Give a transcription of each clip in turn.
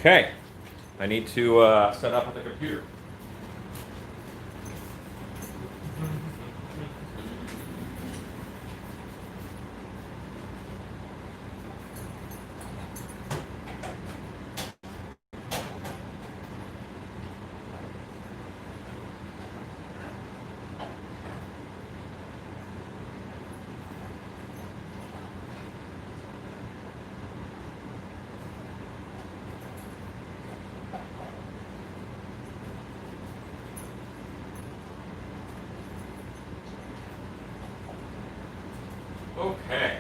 Okay, I need to set up the computer. Okay.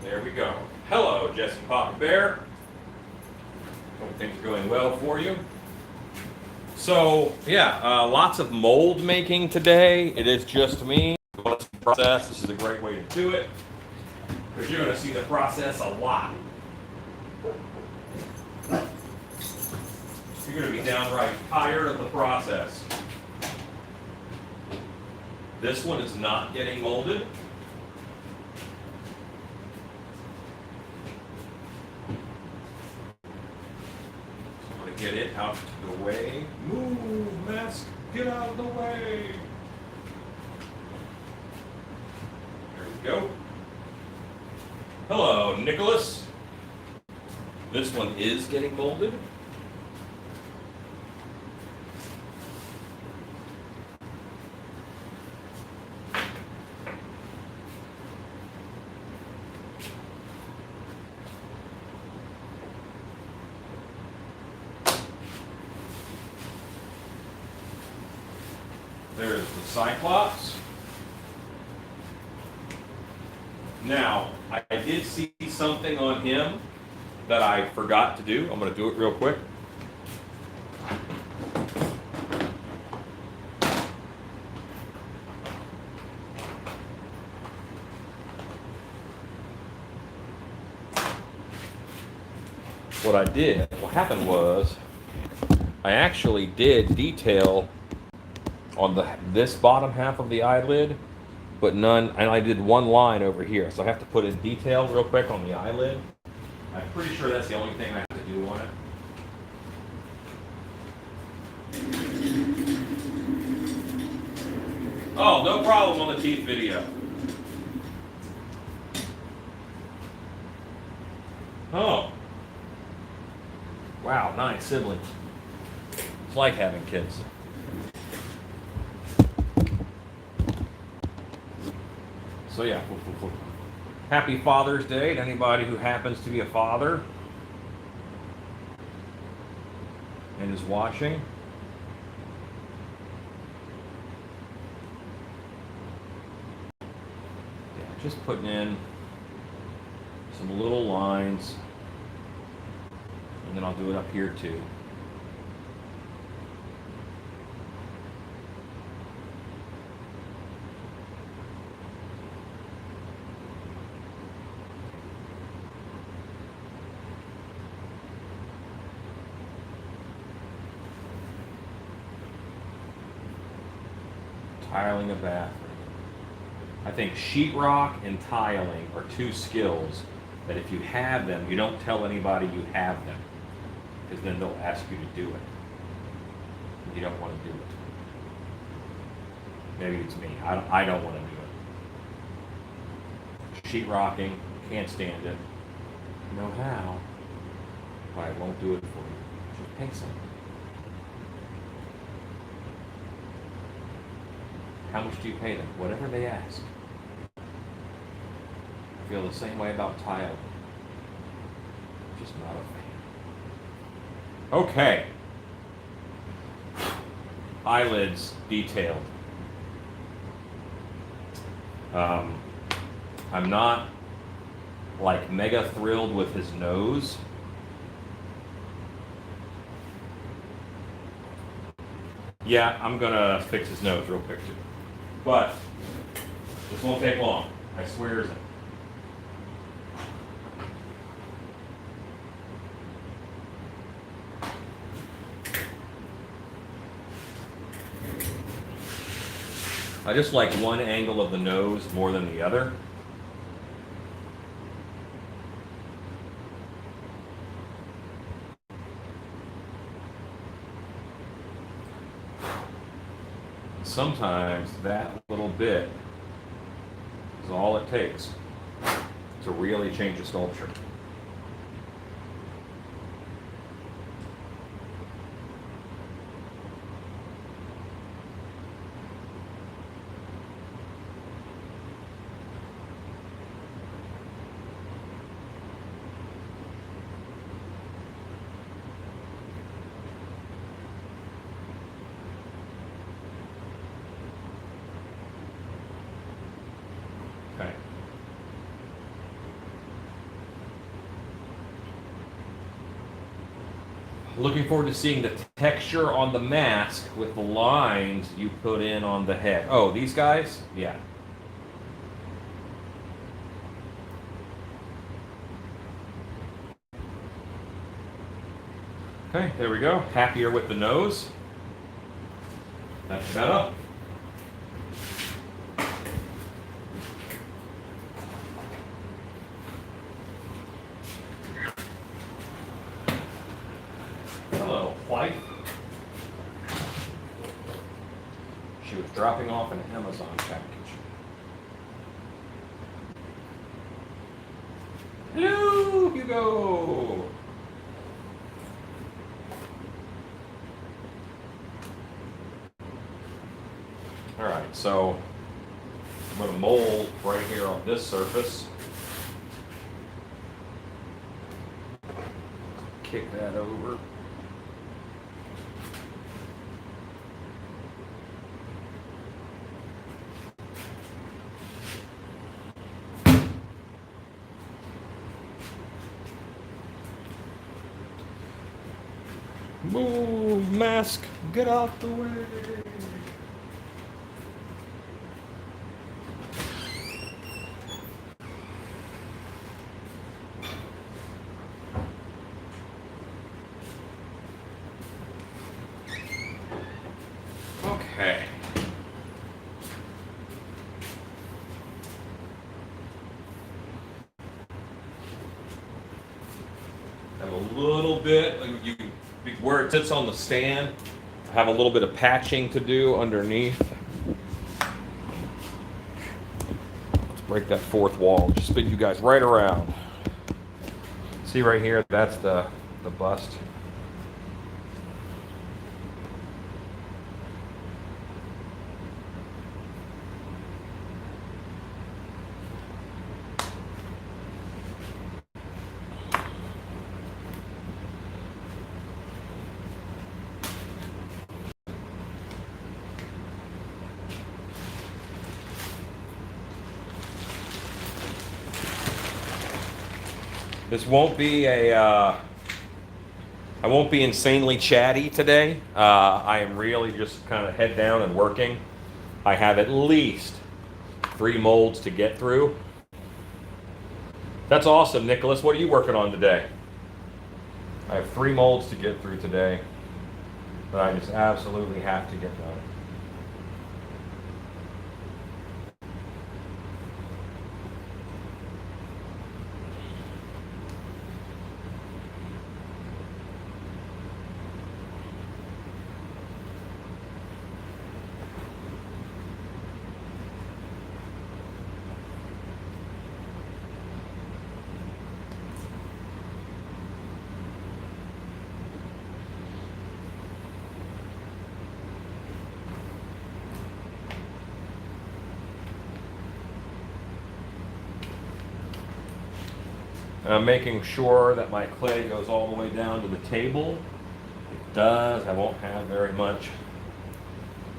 There we go. Hello, Jesse Papa Bear. Hope things are going well for you. So, yeah, lots of mold making today. It is just me. Process. This is a great way to do it because you're going to see the process a lot. You're going to be downright tired of the process. This one is not getting molded. I'm going to get it out of the way. Move, mask, get out of the way. There we go. Hello, Nicholas. This one is getting molded. There's the Cyclops. Now, I did see something on him that I forgot to do. I'm going to do it real quick. What happened was, I actually did detail on this bottom half of the eyelid, but none, and I did one line over here, so I have to put in detail real quick on the eyelid. I'm pretty sure that's the only thing I have to do on it. Oh, no problem on the teeth video. Oh. Wow, 9 siblings. It's like having kids. So yeah, happy Father's Day to anybody who happens to be a father and is watching. Yeah, just putting in some little lines, and then I'll do it up here too. Tiling a bathroom. I think sheetrock and tiling are two skills that if you have them, you don't tell anybody you have them, because then they'll ask you to do it. You don't want to do it. Maybe it's me. I don't want to do it. Sheetrocking, can't stand it. Know how, but I won't do it for you. Just pay something. How much do you pay them? Whatever they ask. I feel the same way about tiling. Just not a fan. Okay. Eyelids detailed. I'm not like mega thrilled with his nose. Yeah, I'm gonna fix his nose real quick too. But this won't take long. I swear it. I just like one angle of the nose more than the other. sometimes that little bit is all it takes to really change a sculpture. Okay. Looking forward to seeing the texture on the mask with the lines you put in on the head. Oh, these guys? Yeah. Okay, there we go. Happier with the nose. That's better. Hello, wife. She was dropping off an Amazon package. Hello, Hugo. All right, so I'm going to mold right here on this surface. Kick that over. Move, mask, get out the way. Okay. Have a little bit, where it sits on the stand, have a little bit of patching to do underneath. Let's break that fourth wall. Just spin you guys right around. See right here, that's the bust. This won't be I won't be insanely chatty today. I am really just kind of head down and working. I have at least 3 molds to get through. That's awesome, Nicholas. What are you working on today? I have 3 molds to get through today that I just absolutely have to get done. And I'm making sure that my clay goes all the way down to the table. It does. I won't have very much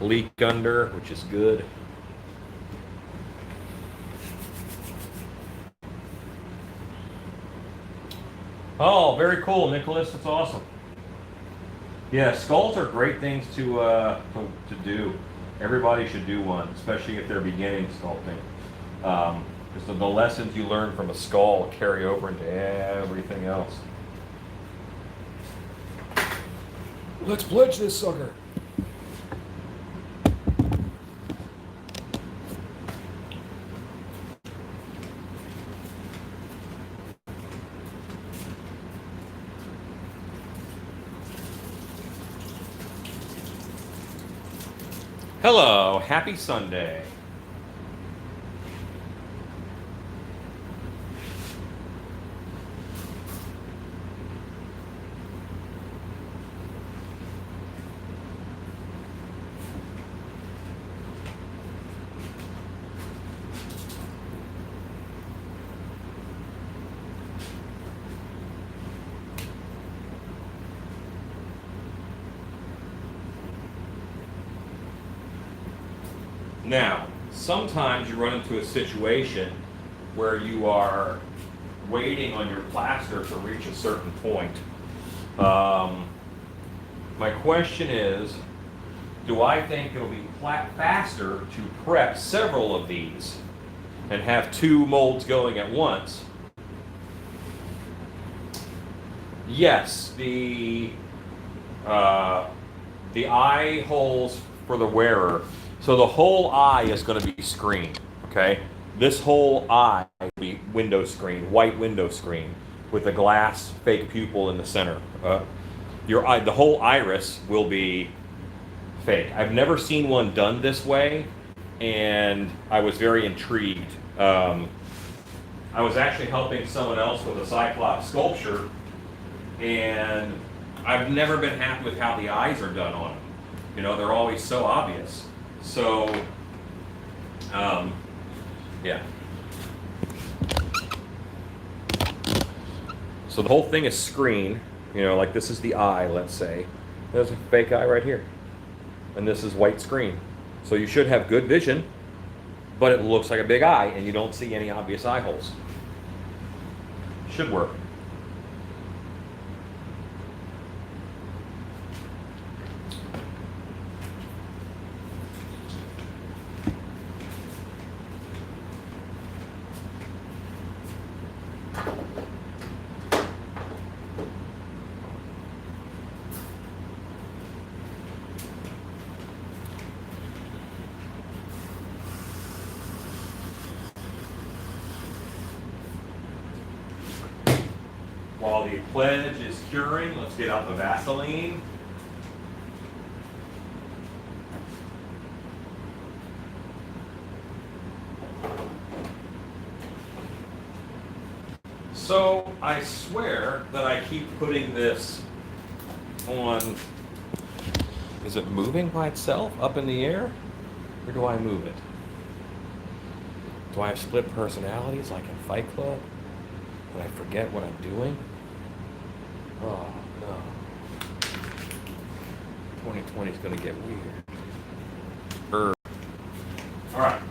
leak under, which is good. Oh, very cool, Nicholas. That's awesome. Yeah, skulls are great things to do. Everybody should do one, especially if they're beginning sculpting. Because the lessons you learn from a skull carry over into everything else. Let's pledge this sucker. Hello, happy Sunday. Now, sometimes you run into a situation where you are waiting on your plaster to reach a certain point. My question is, do I think it'll be faster to prep several of these and have 2 molds going at once? Yes, the eye holes for the wearer. So the whole eye is going to be screened, okay? This whole eye will be window screen, white window screen, with a glass fake pupil in the center. Your eye, the whole iris will be fake. I've never seen one done this way, and I was very intrigued. I was actually helping someone else with a Cyclops sculpture, and I've never been happy with how the eyes are done on them. You know, they're always so obvious. So, yeah. So the whole thing is screened, you know, like this is the eye, let's say. There's a fake eye right here. And this is white screen. So you should have good vision, but it looks like a big eye and you don't see any obvious eye holes. Should work. While the pledge is curing, let's get out the Vaseline. So I swear that I keep putting this on. Is it moving by itself up in the air? Or do I move it? Do I have split personalities like in Fight Club? When I forget what I'm doing? Oh, no. 2020 is going to get weird. All right.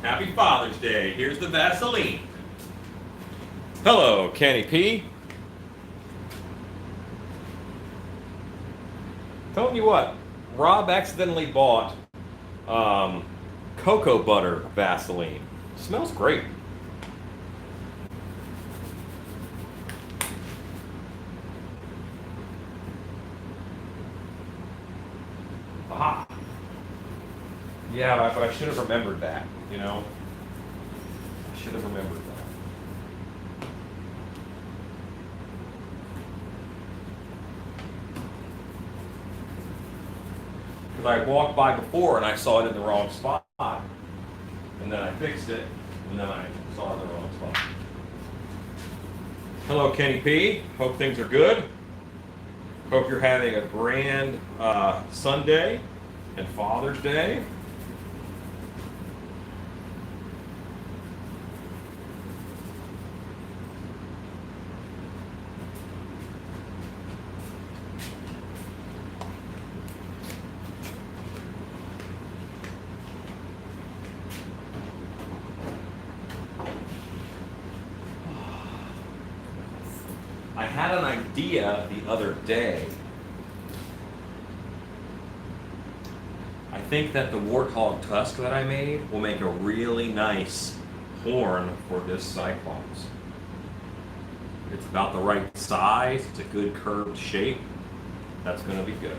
Happy Father's Day. Here's the Vaseline. Hello, Kenny P. Telling you what, Rob accidentally bought cocoa butter Vaseline. Smells great. Aha. Yeah, but I should have remembered that, you know? I should have remembered that. Because I walked by before and I saw it in the wrong spot. And then I fixed it, and then I saw it in the wrong spot. Hello, Kenny P. Hope things are good. Hope you're having a grand Sunday and Father's Day. I had an idea the other day. I think that the warthog tusk that I made will make a really nice horn for this Cyclops. It's about the right size, it's a good curved shape. That's going to be good.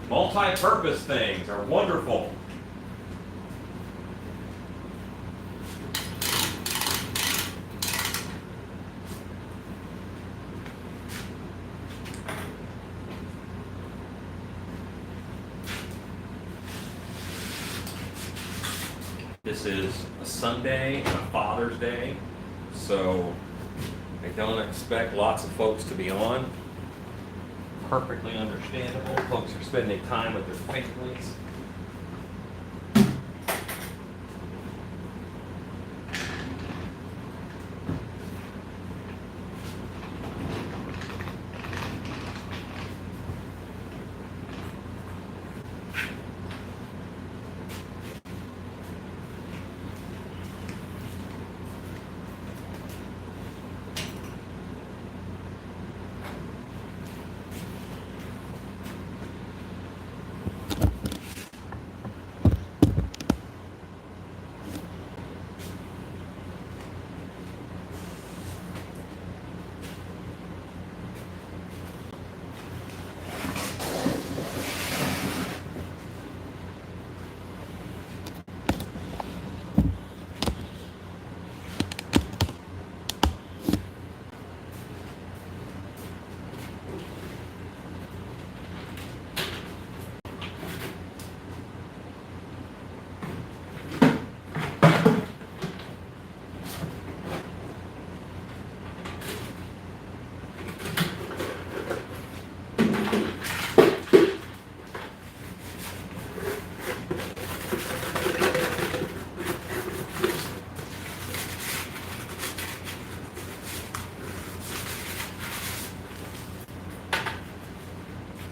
Multi-purpose things are wonderful. This is a Sunday and a Father's Day, so I don't expect lots of folks to be on. Perfectly understandable. Folks are spending time with their families.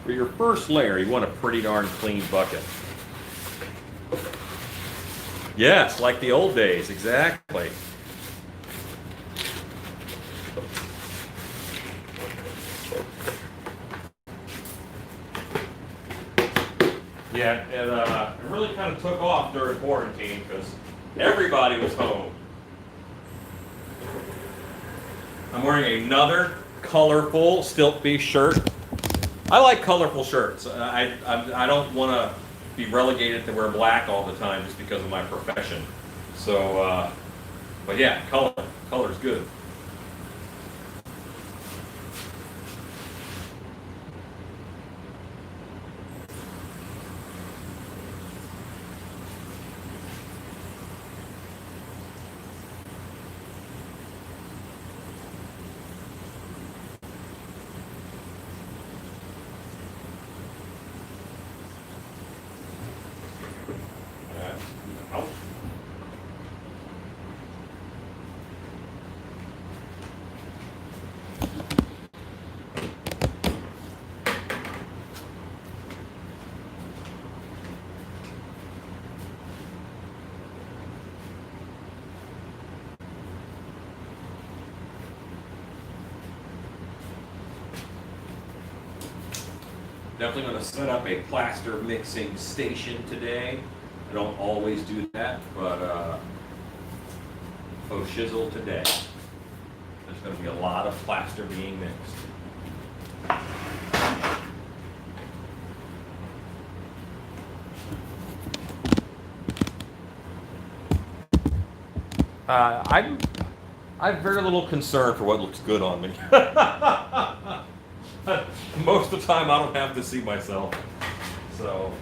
For your first layer, you want a pretty darn clean bucket. Yes, like the old days, exactly. Yeah, it really kind of took off during quarantine because everybody was home. I'm wearing another colorful Stilt Bee shirt. I like colorful shirts. I don't want to be relegated to wear black all the time just because of my profession. So, but yeah, color's good. Definitely going to set up a plaster mixing station today. I don't always do that, but oh shizzle today. There's going to be a lot of plaster being mixed. I have very little concern for what looks good on me. Most of the time, I don't have to see myself. So.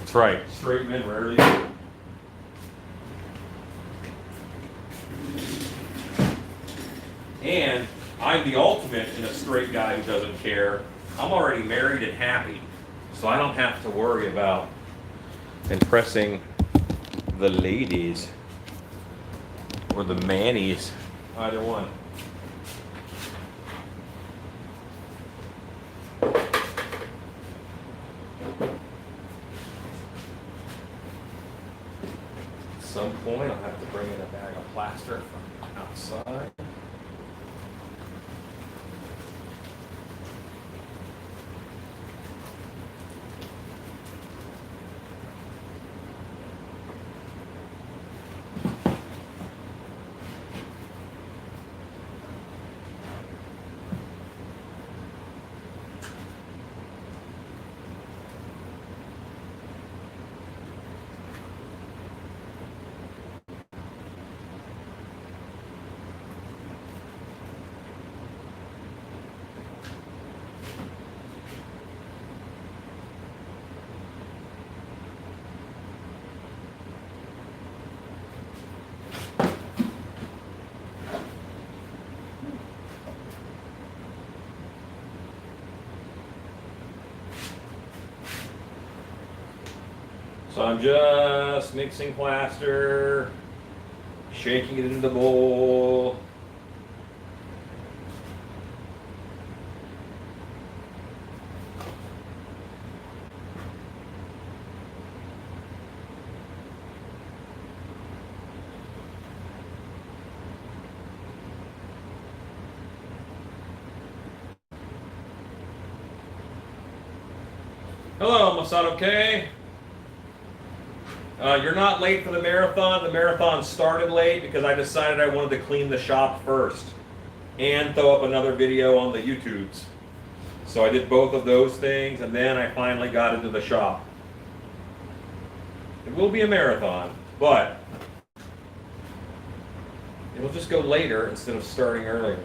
That's right. Straight men rarely do. And I'm the ultimate in a straight guy who doesn't care. I'm already married and happy, so I don't have to worry about impressing the ladies or the mannies, either one. At some point, I'll have to bring in a bag of plaster from outside. I'm just mixing plaster, shaking it into the bowl. Hello, Masato K. You're not late for the marathon. The marathon started late because I decided I wanted to clean the shop first and throw up another video on the YouTubes. So I did both of those things, and then I finally got into the shop. It will be a marathon, but it'll just go later instead of starting earlier.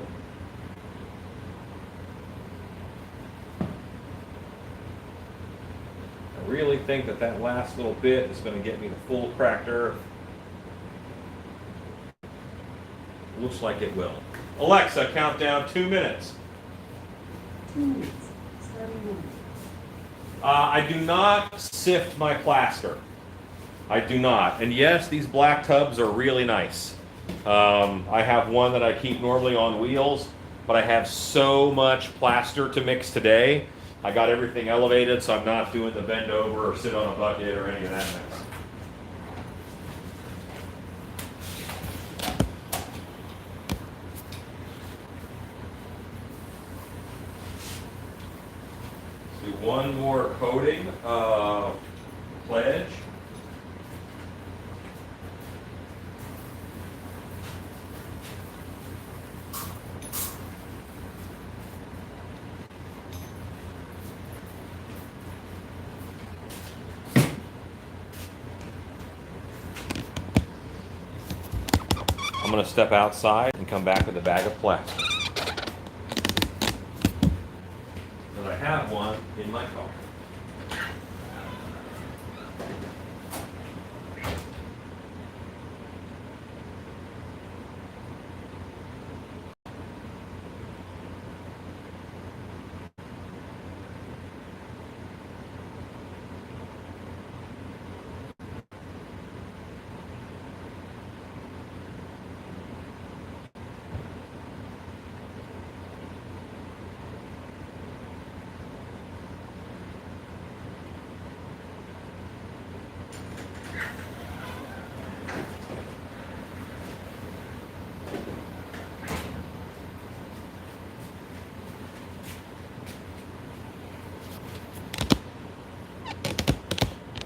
I really think that that last little bit is going to get me to full cracked earth. Looks like it will. Alexa, count down 2 minutes. 2 minutes. Starting now. I do not sift my plaster. I do not. And yes, these black tubs are really nice. I have one that I keep normally on wheels, but I have so much plaster to mix today. I got everything elevated, so I'm not doing the bend over or sit on a bucket or any of that mess. Do one more coating of pledge. I'm going to step outside and come back with a bag of plaster. Because I have one in my car.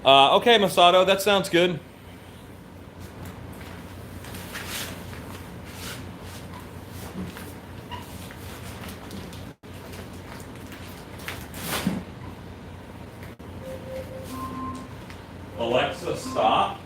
Okay, Masato, that sounds good. Alexa, stop.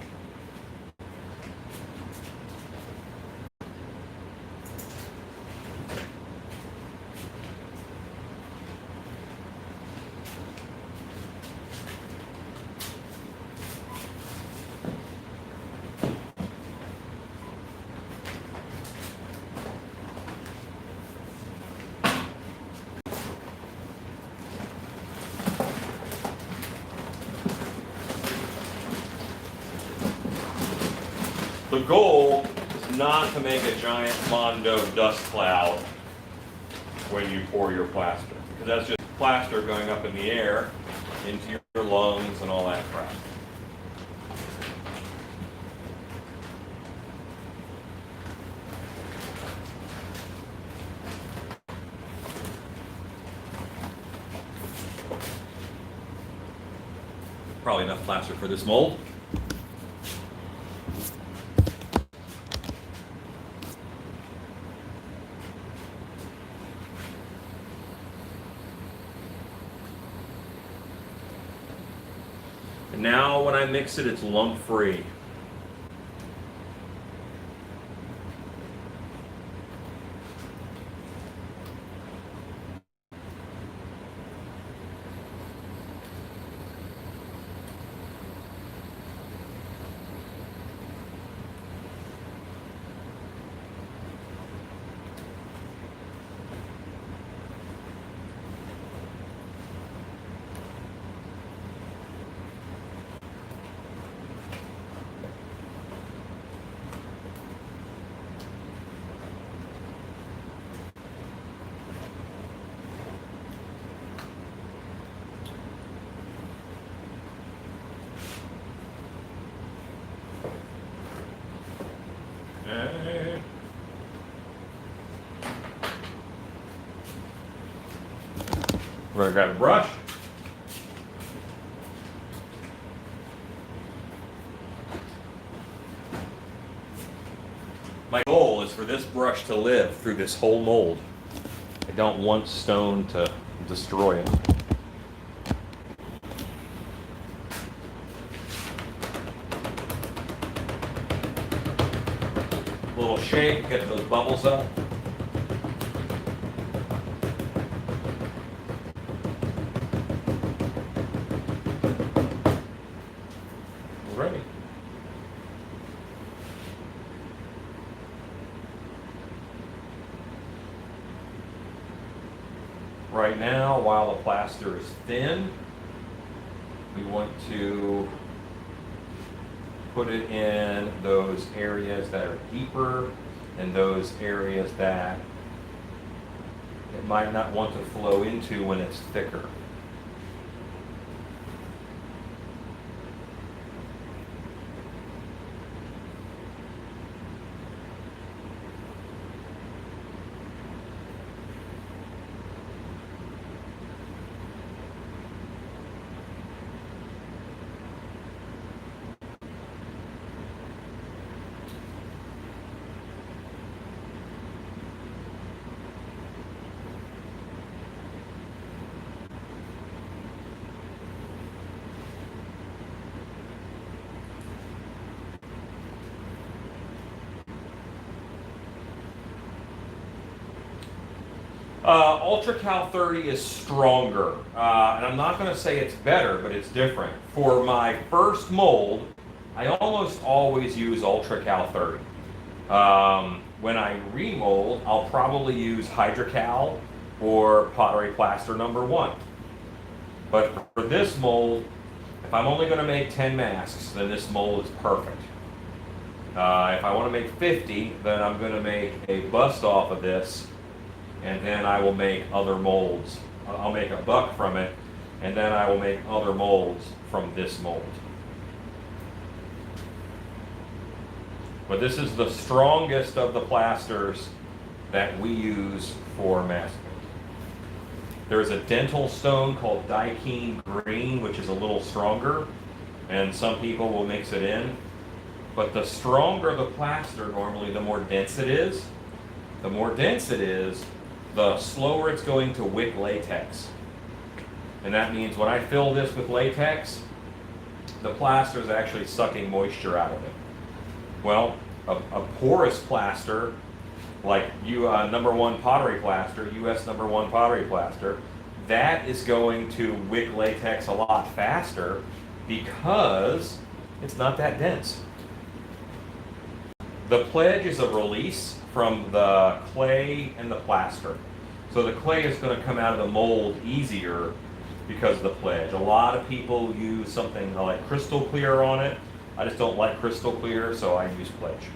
The goal is not to make a giant Mondo dust cloud when you pour your plaster, because that's just plaster going up in the air into your lungs and all that crap. Probably enough plaster for this mold. And now when I mix it, it's lump free. We're gonna grab a brush. My goal is for this brush to live through this whole mold. I don't want stone to destroy it. A little shake, get those bubbles up. We're ready. Right now, while the plaster is thin, we want to put it in those areas that are deeper and those areas that it might not want to flow into when it's thicker. Ultra Cal 30 is stronger, and I'm not going to say it's better, but it's different. For my first mold, I almost always use Ultra Cal 30. When I remold, I'll probably use Hydrocal or Pottery Plaster #1. But for this mold, if I'm only going to make 10 masks, then this mold is perfect. If I want to make 50, then I'm going to make a bust off of this, and then I will make other molds. I'll make a buck from it, and then I will make other molds from this mold. But this is the strongest of the plasters that we use for masking. There is a dental stone called Daikeen Green, which is a little stronger, and some people will mix it in. But the stronger the plaster, normally the more dense it is. The more dense it is, the slower it's going to wick latex. And that means when I fill this with latex, the plaster is actually sucking moisture out of it. Well, a porous plaster, like #1 pottery plaster, US #1 pottery plaster, that is going to wick latex a lot faster because it's not that dense. The pledge is a release from the clay and the plaster. So the clay is going to come out of the mold easier because of the pledge. A lot of people use something like crystal clear on it. I just don't like crystal clear, so I use pledge.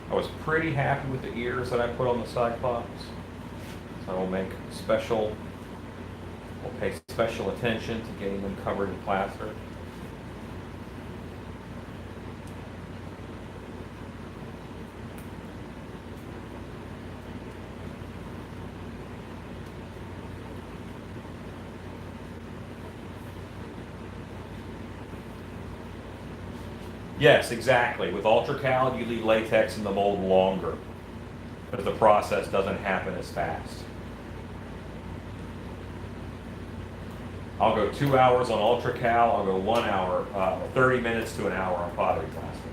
I was pretty happy with the ears that I put on the Cyclops. So we'll pay special attention to getting them covered in plaster. Yes, exactly. With UltraCal, you leave latex in the mold longer because the process doesn't happen as fast. I'll go 2 hours on UltraCal, I'll go 1 hour, 30 minutes to an hour on pottery plaster.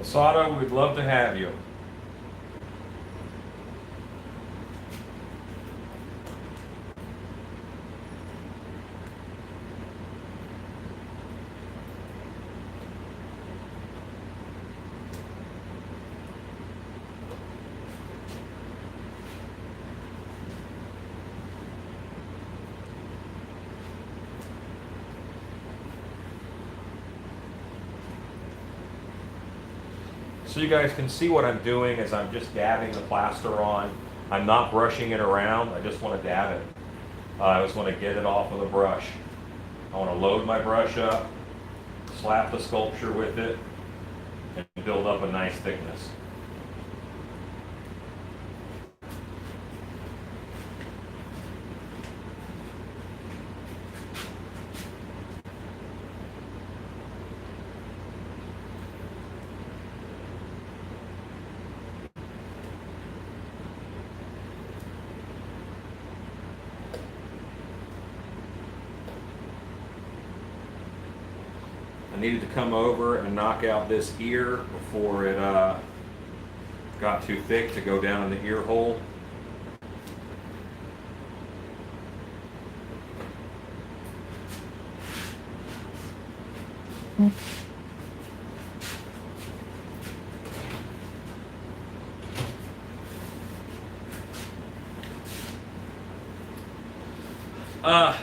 Asado, we'd love to have you. So you guys can see what I'm doing is I'm just dabbing the plaster on. I'm not brushing it around, I just want to dab it. I just want to get it off of the brush. I want to load my brush up, slap the sculpture with it, and build up a nice thickness. I needed to come over and knock out this ear before it got too thick to go down in the ear hole.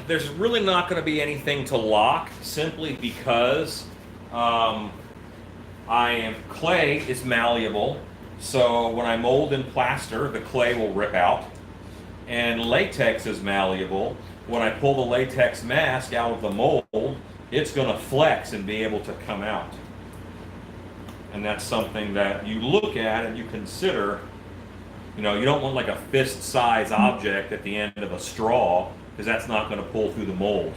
There's really not going to be anything to lock simply because clay is malleable. So when I mold in plaster, the clay will rip out. And latex is malleable. When I pull the latex mask out of the mold, it's going to flex and be able to come out. And that's something that you look at and you consider. You know, you don't want like a fist-size object at the end of a straw, because that's not going to pull through the mold.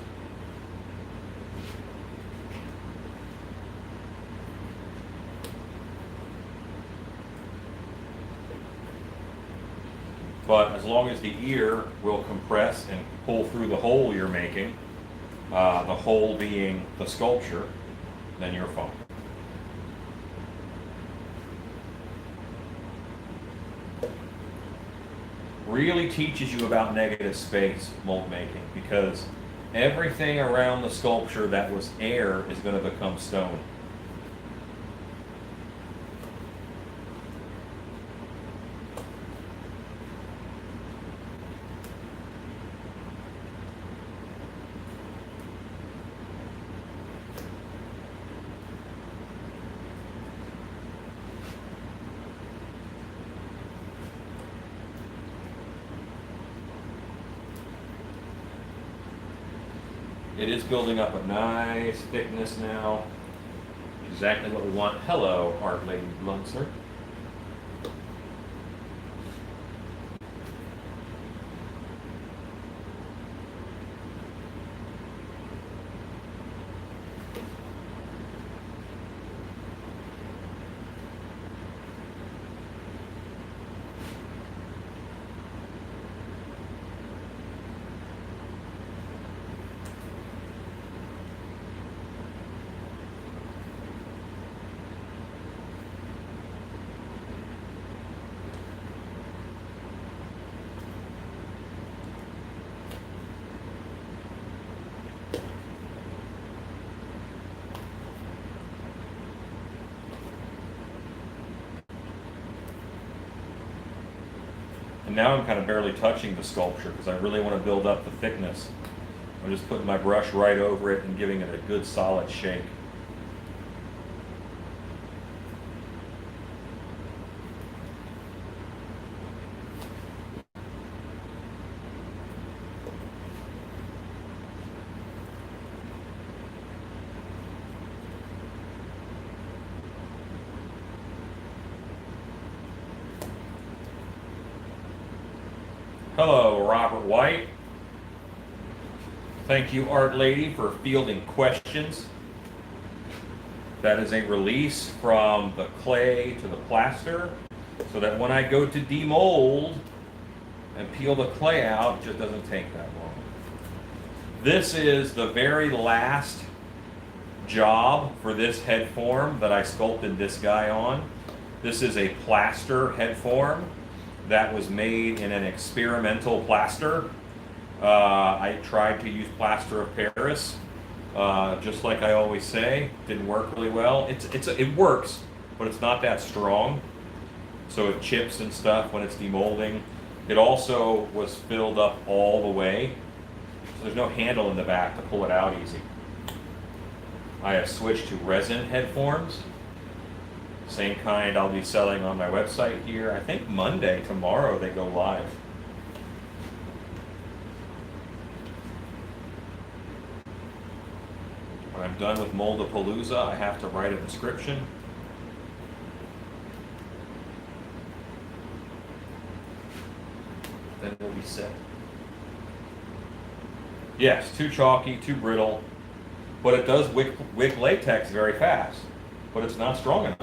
But as long as the ear will compress and pull through the hole you're making, the hole being the sculpture, then you're fine. Really teaches you about negative space mold making, because everything around the sculpture that was air is going to become stone. It is building up a nice thickness now. Exactly what we want. Hello, Art Lady Blunser. And now I'm kind of barely touching the sculpture because I really want to build up the thickness. I'm just putting my brush right over it and giving it a good solid shake. Hello, Robert White. Thank you, Art Lady, for fielding questions. That is a release from the clay to the plaster, so that when I go to demold and peel the clay out, it just doesn't take that long. This is the very last job for this head form that I sculpted this guy on. This is a plaster head form that was made in an experimental plaster. I tried to use plaster of Paris, just like I always say. Didn't work really well. It works, but it's not that strong. So it chips and stuff when it's demolding. It also was filled up all the way, so there's no handle in the back to pull it out easy. I have switched to resin head forms. Same kind I'll be selling on my website here. I think Monday, tomorrow, they go live. When I'm done with Moldapalooza, I have to write a description. Then we'll be set. Yes, too chalky, too brittle, but it does wick latex very fast, but it's not strong enough.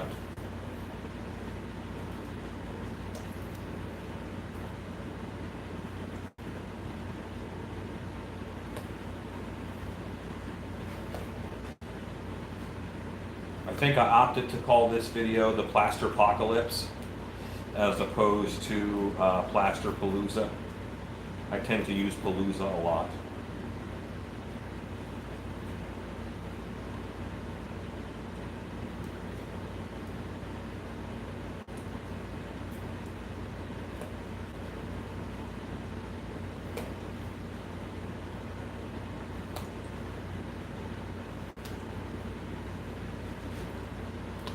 I think I opted to call this video the Plasterpocalypse as opposed to Plasterpalooza. I tend to use Palooza a lot.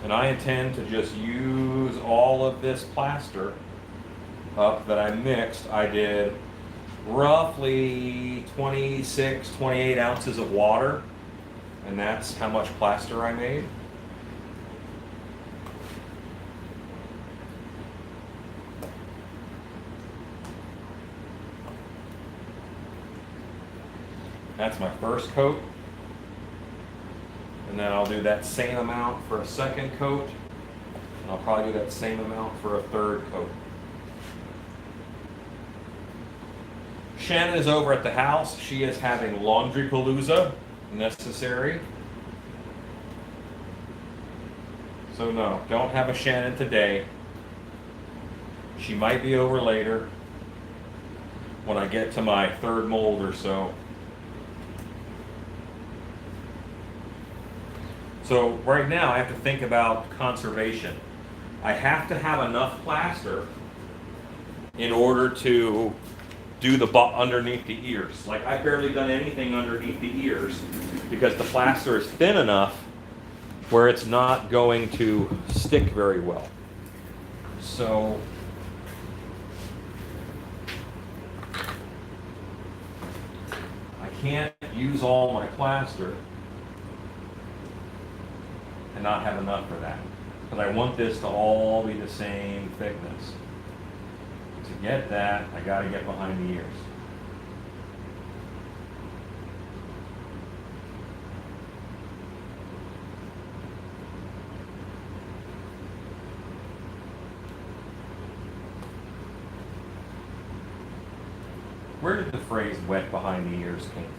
And I intend to just use all of this plaster up that I mixed. I did roughly 26, 28 ounces of water, and that's how much plaster I made. That's my first coat. And then I'll do that same amount for a second coat. And I'll probably do that same amount for a third coat. Shannon is over at the house. She is having laundry palooza necessary. So no, don't have a Shannon today. She might be over later when I get to my third mold or so. So right now I have to think about conservation. I have to have enough plaster in order to do the underneath the ears. Like I've barely done anything underneath the ears because the plaster is thin enough where it's not going to stick very well. So I can't use all my plaster and not have enough for that. Because I want this to all be the same thickness. To get that, I gotta get behind the ears. Where did the phrase wet behind the ears came from?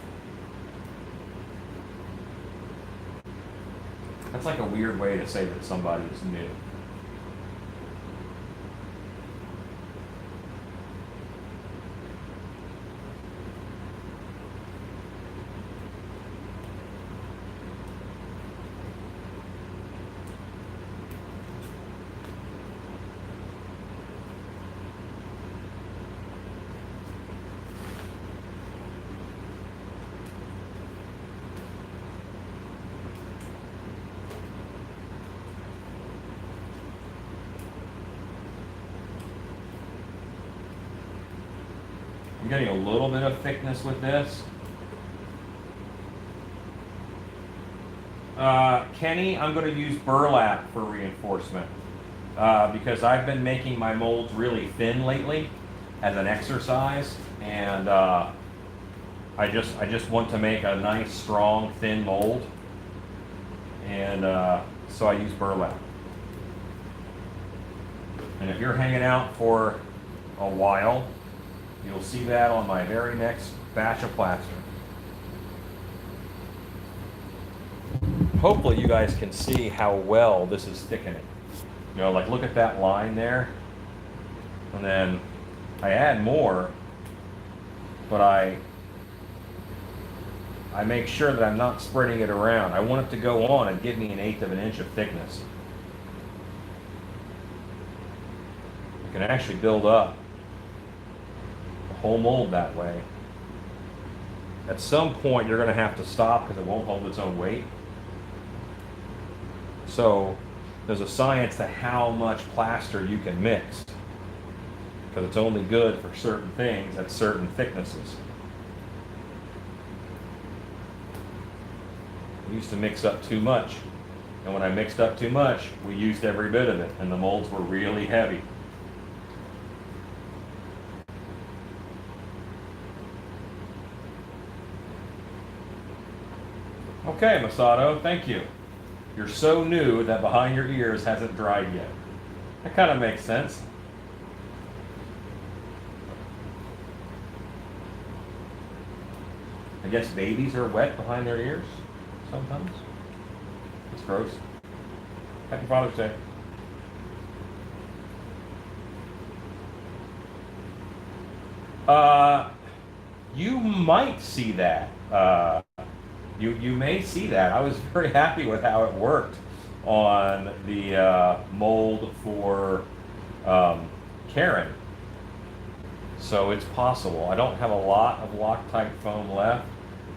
That's like a weird way to say that somebody is new. I'm getting a little bit of thickness with this. Kenny, I'm going to use burlap for reinforcement because I've been making my molds really thin lately as an exercise, and I just want to make a nice, strong, thin mold, and so I use burlap. And if you're hanging out for a while, you'll see that on my very next batch of plaster. hopefully you guys can see how well this is thickening. You know, like look at that line there. And then I add more, but I make sure that I'm not spreading it around. I want it to go on and give me 1/8 of an inch of thickness. You can actually build up the whole mold that way. At some point, you're going to have to stop because it won't hold its own weight. So there's a science to how much plaster you can mix, because it's only good for certain things at certain thicknesses. I used to mix up too much, and when I mixed up too much, we used every bit of it, and the molds were really heavy. Okay, Masato, thank you. You're so new that behind your ears hasn't dried yet. That kind of makes sense. I guess babies are wet behind their ears sometimes. It's gross. Happy Father's Day. You might see that. You may see that. I was very happy with how it worked on the mold for Karen. So it's possible. I don't have a lot of Loctite foam left,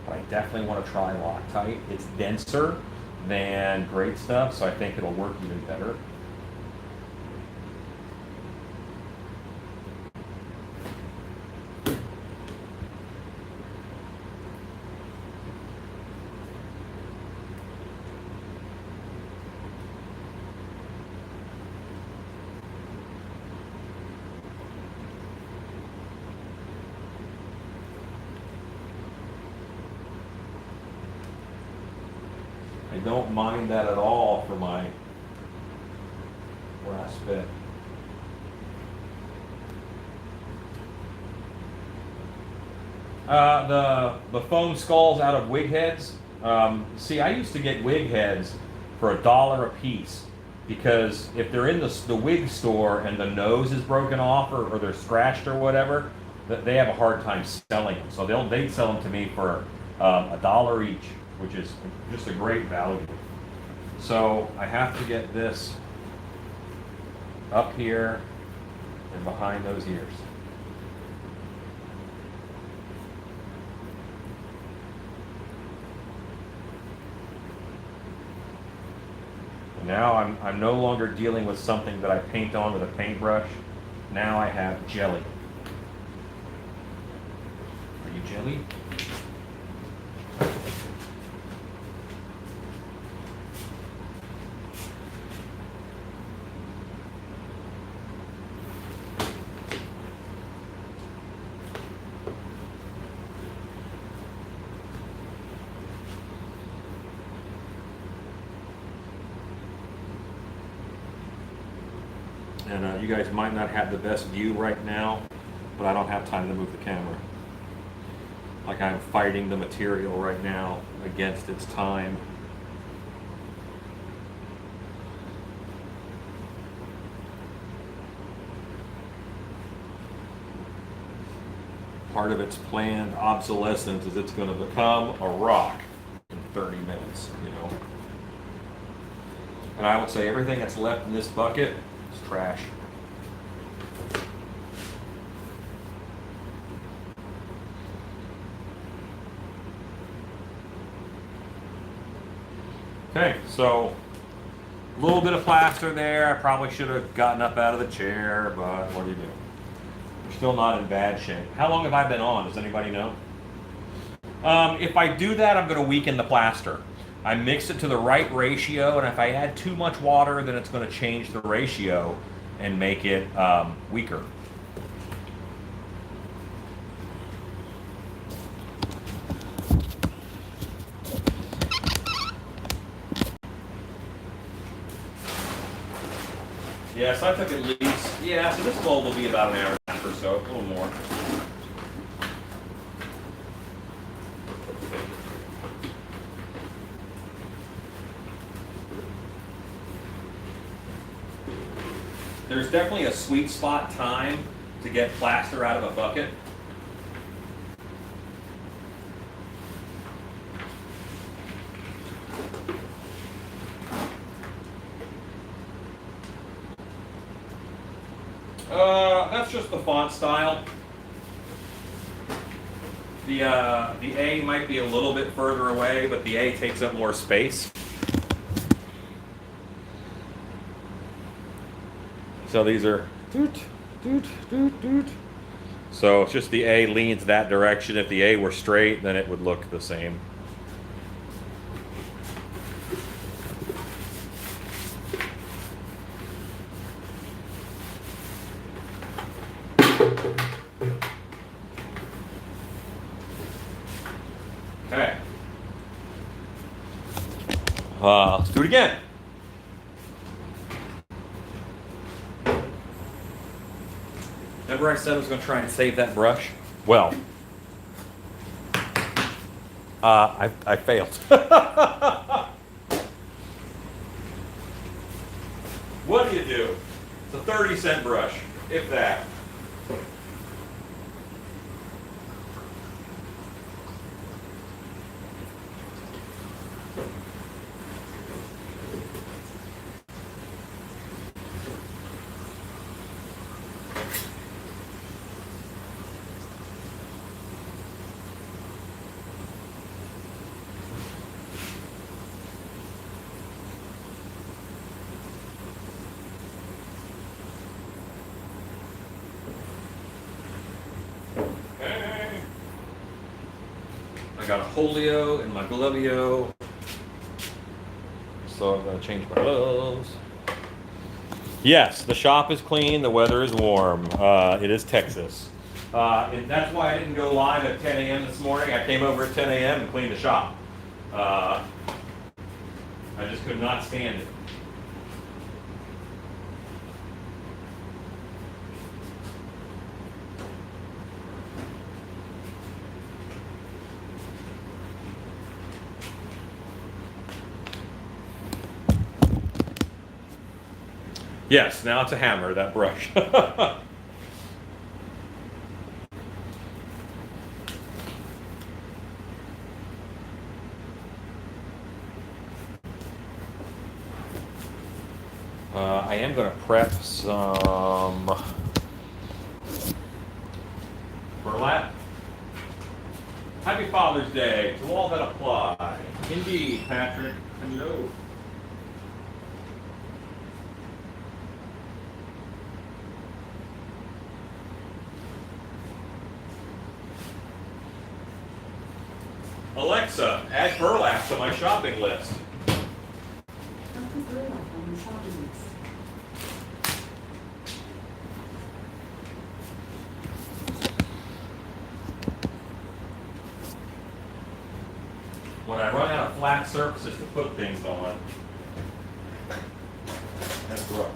but I definitely want to try Loctite. It's denser than great stuff, so I think it'll work even better. I don't mind that at all for my brass bit. The foam skulls out of wig heads. See, I used to get wig heads for $1 a piece, because if they're in the wig store and the nose is broken off or they're scratched or whatever, they have a hard time selling them. So they'd sell them to me for $1 each, which is just a great value. So I have to get this up here and behind those ears. And now I'm no longer dealing with something that I paint on with a paintbrush. Now I have jelly. Are you jelly? And you guys might not have the best view right now, but I don't have time to move the camera. Like I'm fighting the material right now against its time. Part of its planned obsolescence is it's going to become a rock in 30 minutes, you know. And I would say everything that's left in this bucket is trash. Okay, so a little bit of plaster there. I probably should have gotten up out of the chair, but what do you do? We're still not in bad shape. How long have I been on? Does anybody know? If I do that, I'm going to weaken the plaster. I mix it to the right ratio, and if I add too much water, then it's going to change the ratio and make it weaker. Yes, I took at least, yeah, so this mold will be about an hour and a half or so, a little more. there's definitely a sweet spot time to get plaster out of a bucket. That's just the font style. The A might be a little bit further away, but the A takes up more space. So these are doot, doot, doot, doot. So it's just the A leans that direction. If the A were straight, then it would look the same. Okay. Let's do it again. Remember I said I was going to try and save that brush? Well, I failed. What do you do? It's a 30-cent brush, if that. I got a Holio in my Glovio, so I'm going to change my gloves. Yes, the shop is clean, the weather is warm. It is Texas. And that's why I didn't go live at 10 a.m. this morning. I came over at 10 a.m. and cleaned the shop. I just could not stand it. Yes, now it's a hammer, that brush. I am going to prep some burlap. Happy Father's Day to all that apply. Indeed, Patrick. Hello. Alexa, add burlap to my shopping list. Don't put burlap on the shopping list. When I run out of flat surfaces to put things on, that's rough.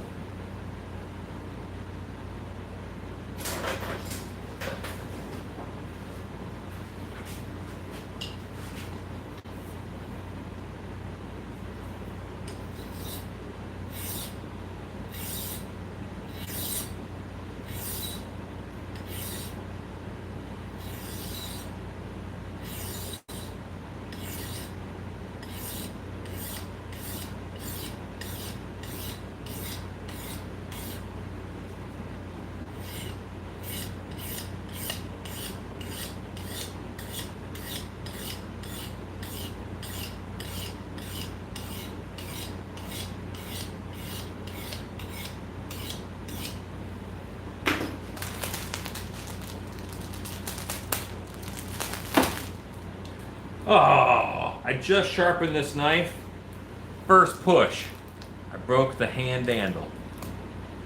Oh, I just sharpened this knife. First push, I broke the hand handle.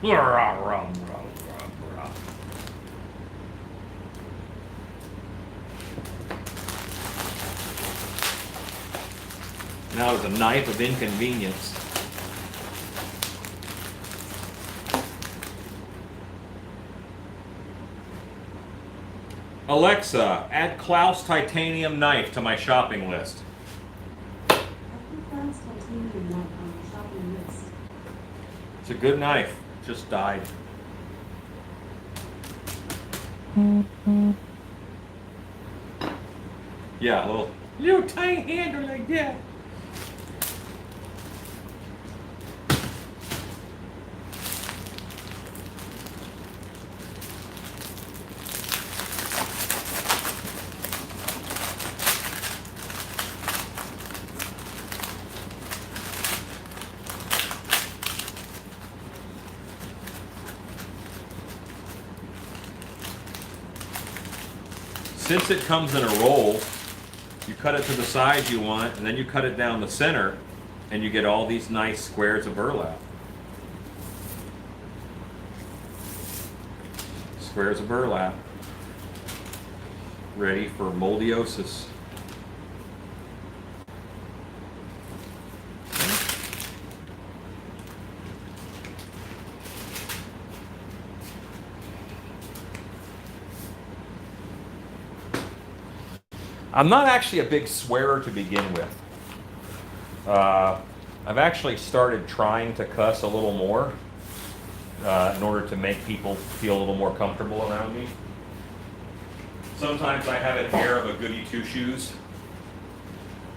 Now it's a knife of inconvenience. Alexa, add Klaus titanium knife to my shopping list. I put Klaus titanium knife on the shopping list. It's a good knife. just died. Yeah, a little tiny handle like that. Since it comes in a roll, you cut it to the size you want, and then you cut it down the center, and you get all these nice squares of burlap. Squares of burlap, ready for moldiosis. I'm not actually a big swearer to begin with. I've actually started trying to cuss a little more in order to make people feel a little more comfortable around me. Sometimes I have an air of a goody two-shoes,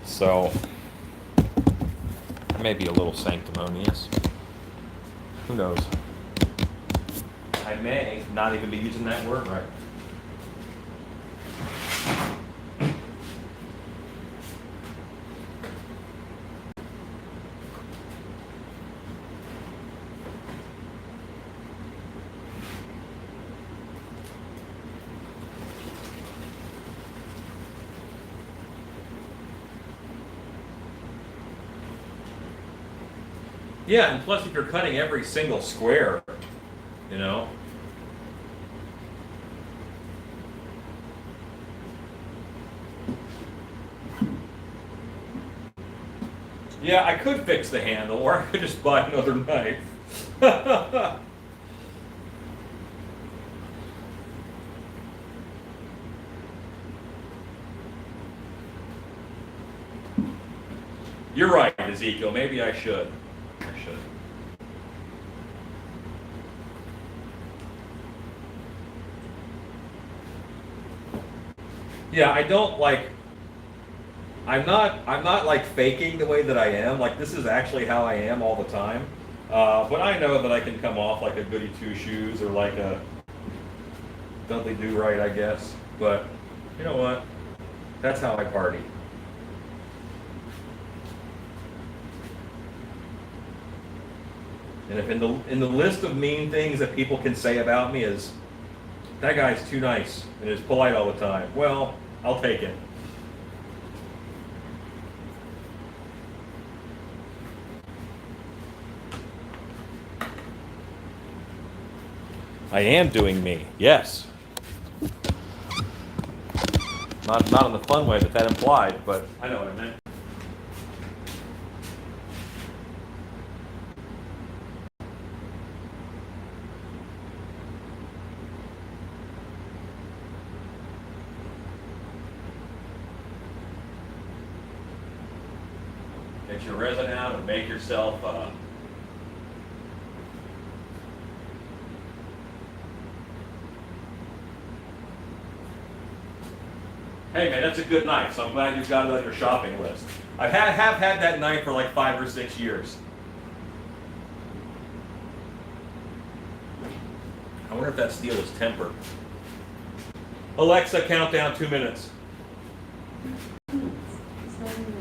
so maybe a little sanctimonious. Who knows? I may not even be using that word right. Yeah, and plus if you're cutting every single square, you know. Yeah, I could fix the handle, or I could just buy another knife. You're right, Ezekiel. Maybe I should. Yeah, I don't like. I'm not like faking the way that I am. Like this is actually how I am all the time. But I know that I can come off like a goody two shoes or like a Dudley do right, I guess. But you know what? That's how I party. And if in the list of mean things that people can say about me is that guy's too nice and is polite all the time, well, I'll take it. I am doing me, yes. Not in the fun way that implied, but I know what I meant. Get your resin out and make yourself Hey man, that's a good knife, so I'm glad you've got it on your shopping list. I have had that knife for like 5 or 6 years. I wonder if that steel is tempered. Alexa, count down 2 minutes. It's not in there.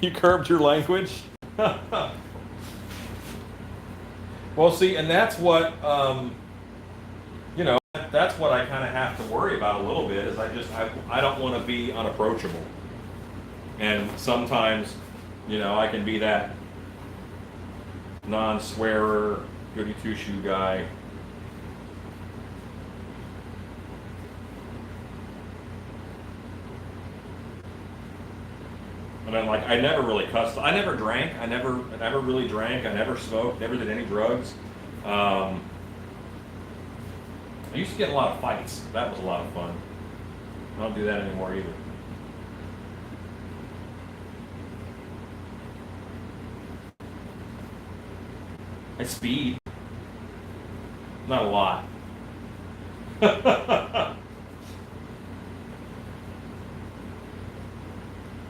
You curbed your language? Well, see, and that's what, you know, that's what I kind of have to worry about a little bit is I don't want to be unapproachable. And sometimes, you know, I can be that non-swearer, goody two-shoe guy. I mean, like, I never really cussed. I never drank. I never really drank. I never smoked. Never did any drugs. I used to get a lot of fights. That was a lot of fun. I don't do that anymore either. And speed. Not a lot.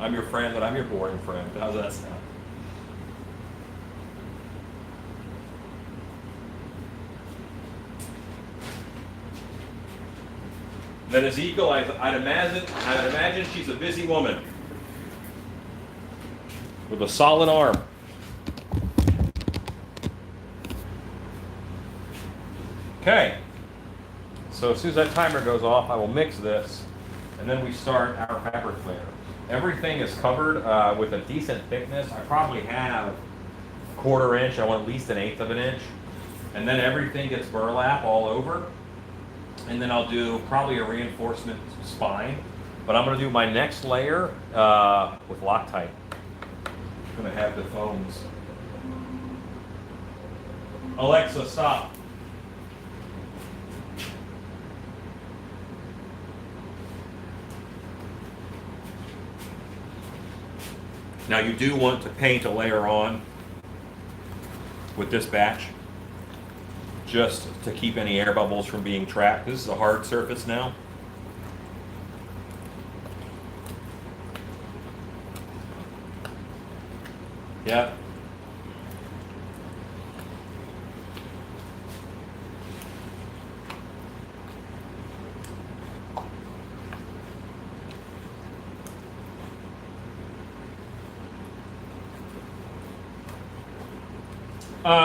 I'm your friend, but I'm your boring friend. How's that sound? Then Ezekiel, I'd imagine she's a busy woman with a solid arm. Okay, so as soon as that timer goes off, I will mix this, and then we start our fabric layer. Everything is covered with a decent thickness. I probably have a 1/4 inch. I want at least 1/8 of an inch. And then everything gets burlap all over. And then I'll do probably a reinforcement spine. But I'm going to do my next layer with Loctite. I'm going to have the foams. Alexa, stop. Now you do want to paint a layer on with this batch, just to keep any air bubbles from being trapped. This is a hard surface now. Yeah.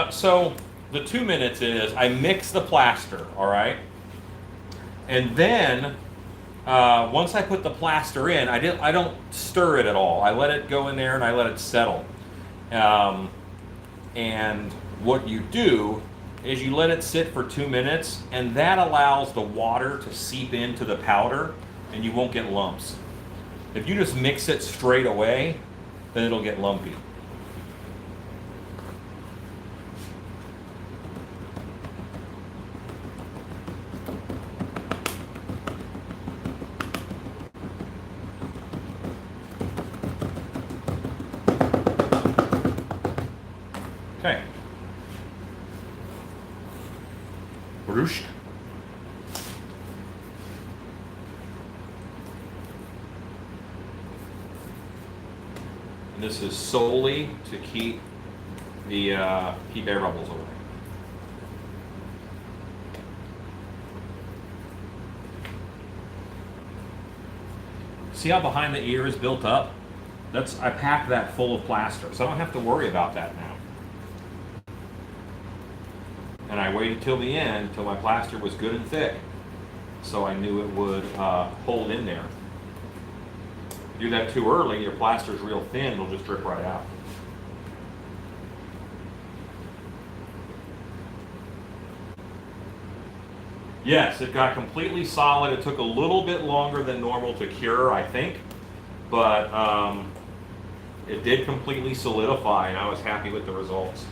So the 2 minutes is I mix the plaster, all right? And then once I put the plaster in, I don't stir it at all. I let it go in there and I let it settle. And what you do is you let it sit for 2 minutes, and that allows the water to seep into the powder, and you won't get lumps. If you just mix it straight away, then it'll get lumpy. Okay. Roosh. And this is solely to keep the keep air bubbles away. See how behind the ear is built up? I packed that full of plaster, so I don't have to worry about that now. And I waited till the end, till my plaster was good and thick, so I knew it would hold in there. If you do that too early, your plaster's real thin, it'll just drip right out. Yes, it got completely solid. It took a little bit longer than normal to cure, I think, but it did completely solidify, and I was happy with the results.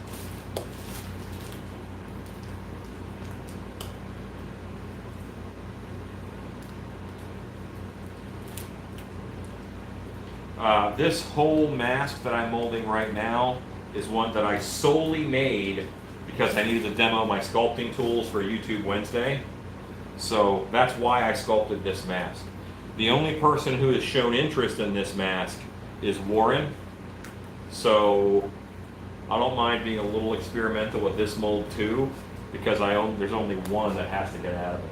This whole mask that I'm molding right now is one that I solely made because I needed to demo my sculpting tools for YouTube Wednesday. So that's why I sculpted this mask. The only person who has shown interest in this mask is Warren. So I don't mind being a little experimental with this mold too, because there's only one that has to get out of it.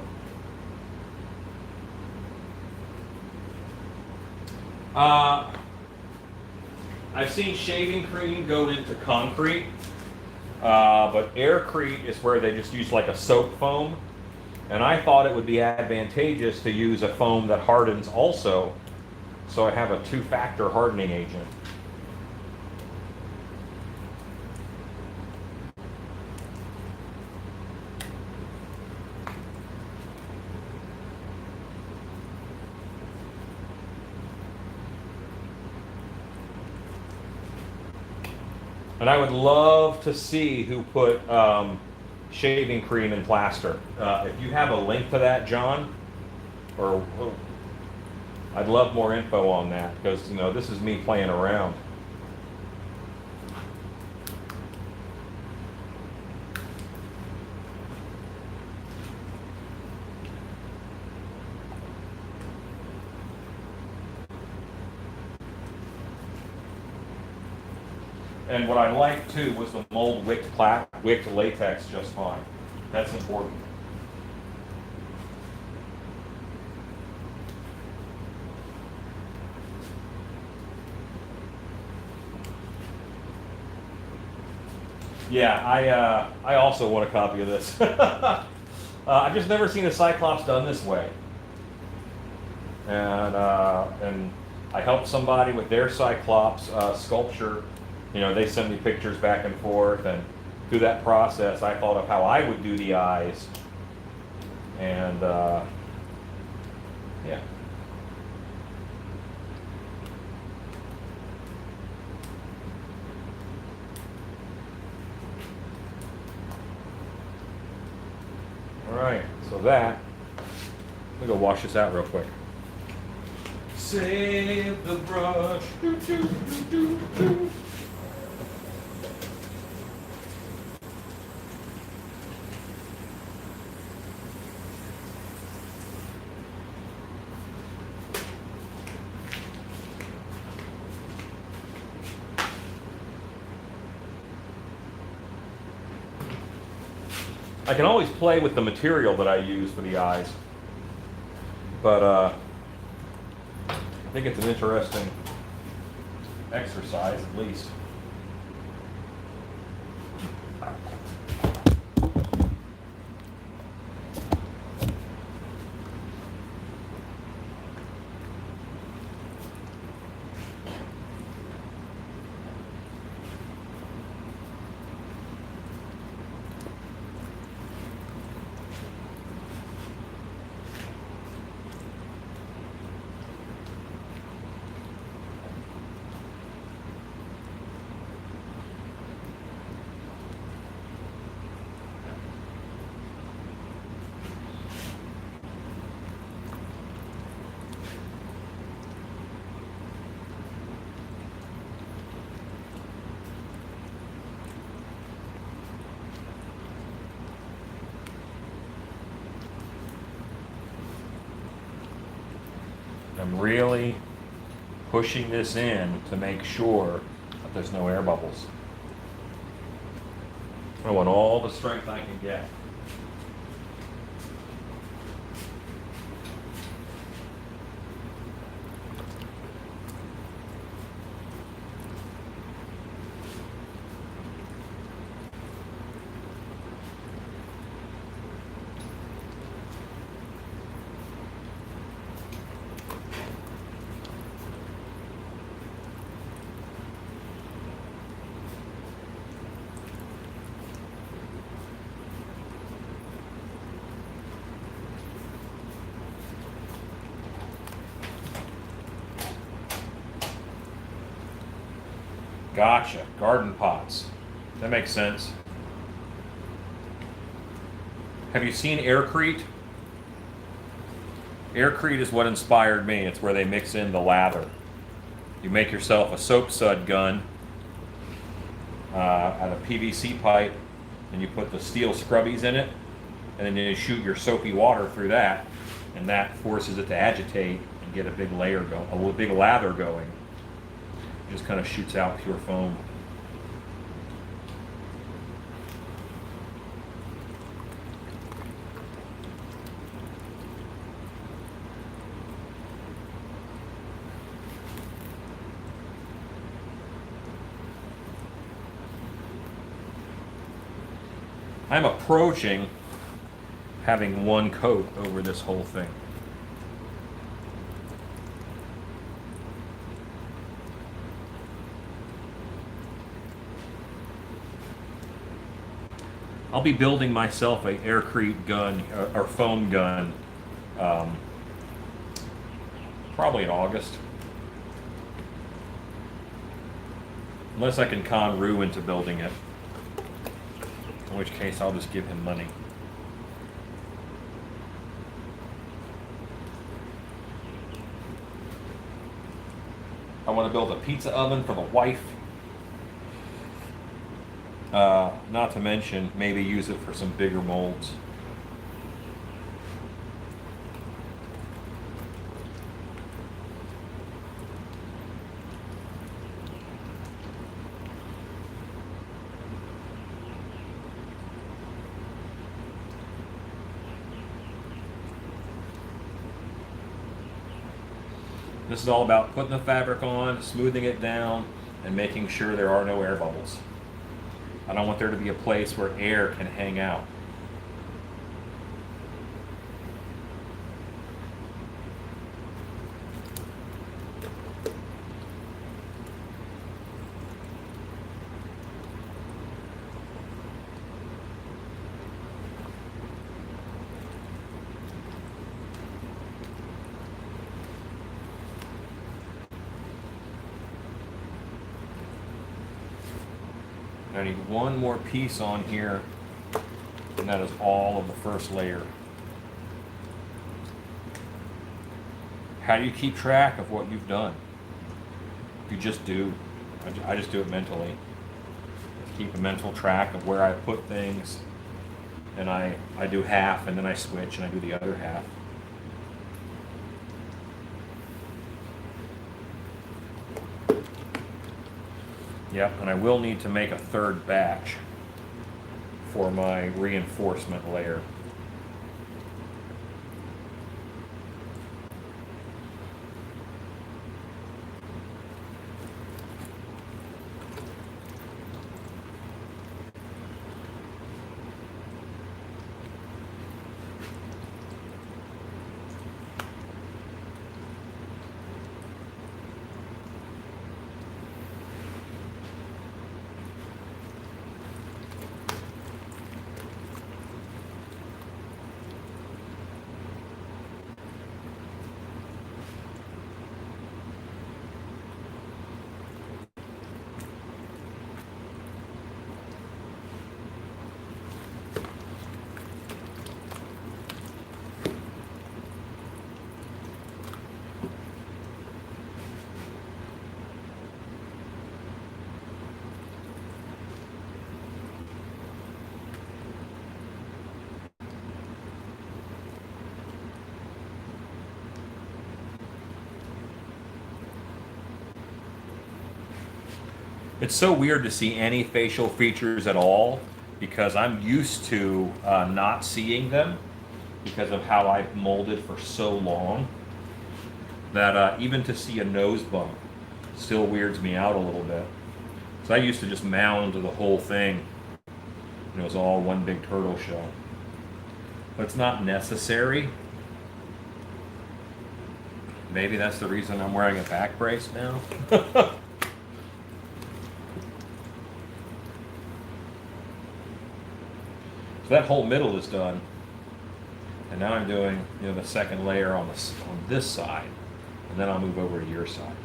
I've seen shaving cream go into concrete, but aircrete is where they just use like a soap foam. And I thought it would be advantageous to use a foam that hardens also, so I have a 2-factor hardening agent. And I would love to see who put shaving cream and plaster. If you have a link to that, John, or I'd love more info on that, because you know this is me playing around. And what I liked too was the mold wicked latex just fine. That's important. Yeah, I also want a copy of this. I've just never seen a Cyclops done this way. And I helped somebody with their Cyclops sculpture. You know, they sent me pictures back and forth, and through that process, I thought of how I would do the eyes. And yeah. All right, so that, let me go wash this out real quick. Save the brush. Do, do, do, do, do. I can always play with the material that I use for the eyes, but I think it's an interesting exercise at least. I'm really pushing this in to make sure that there's no air bubbles. I want all the strength I can get. Gotcha, garden pots. That makes sense. Have you seen Aircrete? Aircrete is what inspired me. It's where they mix in the lather. You make yourself a soap sud gun out of PVC pipe, and you put the steel scrubbies in it, and then you shoot your soapy water through that, and that forces it to agitate and get a big layer going, a big lather going. Just kind of shoots out pure foam. I'm approaching having one coat over this whole thing. I'll be building myself a Aircrete gun or foam gun probably in August. Unless I can con Rue into building it. In which case, I'll just give him money. I want to build a pizza oven for the wife. Not to mention, maybe use it for some bigger molds. This is all about putting the fabric on, smoothing it down, and making sure there are no air bubbles. I don't want there to be a place where air can hang out. I need one more piece on here, and that is all of the first layer. How do you keep track of what you've done? You just do. I just do it mentally. Keep a mental track of where I put things, and I do half, and then I switch, and I do the other half. Yep, and I will need to make a third batch for my reinforcement layer. It's so weird to see any facial features at all because I'm used to not seeing them because of how I've molded for so long that even to see a nose bump still weirds me out a little bit. So I used to just mound the whole thing and it was all one big turtle shell. But it's not necessary. Maybe that's the reason I'm wearing a back brace now. So that whole middle is done, and now I'm doing the second layer on this side, and then I'll move over to your side.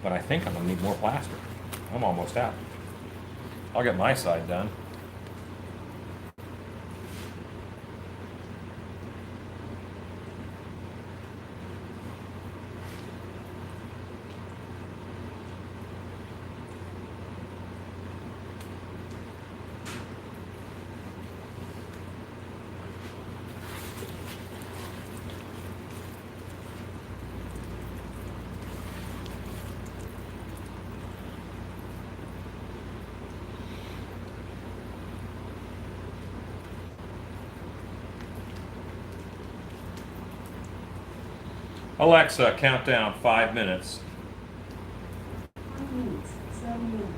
But I think I'm gonna need more plaster. I'm almost out. I'll get my side done. Alexa, count down 5 minutes. 5 minutes, 7 minutes.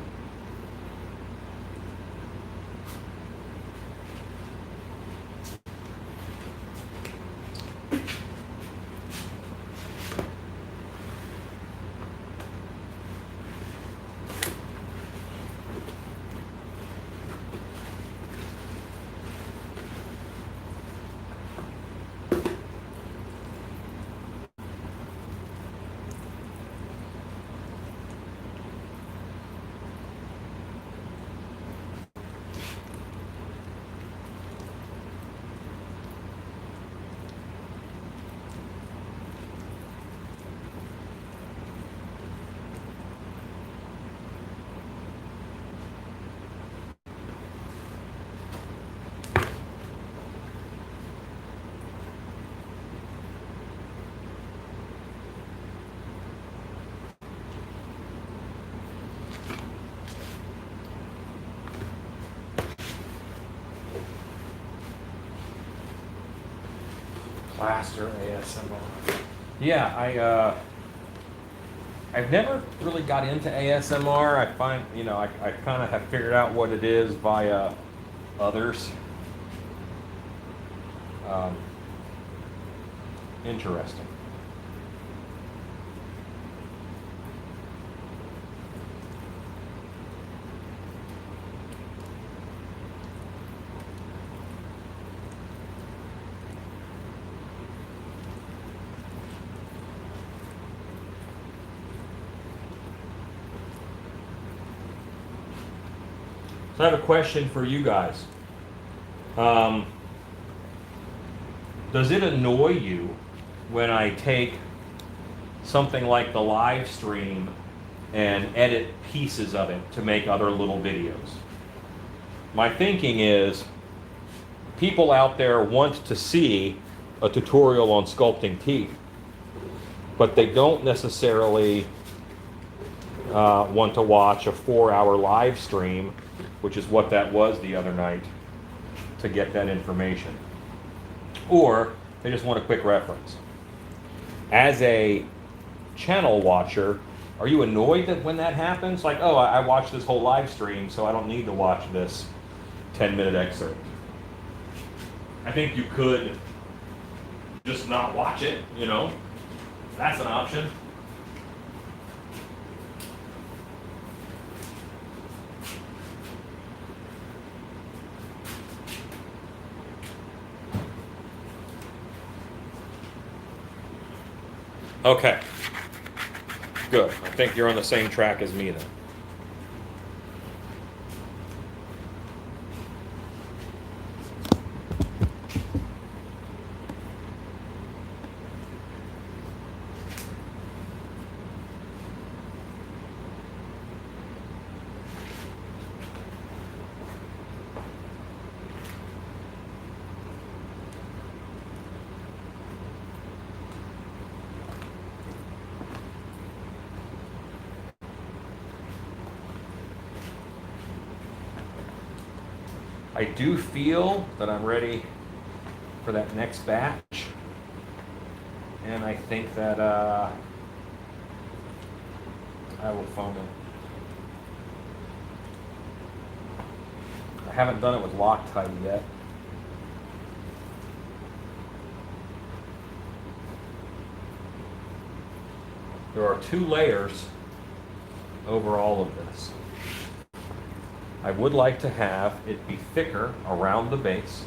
Plaster ASMR. Yeah, I've never really got into ASMR. I find, I kind of have figured out what it is via others. Interesting. So I have a question for you guys. Does it annoy you when I take something like the live stream and edit pieces of it to make other little videos? My thinking is people out there want to see a tutorial on sculpting teeth, but they don't necessarily want to watch a 4-hour live stream, which is what that was the other night, to get that information. Or they just want a quick reference. As a channel watcher, are you annoyed that when that happens? Like, oh, I watched this whole live stream, so I don't need to watch this 10-minute excerpt. I think you could just not watch it, That's an option. Okay, good. I think you're on the same track as me then. I do feel that I'm ready for that next batch, and I think that I will phone it. I haven't done it with Loctite yet. There are 2 layers over all of this. I would like to have it be thicker around the base,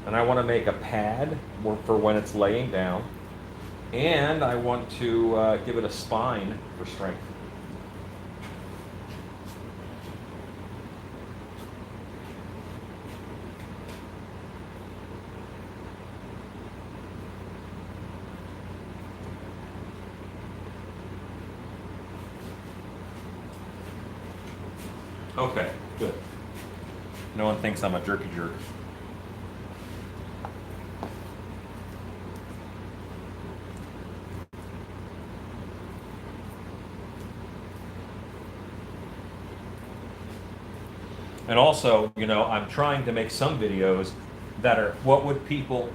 and I want to make a pad for when it's laying down, and I want to give it a spine for strength. Okay, good. No one thinks I'm a jerky jerk. And also, I'm trying to make some videos that are, what would people,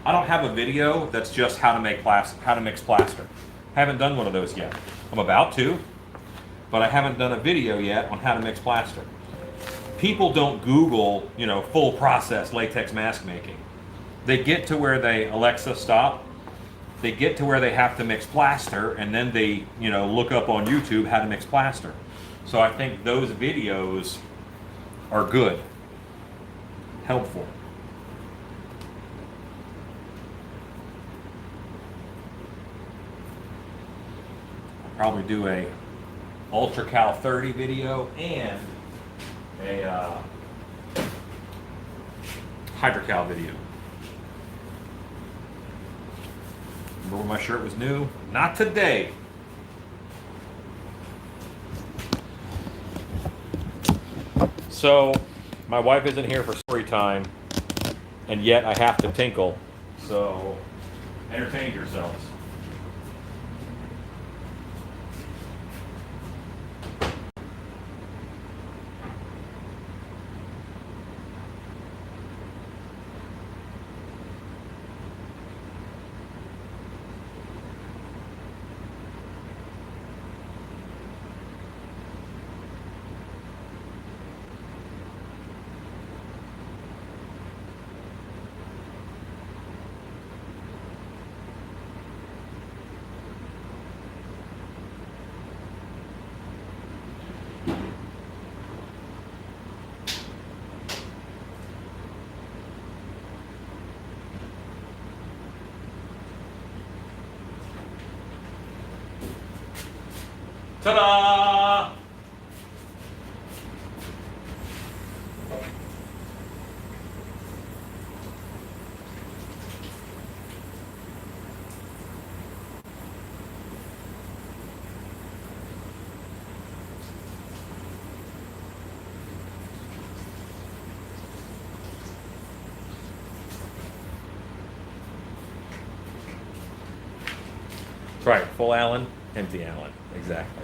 I don't have a video that's just how to mix plaster. Haven't done one of those yet. I'm about to, but I haven't done a video yet on how to mix plaster. People don't Google, full process latex mask making. They get to where Alexa, stop. They get to where they have to mix plaster, and then they, look up on YouTube how to mix plaster. So I think those videos are good, helpful. I'll probably do a Ultra Cal 30 video and a Hydrocal video. Remember when my shirt was new? Not today. So, my wife isn't here for story time, and yet I have to tinkle. So, entertain yourselves. Ta-da! That's right, full Allen, empty Allen, exactly.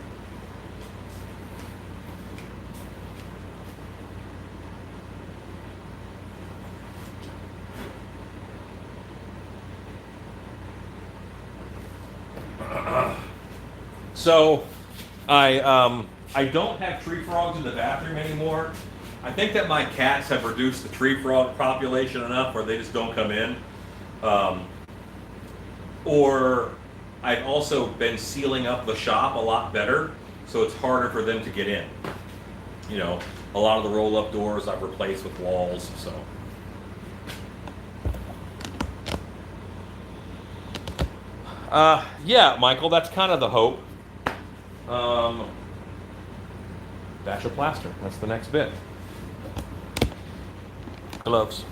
So, I don't have tree frogs in the bathroom anymore. I think that my cats have reduced the tree frog population enough where they just don't come in. Or I've also been sealing up the shop a lot better, so it's harder for them to get in. You know, a lot of the roll-up doors I've replaced with walls, so. Yeah, Michael, that's kind of the hope. Batch of plaster, that's the next bit. Gloves.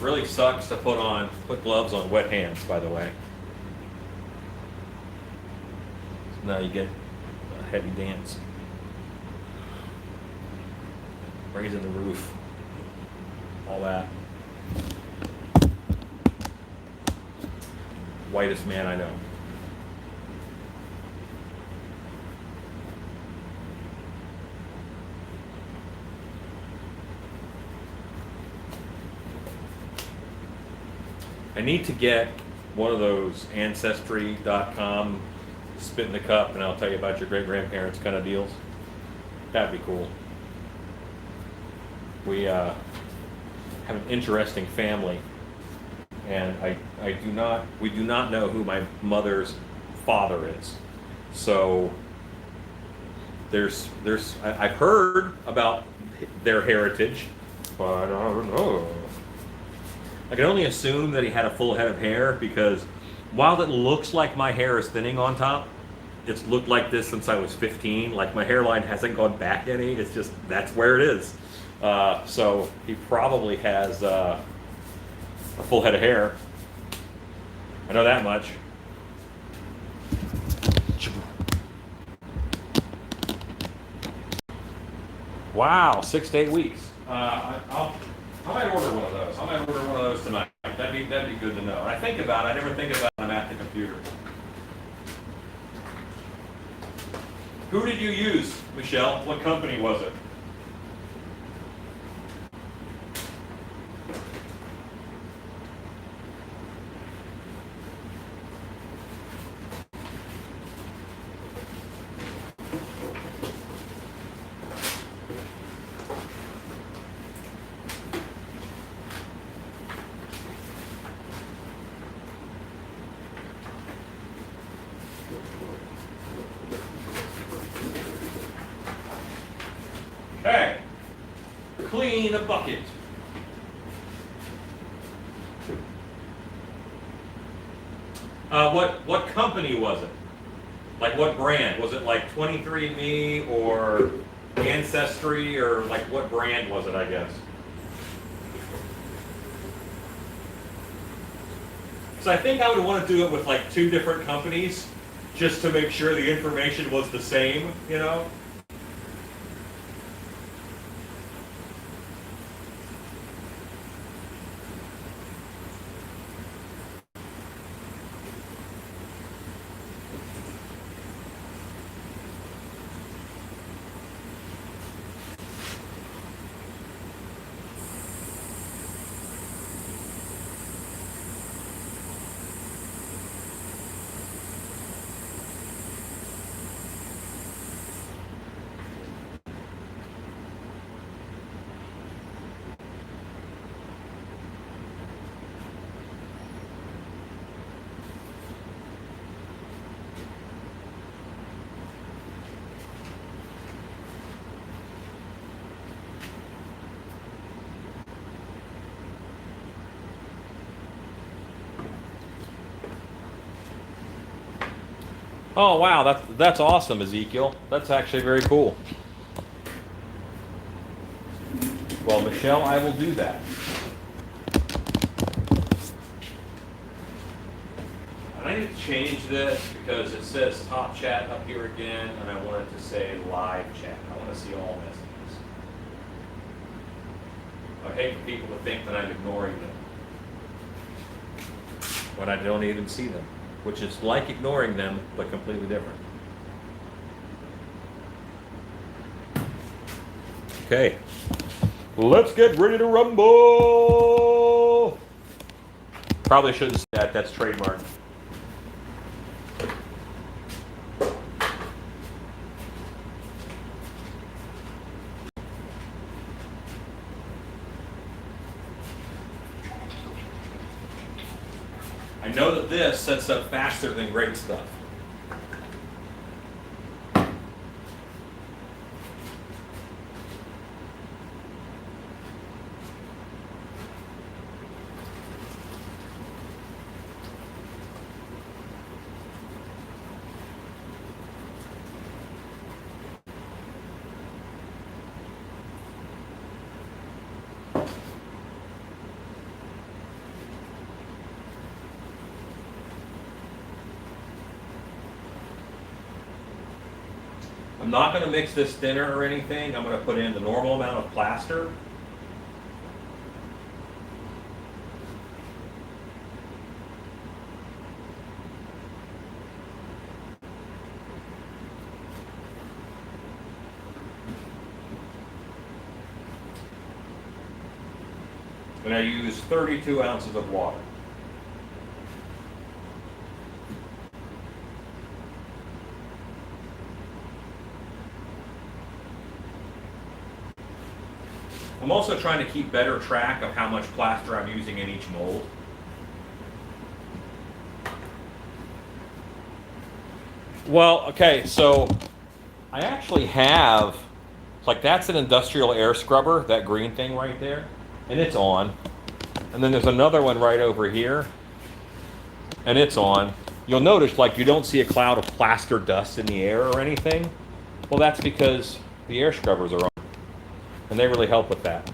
Really sucks to put gloves on wet hands, by the way. So now you get a heavy dance. Raising the roof. All that. Whitest man I know. I need to get one of those Ancestry.com spit in the cup and I'll tell you about your great grandparents kind of deals. That'd be cool. We have an interesting family, and we do not know who my mother's father is. So I've heard about their heritage, but I don't know. I can only assume that he had a full head of hair because while it looks like my hair is thinning on top, it's looked like this since I was 15. Like my hairline hasn't gone back any. It's just, that's where it is. So he probably has a full head of hair. I know that much. Wow, 6 to 8 weeks. I might order one of those. I might order one of those tonight. That'd be good to know. And I think about it. I never think about it when I'm at the computer. Who did you use, Michelle? What company was it? Okay, clean a bucket. What company was it? Like what brand? Was it like 23andMe or Ancestry or like what brand was it, I guess? So I think I would want to do it with like 2 different companies just to make sure the information was the same, you know? Oh wow, that's awesome, Ezekiel. That's actually very cool. Well, Michelle, I will do that. And I need to change this because it says top chat up here again, and I want it to say live chat. I want to see all messages. I hate for people to think that I'm ignoring them when I don't even see them, which is like ignoring them, but completely different. Okay, let's get ready to rumble. Probably shouldn't say that. That's trademark. I know that this sets up faster than great stuff. I'm not going to mix this thinner or anything. I'm going to put in the normal amount of plaster. And I use 32 ounces of water. I'm also trying to keep better track of how much plaster I'm using in each mold. Well, okay, so I actually have, like that's an industrial air scrubber, that green thing right there, and it's on. And then there's another one right over here, and it's on. You'll notice like you don't see a cloud of plaster dust in the air or anything. Well, that's because the air scrubbers are on. And they really help with that.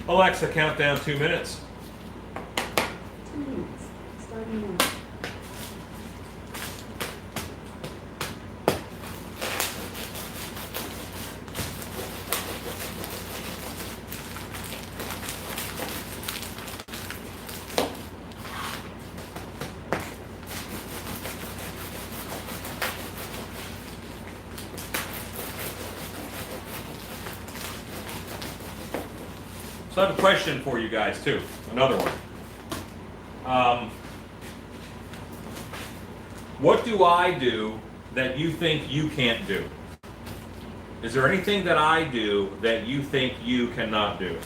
Alexa, count down 2 minutes. 2 minutes, starting now. So I have a question for you guys too, another one. What do I do that you think you can't do? Is there anything that I do that you think you cannot do?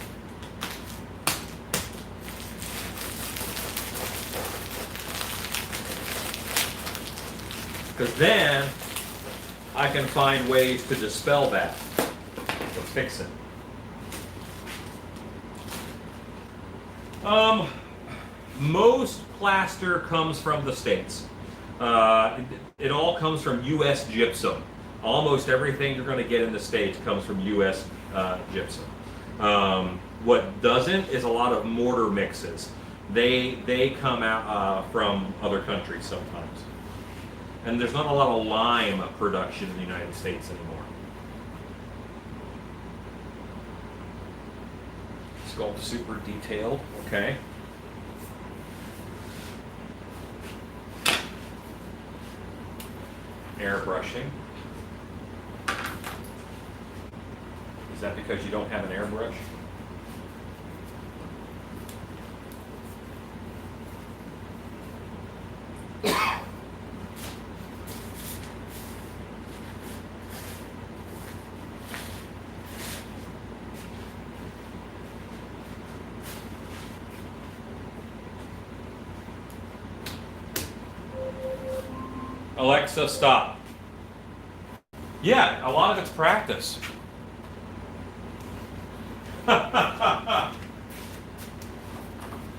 Because then I can find ways to dispel that or fix it. Most plaster comes from the States. It all comes from U.S. gypsum. Almost everything you're going to get in the States comes from U.S. Gypsum. What doesn't is a lot of mortar mixes. They come out from other countries sometimes. And there's not a lot of lime production in the United States anymore. Sculpt super detailed, okay. Airbrushing. Is that because you don't have an airbrush? Alexa, stop. Yeah, a lot of it's practice.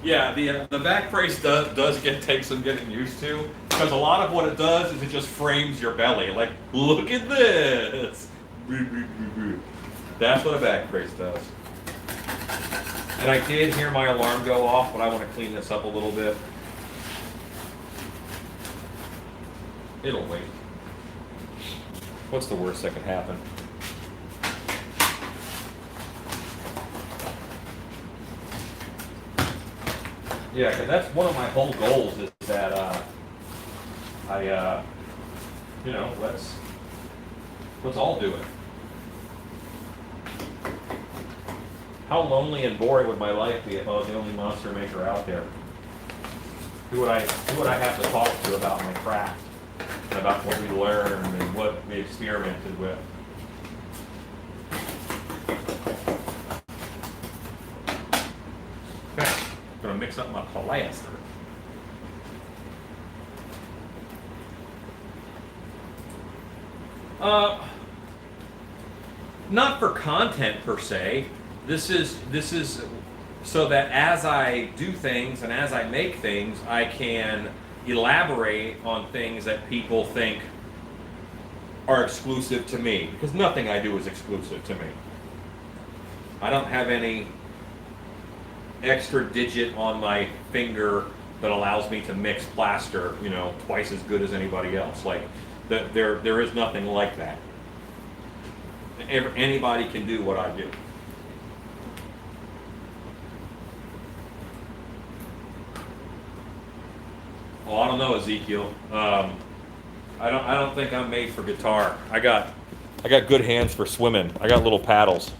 Yeah, the back brace does take some getting used to, because a lot of what it does is it just frames your belly. Like, look at this. That's what a back brace does. And I did hear my alarm go off, but I want to clean this up a little bit. It'll wait. What's the worst that could happen? Yeah, because that's one of my whole goals is that let's all do it. How lonely and boring would my life be if I was the only monster maker out there? Who would I have to talk to about my craft, and about what we learned and what we experimented with? Okay, I'm gonna mix up my plaster. Not for content per se. This is so that as I do things and as I make things, I can elaborate on things that people think are exclusive to me, because nothing I do is exclusive to me. I don't have any extra digit on my finger that allows me to mix plaster, twice as good as anybody else. Like, there is nothing like that. Anybody can do what I do. Well, I don't know, Ezekiel. I don't think I'm made for guitar. I got good hands for swimming. I got little paddles.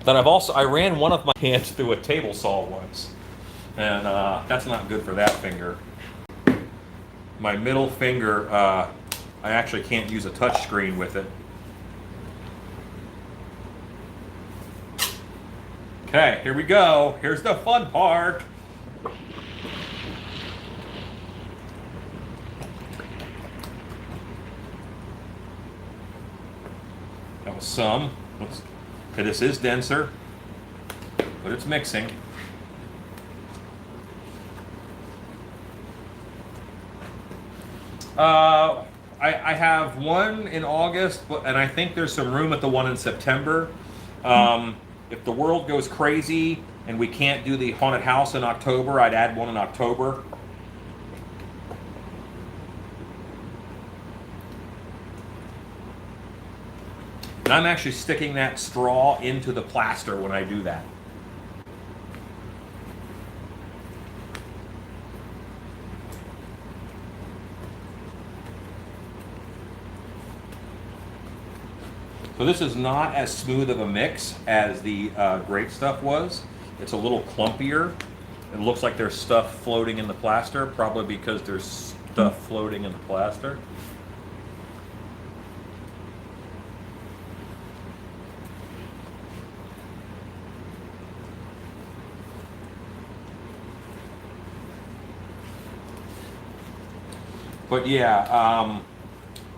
Then I ran one of my hands through a table saw once, and that's not good for that finger. My middle finger, I actually can't use a touch screen with it. Okay, here we go. Here's the fun part. That was some. Okay, this is denser, but it's mixing. I have one in August, and I think there's some room at the one in September. If the world goes crazy and we can't do the haunted house in October, I'd add one in October. And I'm actually sticking that straw into the plaster when I do that. So this is not as smooth of a mix as the great stuff was. It's a little clumpier. It looks like there's stuff floating in the plaster, probably because there's stuff floating in the plaster. But yeah,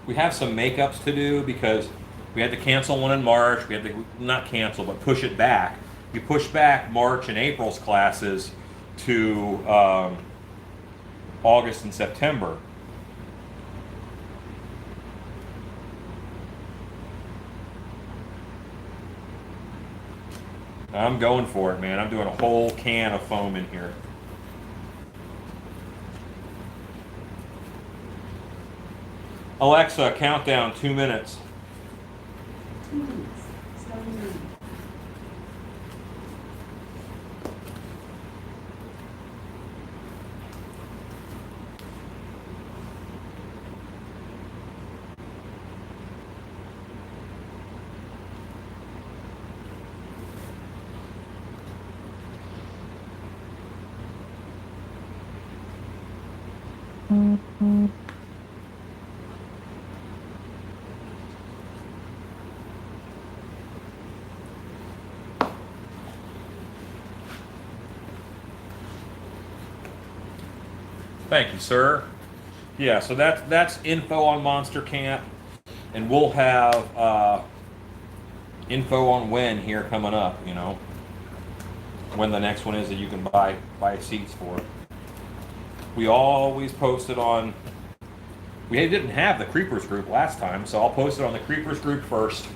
we have some makeups to do because we had to cancel one in March. We had to, not cancel, but push it back. We pushed back March and April's classes to August and September. I'm going for it, man. I'm doing a whole can of foam in here. Alexa, countdown, 2 minutes. 2 minutes. Starting now. Thank you, sir. Yeah, so that's info on Monster Camp, and we'll have info on when here coming up. You know, when the next one is that you can buy seats for. We always posted on. We didn't have the Creepers group last time, so I'll post it on the Creepers group first,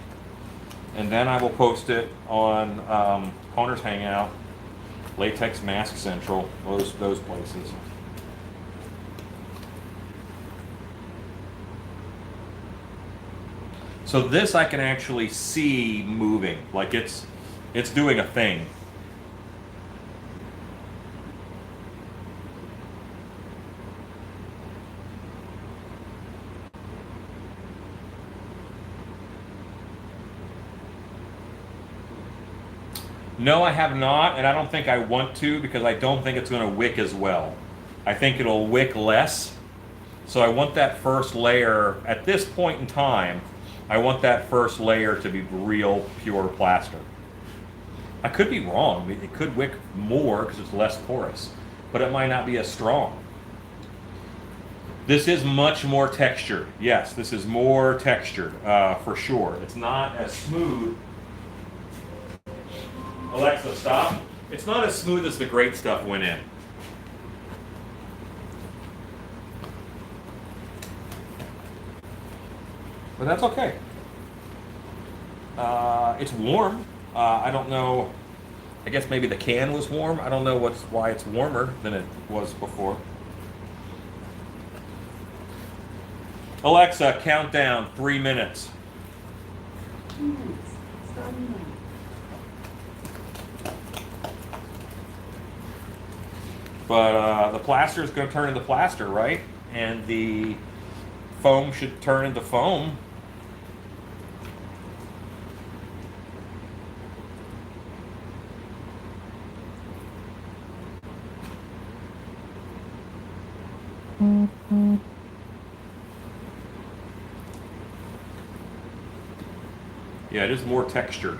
and then I will post it on Connor's Hangout, Latex Mask Central, those places. So this I can actually see moving, like it's doing a thing. No, I have not, and I don't think I want to because I don't think it's going to wick as well. I think it'll wick less. So I want that first layer, at this point in time, I want that first layer to be real pure plaster. I could be wrong. It could wick more because it's less porous, but it might not be as strong. This is much more textured. Yes, this is more textured for sure. It's not as smooth. Alexa, stop. It's not as smooth as the great stuff went in. But that's okay. It's warm. I don't know. I guess maybe the can was warm. I don't know why it's warmer than it was before. Alexa, count down 3 minutes. 2 minutes. Starting now. But the plaster is going to turn into plaster, right? And the foam should turn into foam. Yeah, it is more textured.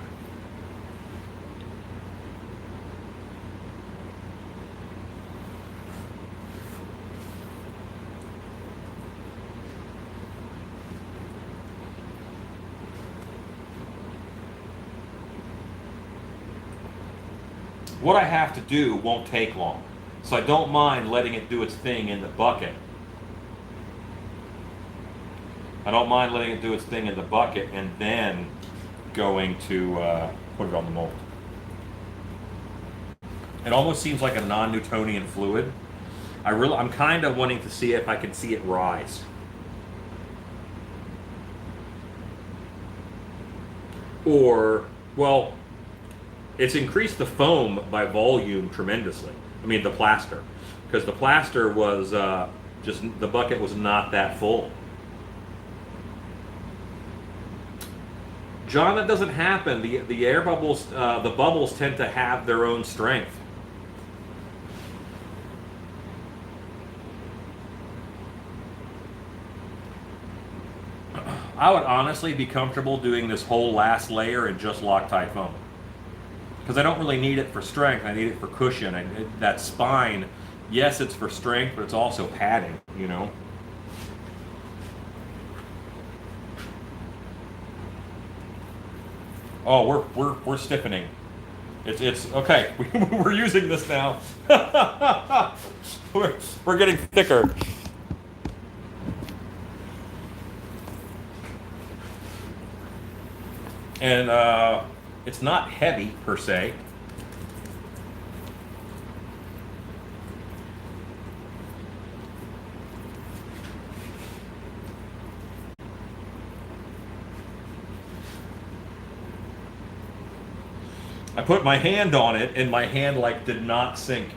What I have to do won't take long, so I don't mind letting it do its thing in the bucket. I don't mind letting it do its thing in the bucket and then going to put it on the mold. It almost seems like a non-Newtonian fluid. I'm kind of wanting to see if I can see it rise. Or, well, it's increased the foam by volume tremendously. I mean, the plaster. Because the plaster was the bucket was not that full. John, that doesn't happen. The air bubbles, the bubbles tend to have their own strength. I would honestly be comfortable doing this whole last layer in just Loctite foam. Because I don't really need it for strength, I need it for cushion. That spine, yes, it's for strength, but it's also padding, you know? Oh, we're stiffening. It's okay. We're using this now. we're getting thicker. And it's not heavy per se. I put my hand on it and my hand did not sink.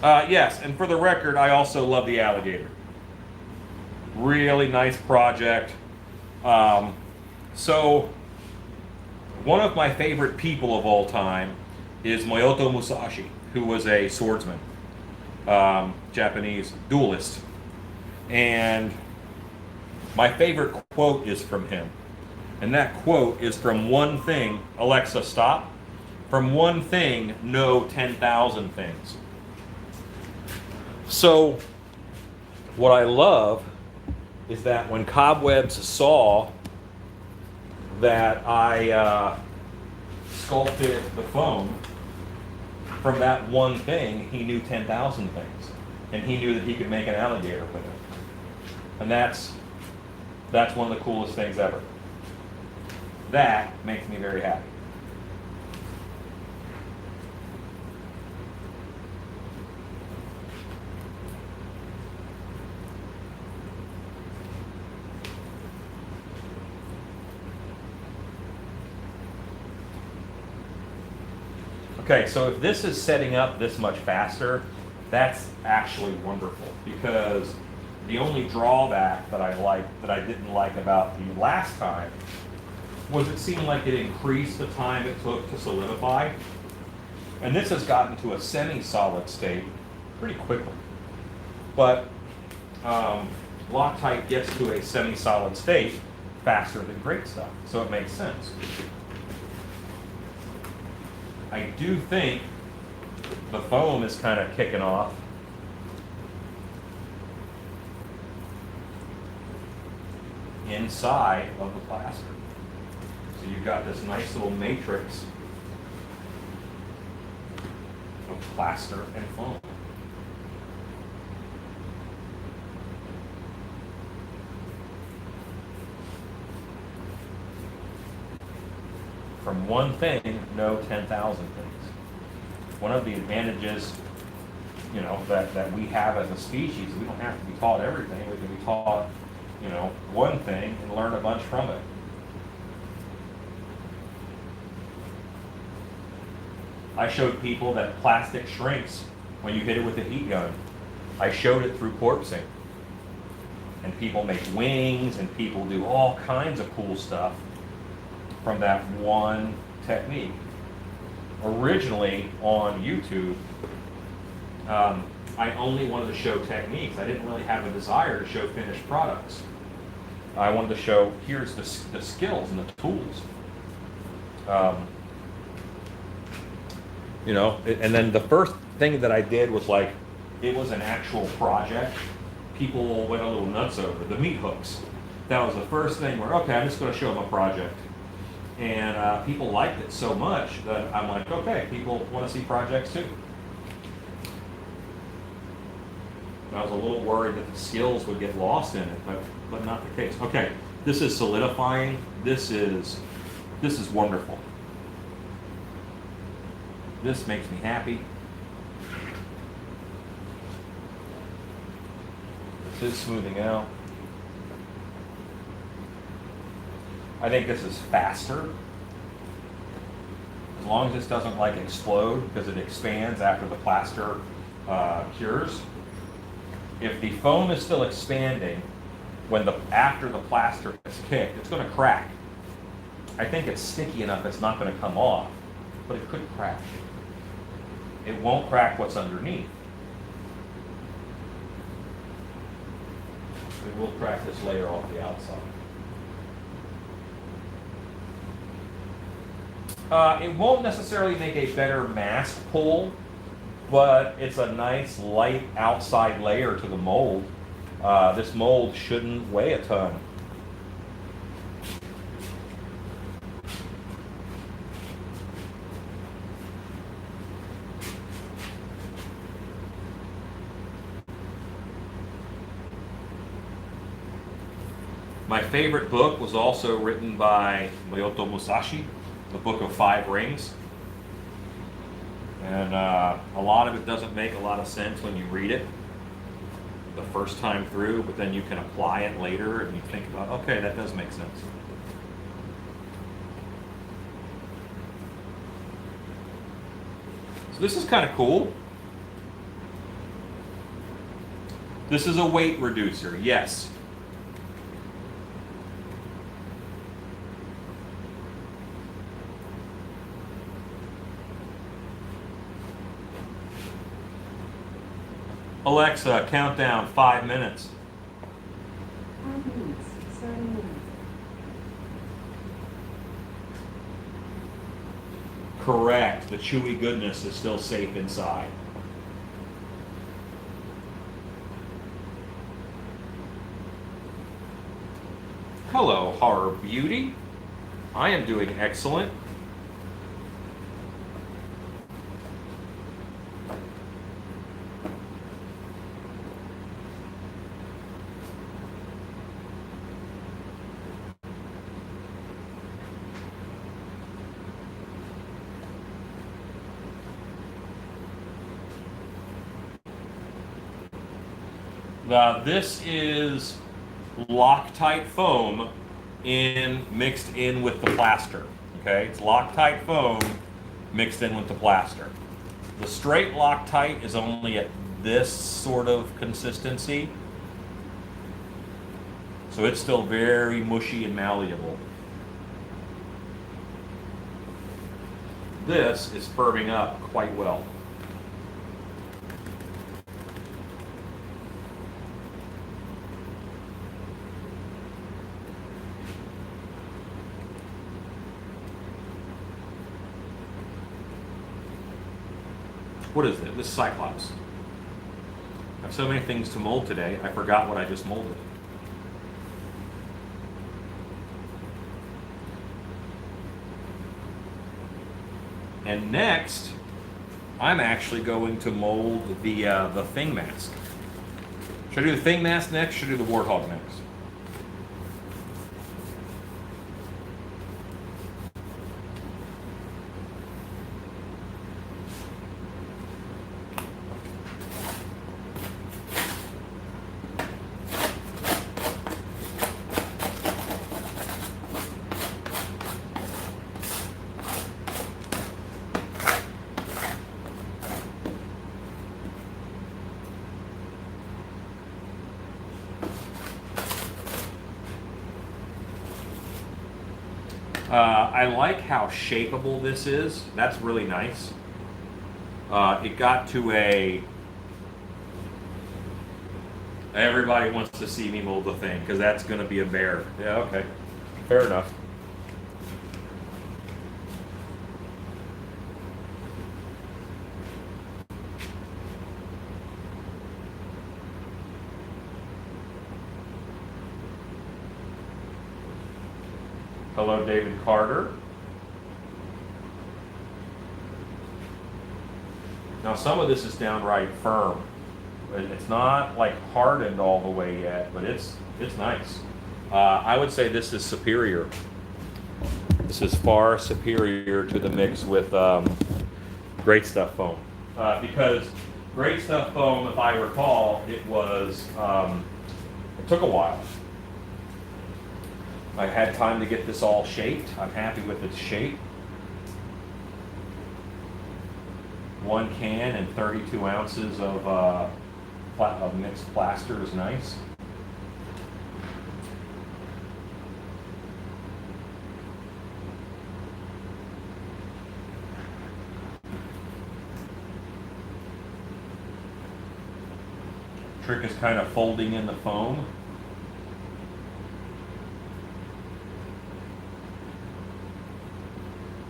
Yes, and for the record, I also love the alligator. Really nice project. So, one of my favorite people of all time is Miyoto Musashi, who was a swordsman, Japanese duelist. And my favorite quote is from him. And that quote is from one thing, Alexa, stop. From one thing, know 10,000 things. So what I love is that when Cobwebs saw that I sculpted the foam from that one thing, he knew 10,000 things. And he knew that he could make an alligator with it. And that's one of the coolest things ever. That makes me very happy. Okay, so if this is setting up this much faster, that's actually wonderful, because the only drawback that I didn't like about the last time was it seemed like it increased the time it took to solidify. And this has gotten to a semi-solid state pretty quickly. But Loctite gets to a semi-solid state faster than great stuff, so it makes sense. I do think the foam is kind of kicking off. Inside of the plaster. So you've got this nice little matrix of plaster and foam. From one thing, no 10,000 things. One of the advantages, you know, that we have as a species, we don't have to be taught everything. We can be taught, you know, one thing and learn a bunch from it. I showed people that plastic shrinks when you hit it with a heat gun. I showed it through corpsing. And people make wings, and people do all kinds of cool stuff from that one technique. Originally on YouTube, I only wanted to show techniques. I didn't really have a desire to show finished products. I wanted to show, here's the skills and the tools. You know, and then the first thing that I did was like, it was an actual project. People went a little nuts over the meat hooks. That was the first thing where, okay, I'm just going to show them a project. And people liked it so much that I'm like, okay, people want to see projects too. I was a little worried that the skills would get lost in it, but not the case. Okay, this is solidifying. This is wonderful. This makes me happy. This is smoothing out. I think this is faster. As long as this doesn't like explode, because it expands after the plaster cures. If the foam is still expanding after the plaster is kicked, it's going to crack. I think it's sticky enough it's not going to come off, but it could crack. It won't crack what's underneath. It will crack this layer off the outside. It won't necessarily make a better mask pull, but it's a nice light outside layer to the mold. This mold shouldn't weigh a ton. My favorite book was also written by Miyoto Musashi, the Book of Five Rings. And a lot of it doesn't make a lot of sense when you read it the first time through, but then you can apply it later and you think about, okay, that does make sense. So this is kind of cool. This is a weight reducer, yes. Alexa, count down 5 minutes. 5 minutes, 7 minutes. Correct. The chewy goodness is still safe inside. Hello, Horror Beauty. I am doing excellent. This is Loctite foam mixed in with the plaster. Okay, it's Loctite foam mixed in with the plaster. The straight Loctite is only at this sort of consistency, so it's still very mushy and malleable. This is firming up quite well. What is it? This is Cyclops. I have so many things to mold today, I forgot what I just molded. And next, I'm actually going to mold the thing mask. Should I do the thing mask next? Should I do the warthog next? I like how shapeable this is. That's really nice. It got to a... Everybody wants to see me mold the thing, because that's going to be a bear. Yeah, okay. Fair enough. Hello, David Carter. Now, some of this is downright firm. It's not like hardened all the way yet, but it's nice. I would say this is superior. This is far superior to the mix with Great Stuff foam, because Great Stuff foam, if I recall, it took a while. I had time to get this all shaped. I'm happy with its shape. 1 can and 32 ounces of mixed plaster is nice. Trick is kind of folding in the foam.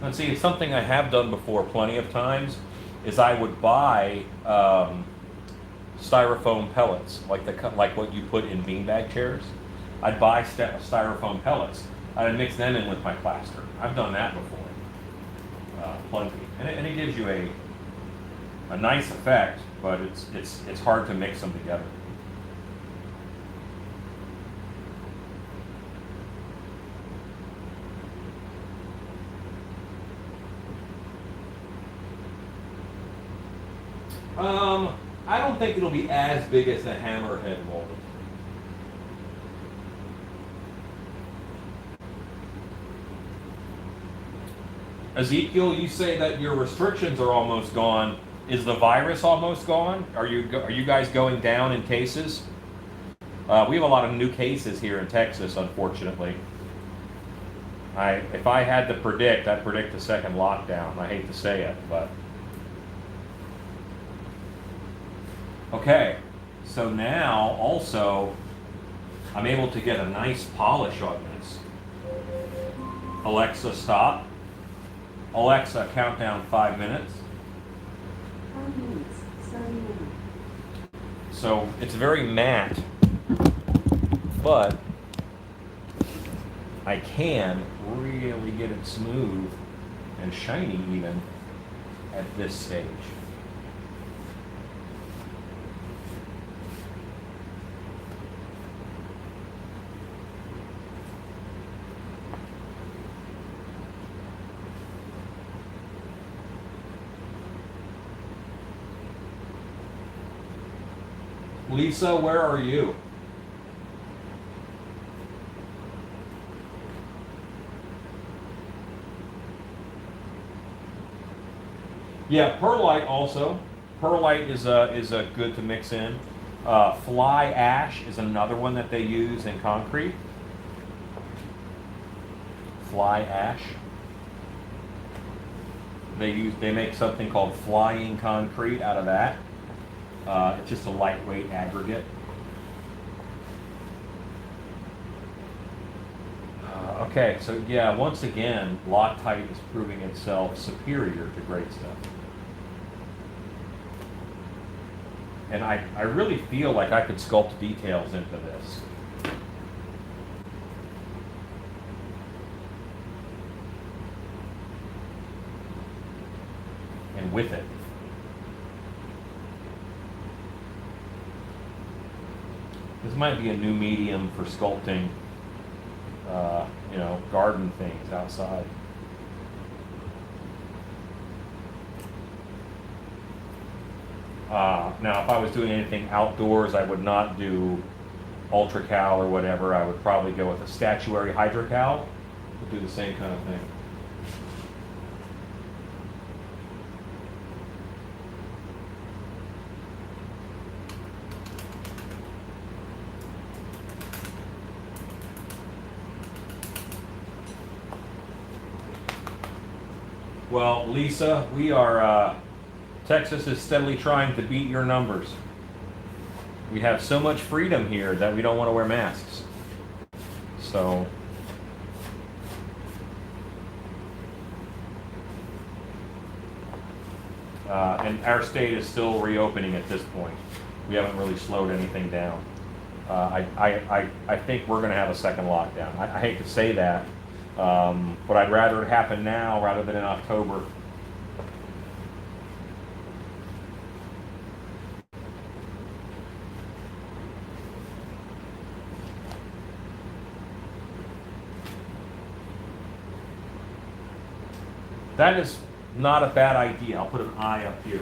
And see, it's something I have done before plenty of times, is I would buy styrofoam pellets, like what you put in beanbag chairs. I'd buy styrofoam pellets. I'd mix them in with my plaster. I've done that before, plenty. And it gives you a nice effect, but it's hard to mix them together. I don't think it'll be as big as the hammerhead mold. Ezekiel, you say that your restrictions are almost gone. Is the virus almost gone? Are you guys going down in cases? We have a lot of new cases here in Texas, unfortunately. If I had to predict, I'd predict a second lockdown. I hate to say it, but... Okay, so now also I'm able to get a nice polish on this. Alexa, stop. Alexa, count down 5 minutes. 5 minutes, starting now. So it's very matte, but I can really get it smooth and shiny even at this stage. Lisa, where are you? Yeah, perlite also. Perlite is good to mix in. Fly ash is another one that they use in concrete. Fly ash. They make something called flying concrete out of that. It's just a lightweight aggregate. Okay, so yeah, once again, Loctite is proving itself superior to great stuff. And I really feel like I could sculpt details into this. And with it. This might be a new medium for sculpting, garden things outside. Now, if I was doing anything outdoors, I would not do ultracal or whatever. I would probably go with a statuary hydrocal to do the same kind of thing. Well, Lisa, we are, Texas is steadily trying to beat your numbers. We have so much freedom here that we don't want to wear masks. So, and our state is still reopening at this point. We haven't really slowed anything down. I think we're going to have a second lockdown. I hate to say that. But I'd rather it happen now rather than in October. That is not a bad idea. I'll put an eye up here.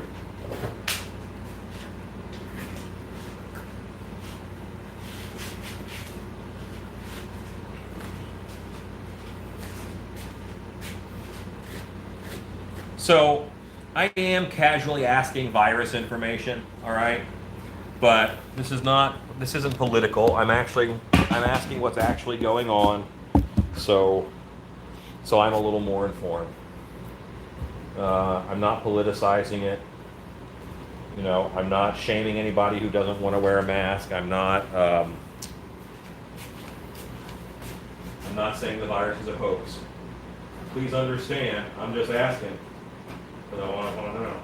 So I am casually asking virus information, all right? But this isn't political. I'm asking what's actually going on. So I'm a little more informed. I'm not politicizing it. I'm not shaming anybody who doesn't want to wear a mask. I'm not saying the virus is a hoax. Please understand, I'm just asking. Because I want to know.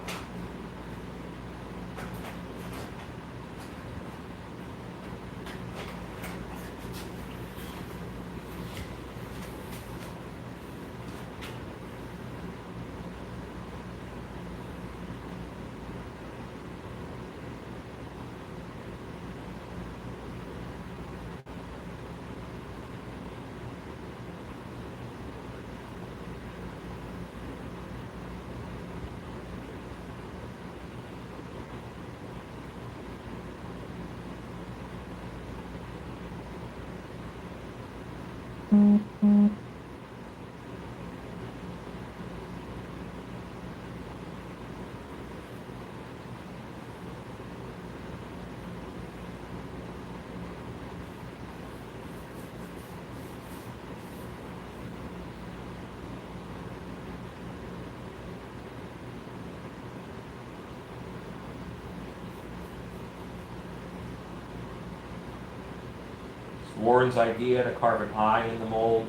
Warren's idea to carve an eye in the mold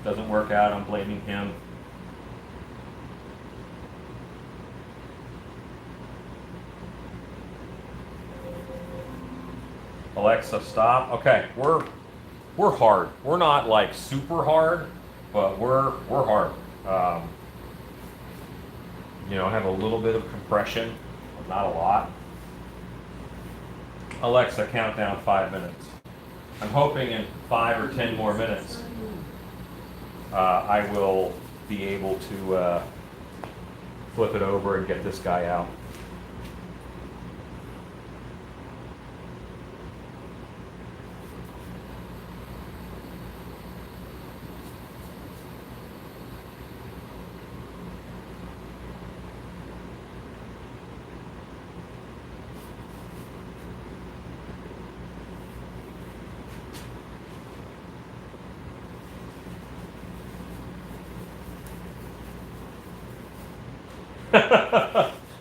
doesn't work out. I'm blaming him. Alexa, stop. Okay, we're we're hard. We're not like super hard, but we're hard. You know, have a little bit of compression, but not a lot. Alexa, count down 5 minutes. I'm hoping in 5 or 10 more minutes, I will be able to flip it over and get this guy out.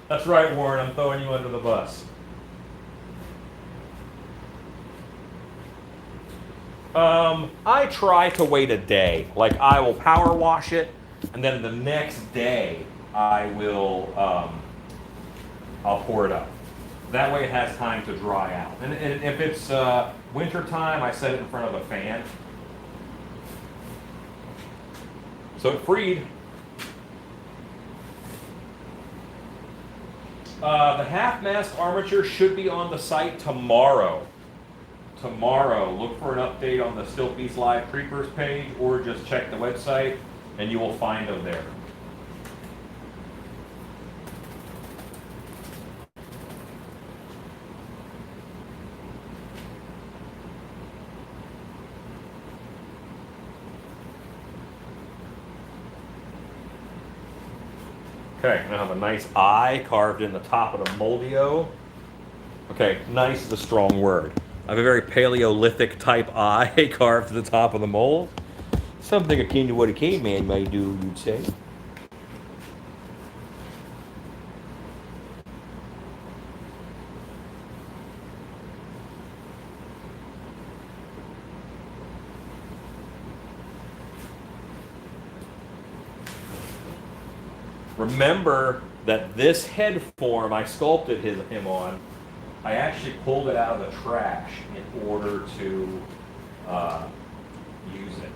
That's right, Warren, I'm throwing you under the bus. I try to wait a day. Like, I will power wash it, and then the next day I will, I'll pour it up. That way it has time to dry out. And if it's winter time, I set it in front of a fan. So it freed. The half-mast armature should be on the site tomorrow. Tomorrow, look for an update on the Stilpies Live Creepers page, or just check the website, and you will find them there. Okay, I'm gonna have a nice eye carved in the top of the moldio. Okay, nice is a strong word. I have a very Paleolithic type eye carved to the top of the mold. Something akin to what a caveman might do, you'd say. Remember that this head form I sculpted him on, I actually pulled it out of the trash in order to use it.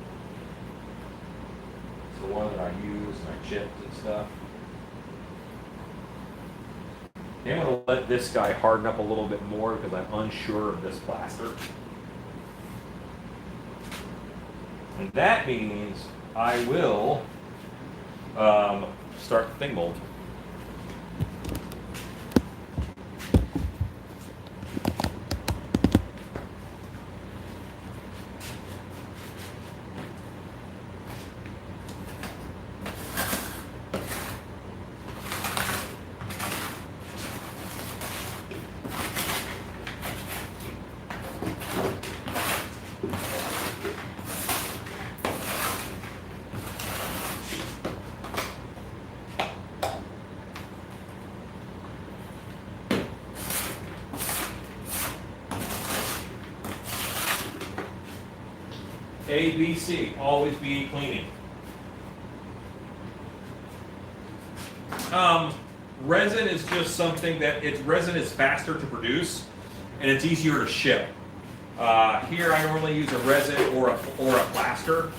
It's the one that I used and I chipped and stuff. Okay, I'm going to let this guy harden up a little bit more because I'm unsure of this plaster. And that means I will start the thing mold. A, B, C, always be cleaning. Resin is just something that resin is faster to produce and it's easier to ship. Here I normally use a resin or a plaster,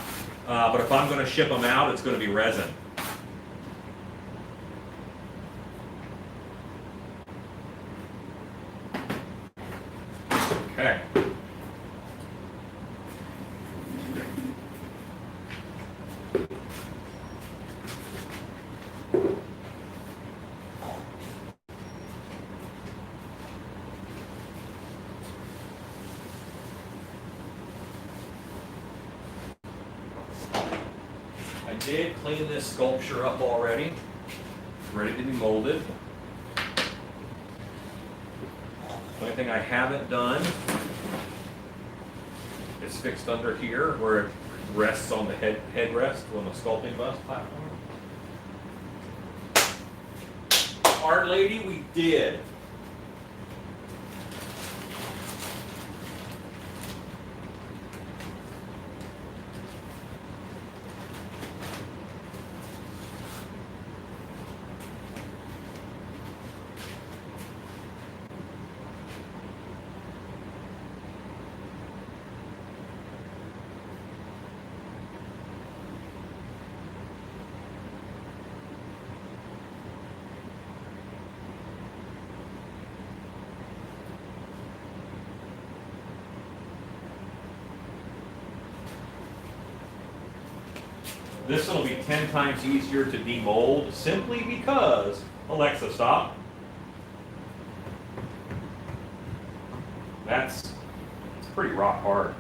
but if I'm going to ship them out, it's going to be resin. Okay. I did clean this sculpture up already, ready to be molded. The only thing I haven't done is fixed under here where it rests on the headrest on the sculpting bust platform. Art lady, we did. This one will be 10 times easier to demold simply because, Alexa, stop. It's pretty rock hard.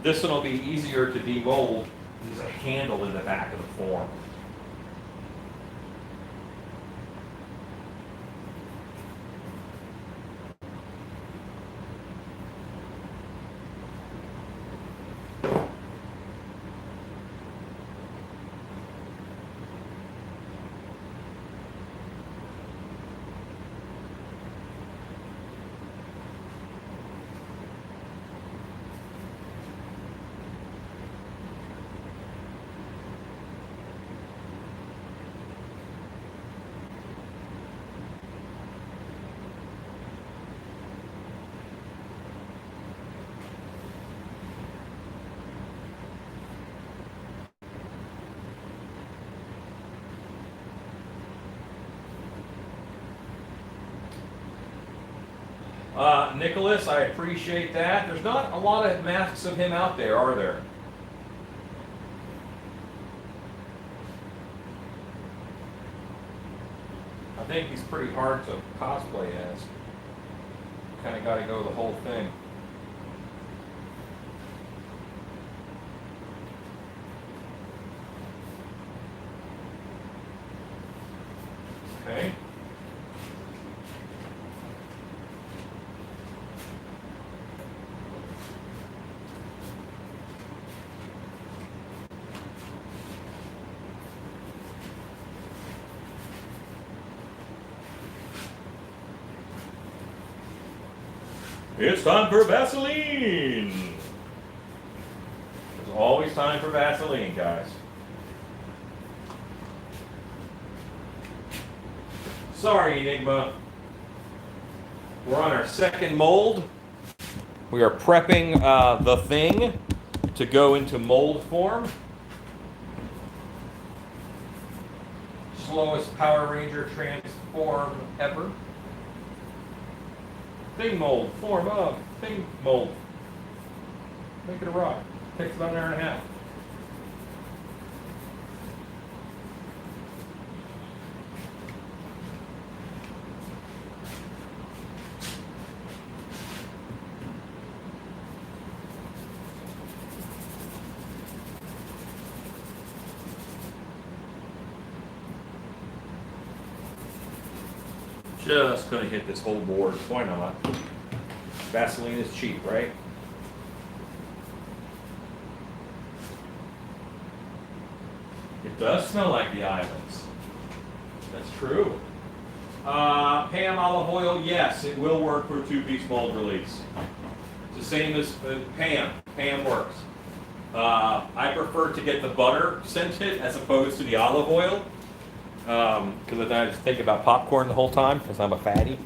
This one will be easier to demold. There's a handle in the back of the form. Nicholas, I appreciate that. There's not a lot of masks of him out there, are there? I think he's pretty hard to cosplay as. Kind of got to go the whole thing. Okay. It's time for Vaseline! There's always time for Vaseline, guys. Sorry, Enigma. We're on our second mold. We are prepping the thing to go into mold form. Slowest Power Ranger transform ever. Thing mold, form of, thing mold. Make it a rock. Takes about an hour and a half. Just gonna hit this whole board. Why not? Vaseline is cheap, right? It does smell like the islands. That's true. Pam olive oil, yes, it will work for a two-piece mold release. It's the same as Pam. Pam works. I prefer to get the butter scented as opposed to the olive oil. Because I just think about popcorn the whole time because I'm a fatty.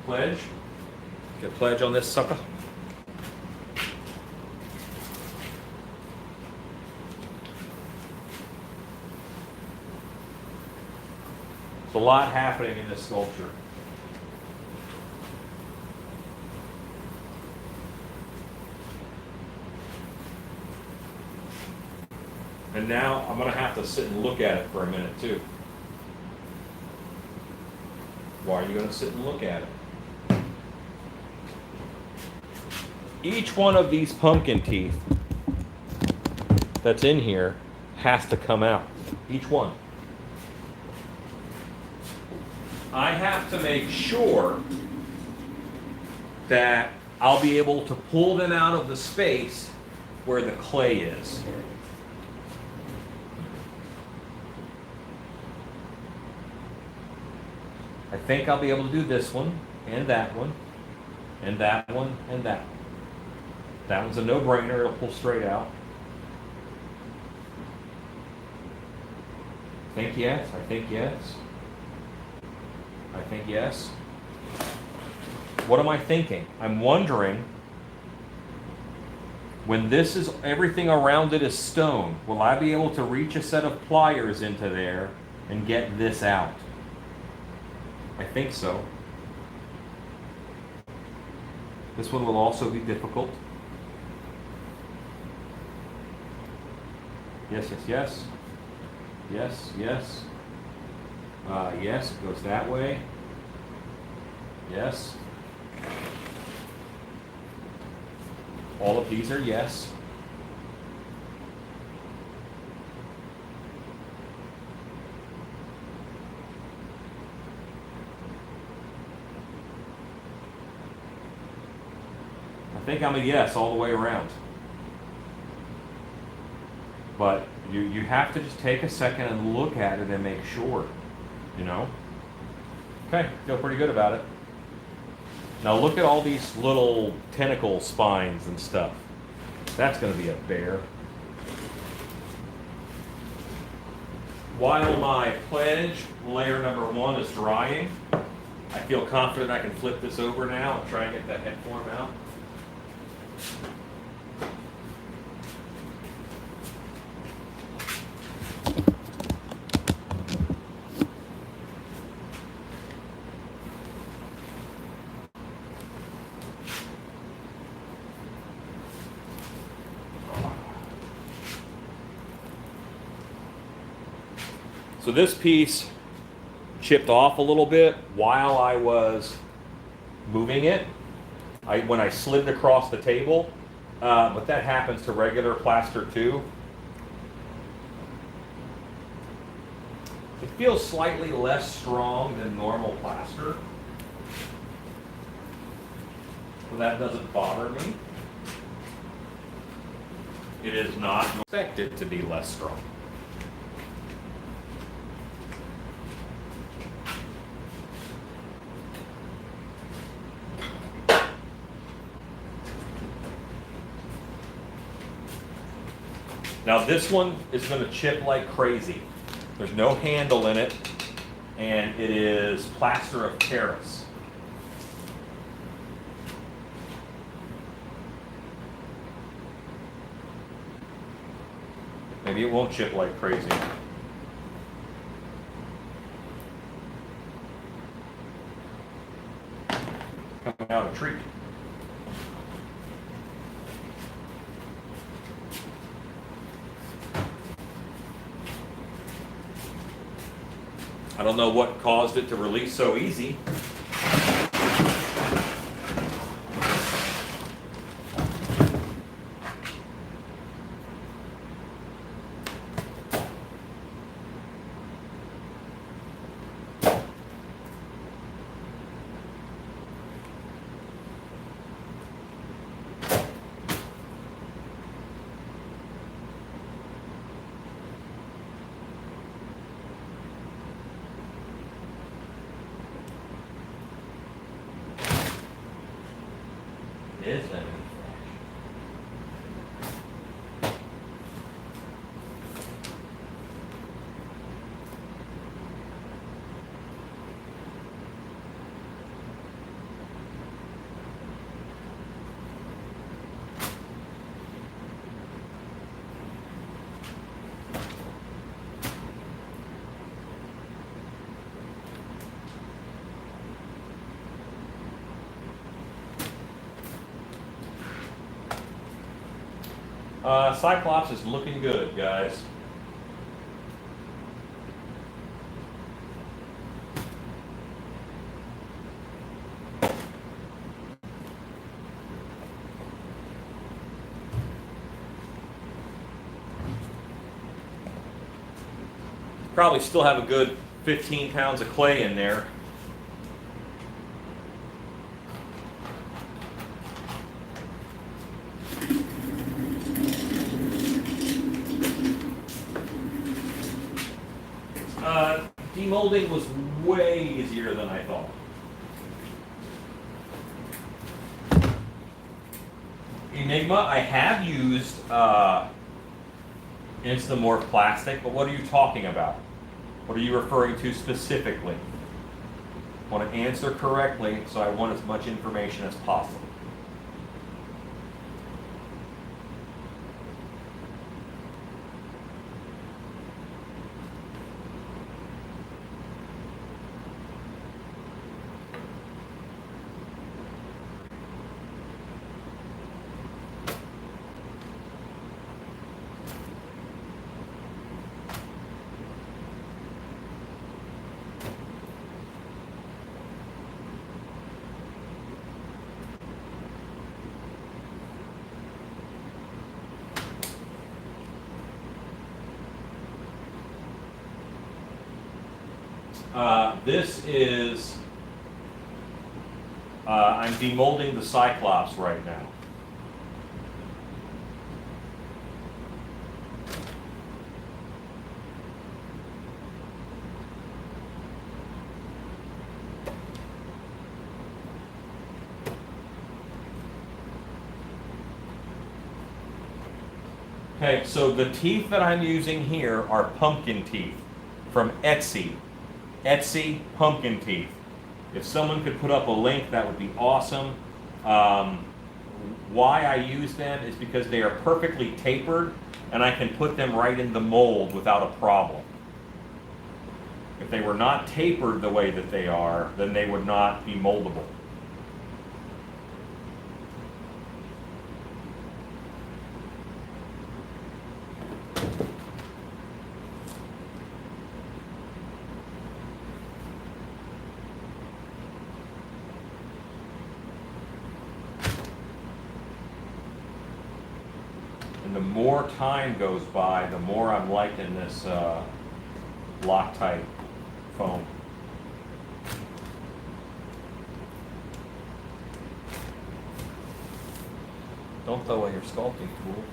Pledge. Get a pledge on this sucker. There's a lot happening in this sculpture. And now I'm going to have to sit and look at it for a minute too. Why are you going to sit and look at it? Each one of these pumpkin teeth that's in here has to come out. Each one. I have to make sure that I'll be able to pull them out of the space where the clay is. I think I'll be able to do this one, and that one, and that one, and that one. That one's a no-brainer, it'll pull straight out. I think yes, I think yes. I think yes. What am I thinking? I'm wondering, when this is, everything around it is stone, will I be able to reach a set of pliers into there and get this out? I think so. This one will also be difficult. Yes, yes, yes. Yes, yes. Yes, it goes that way. Yes. All of these are yes. I think I'm a yes all the way around. But you have to just take a second and look at it and make sure, you know? Okay, feel pretty good about it. Now look at all these little tentacle spines and stuff. That's going to be a bear. While my pledge layer number 1 is drying, I feel confident I can flip this over now and try and get that head form out. So this piece chipped off a little bit while I was moving it. When I slid it across the table, but that happens to regular plaster too. It feels slightly less strong than normal plaster, so that doesn't bother me. It is not expected to be less strong. Now this one is going to chip like crazy. There's no handle in it, and it is plaster of Paris. Maybe it won't chip like crazy. Coming out a treat. I don't know what caused it to release so easy. Is that Cyclops is looking good, guys. Probably still have a good 15 pounds of clay in there. Demolding was way easier than I thought. Enigma, I have used Instamorph plastic, but what are you talking about? What are you referring to specifically? I want to answer correctly, so I want as much information as possible. This is, I'm demolding the Cyclops right now. Okay, so the teeth that I'm using here are pumpkin teeth from Etsy. Etsy pumpkin teeth. If someone could put up a link, that would be awesome. Why I use them is because they are perfectly tapered and I can put them right in the mold without a problem. If they were not tapered the way that they are, then they would not be moldable. And the more time goes by, the more I'm liking this Loctite foam. Don't throw away your sculpting tool.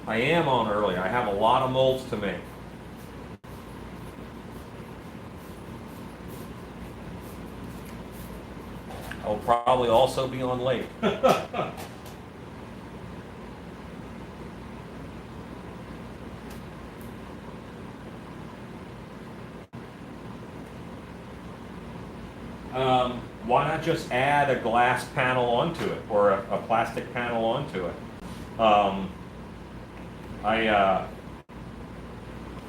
I am on early. I have a lot of molds to make. I'll probably also be on late. Why not just add a glass panel onto it or a plastic panel onto it?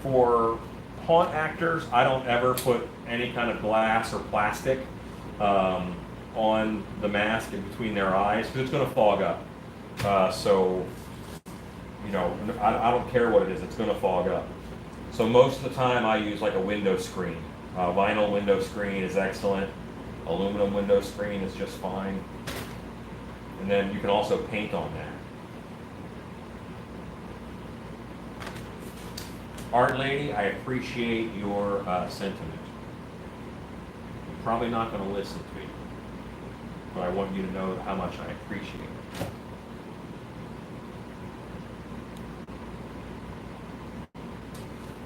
For haunt actors, I don't ever put any kind of glass or plastic on the mask in between their eyes because it's going to fog up. So, you know, I don't care what it is, it's going to fog up. So most of the time I use like a window screen. Vinyl window screen is excellent. Aluminum window screen is just fine. And then you can also paint on that. Art Lady, I appreciate your sentiment. You're probably not going to listen to me, but I want you to know how much I appreciate it.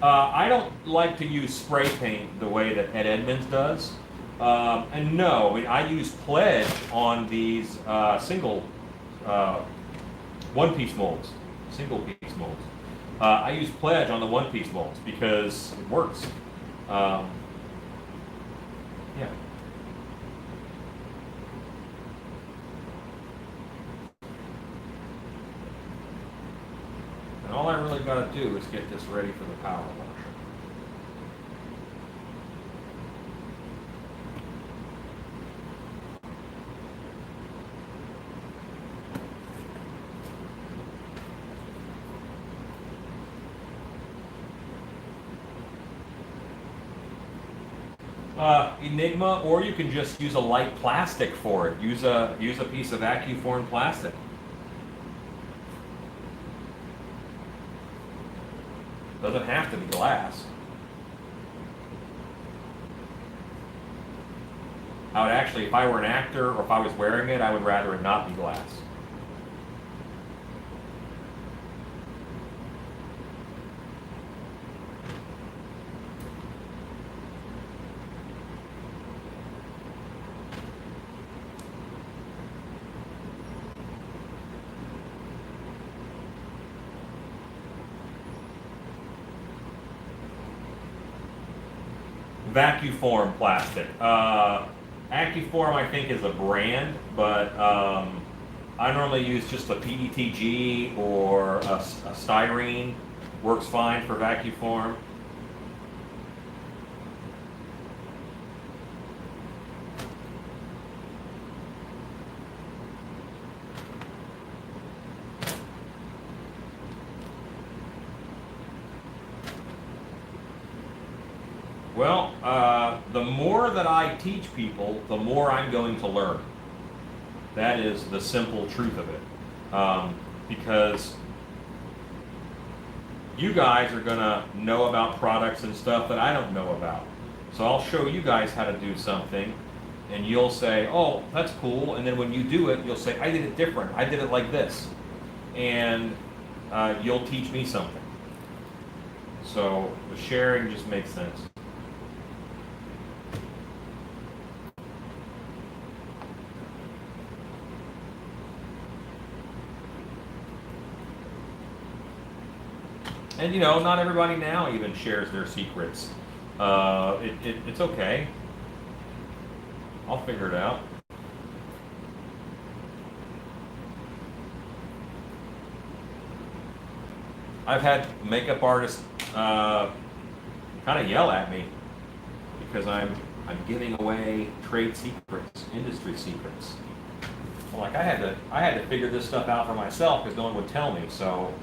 I don't like to use spray paint the way that Ed Edmonds does. And no, I use Pledge on these single one-piece molds, single-piece molds. I use Pledge on the one-piece molds because it works. Yeah. And all I really got to do is get this ready for the power washer. Enigma, or you can just use a light plastic for it. Use a piece of vacuum-formed plastic. Doesn't have to be glass. I would actually, if I were an actor or if I was wearing it, I would rather it not be glass. Vacuform plastic. Accuform, I think, is a brand, but I normally use just a PETG or a styrene. Works fine for Vacuform. Well, the more that I teach people, the more I'm going to learn. That is the simple truth of it. Because you guys are going to know about products and stuff that I don't know about. So I'll show you guys how to do something, and you'll say, oh, that's cool. And then when you do it, you'll say, I did it different. I did it like this. And you'll teach me something. So the sharing just makes sense. And you know, not everybody now even shares their secrets. It's okay. I'll figure it out. I've had makeup artists kind of yell at me because I'm giving away trade secrets, industry secrets. Well, like I had to figure this stuff out for myself because no one would tell me. So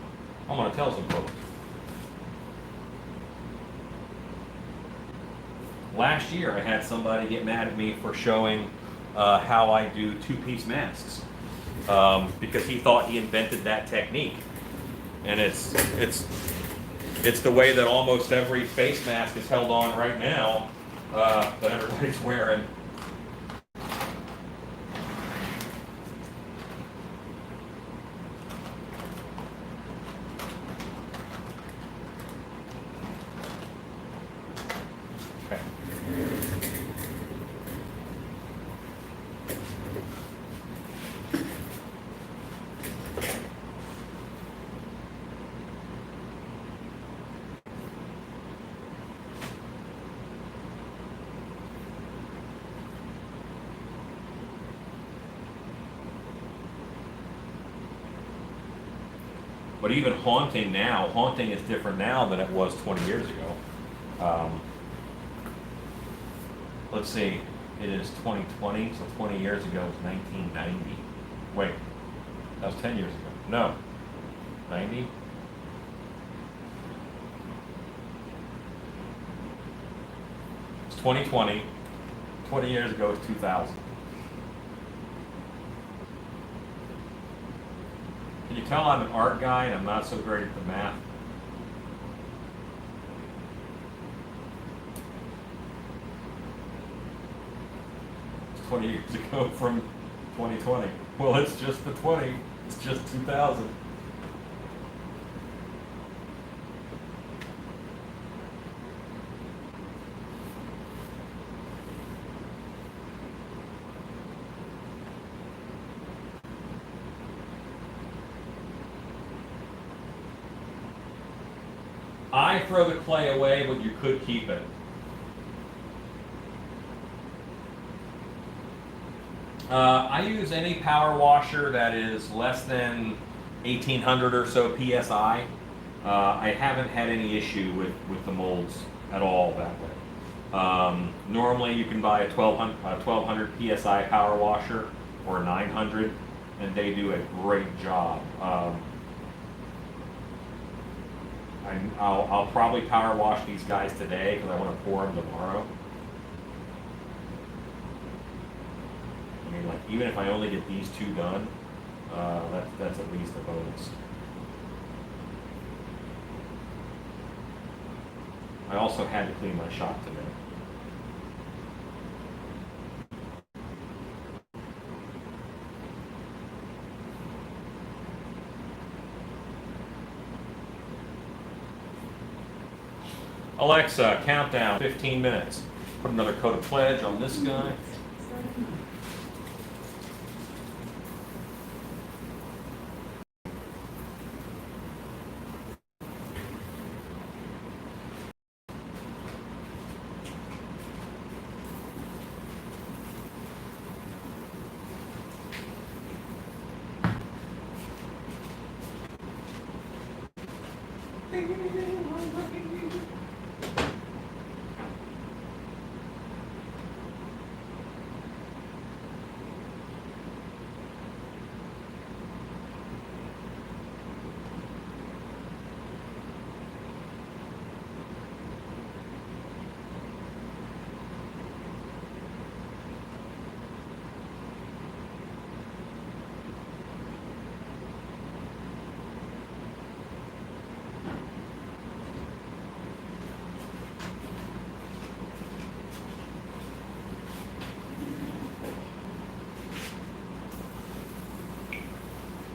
I'm gonna tell some folks. Last year, I had somebody get mad at me for showing how I do two-piece masks because he thought he invented that technique, and it's the way that almost every face mask is held on right now that everybody's wearing. But even haunting now, haunting is different now than it was 20 years ago. Let's see, it is 2020, so 20 years ago was 1990. Wait, that was 10 years ago. No, 90? It's 2020, 20 years ago was 2000. Can you tell I'm an art guy and I'm not so great at the math? It's 20 years ago from 2020. Well, it's just the 20. It's just 2000. I throw the clay away, but you could keep it. I use any power washer that is less than 1800 or so PSI. I haven't had any issue with the molds at all that way. Normally you can buy a 1200 PSI power washer or 900, and they do a great job. I'll probably power wash these guys today because I want to pour them tomorrow. I mean, like, even if I only get these two done, that's at least a bonus. I also had to clean my shop today. Alexa, countdown, 15 minutes. Put another coat of pledge on this guy.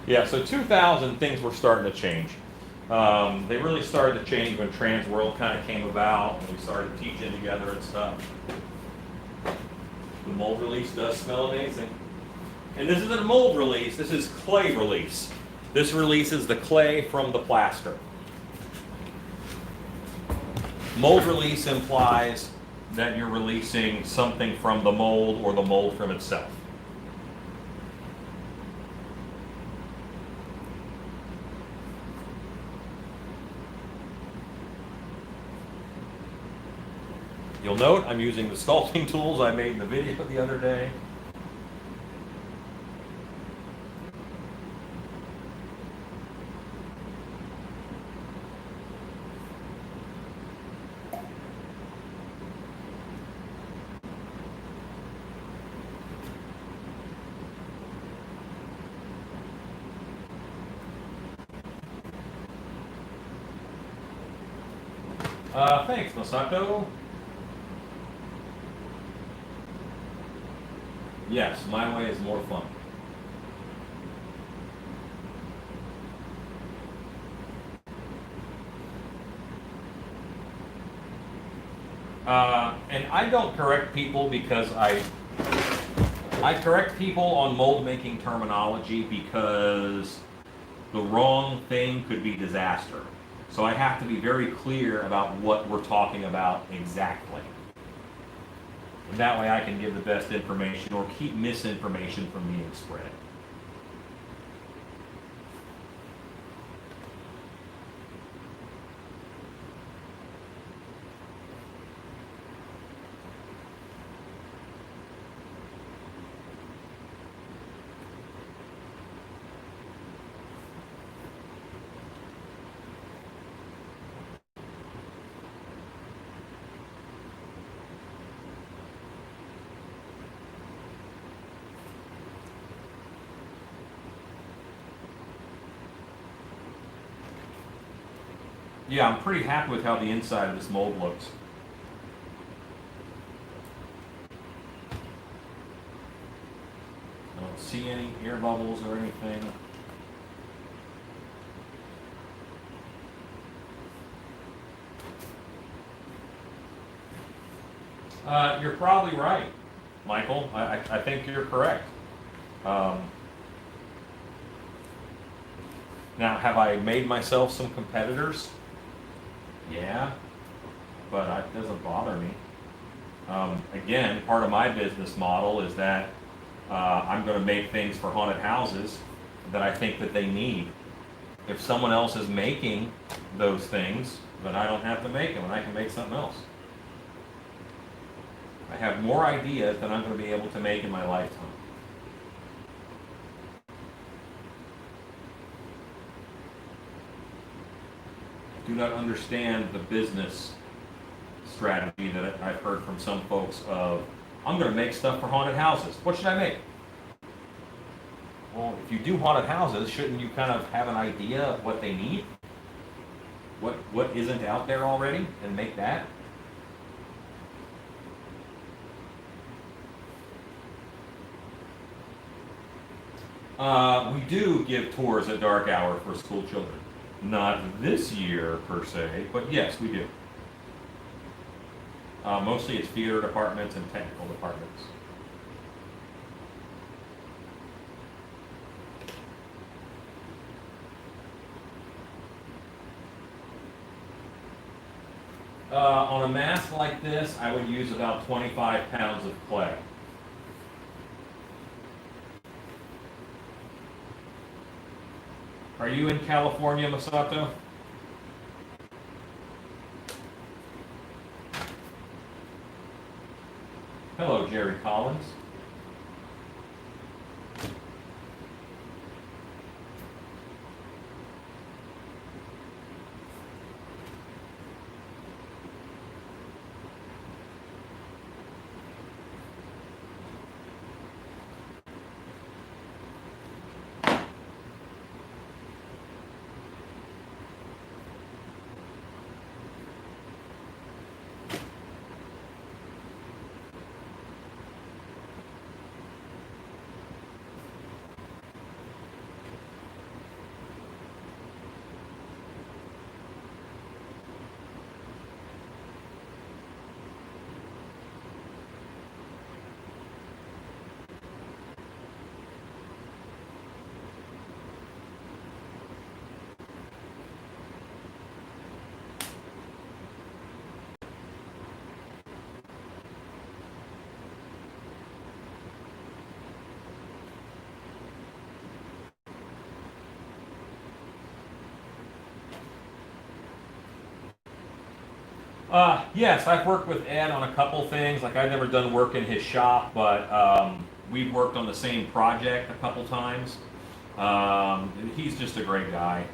Yeah, so 2000, things were starting to change. They really started to change when Trans World kind of came about and we started teaching together and stuff. The mold release does smell amazing. And this isn't a mold release, this is clay release. This releases the clay from the plaster. Mold release implies that you're releasing something from the mold or the mold from itself. You'll note I'm using the sculpting tools I made in the video the other day. Thanks, Masato. Yes, my way is more fun. And I don't correct people because I correct people on mold making terminology because the wrong thing could be disaster. So I have to be very clear about what we're talking about exactly. And that way I can give the best information or keep misinformation from being spread. Yeah, I'm pretty happy with how the inside of this mold looks. I don't see any air bubbles or anything. You're probably right, Michael. I think you're correct. Now, have I made myself some competitors? Yeah, but it doesn't bother me. Again, part of my business model is that I'm going to make things for haunted houses that I think that they need. If someone else is making those things, then I don't have to make them, and I can make something else. I have more ideas than I'm going to be able to make in my lifetime. Do not understand the business strategy that I've heard from some folks of, I'm going to make stuff for haunted houses. What should I make? Well, if you do haunted houses, shouldn't you kind of have an idea of what they need? What isn't out there already, and make that? We do give tours at dark hour for school children. Not this year per se, but yes, we do. Mostly it's theater departments and technical departments. On a mask like this, I would use about 25 pounds of clay. Are you in California, Masato? Hello, Jerry Collins. Yes, I've worked with Ed on a couple things. Like I've never done work in his shop, but we've worked on the same project a couple times. He's just a great guy.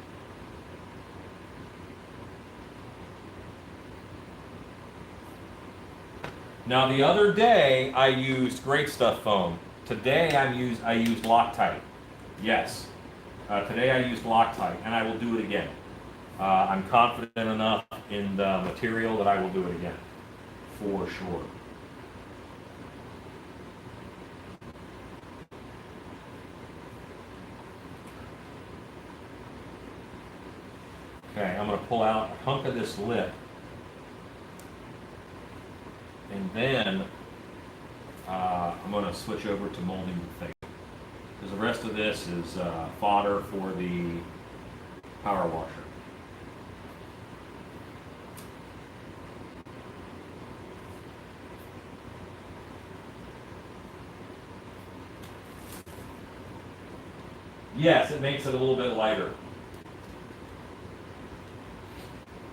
Now the other day I used Great Stuff foam. Today I used Loctite. Yes. Today I used Loctite, and I will do it again. I'm confident enough in the material that I will do it again, for sure. Okay, I'm going to pull out a hunk of this lip, and then I'm going to switch over to molding the face, because the rest of this is fodder for the power washer. Yes, it makes it a little bit lighter.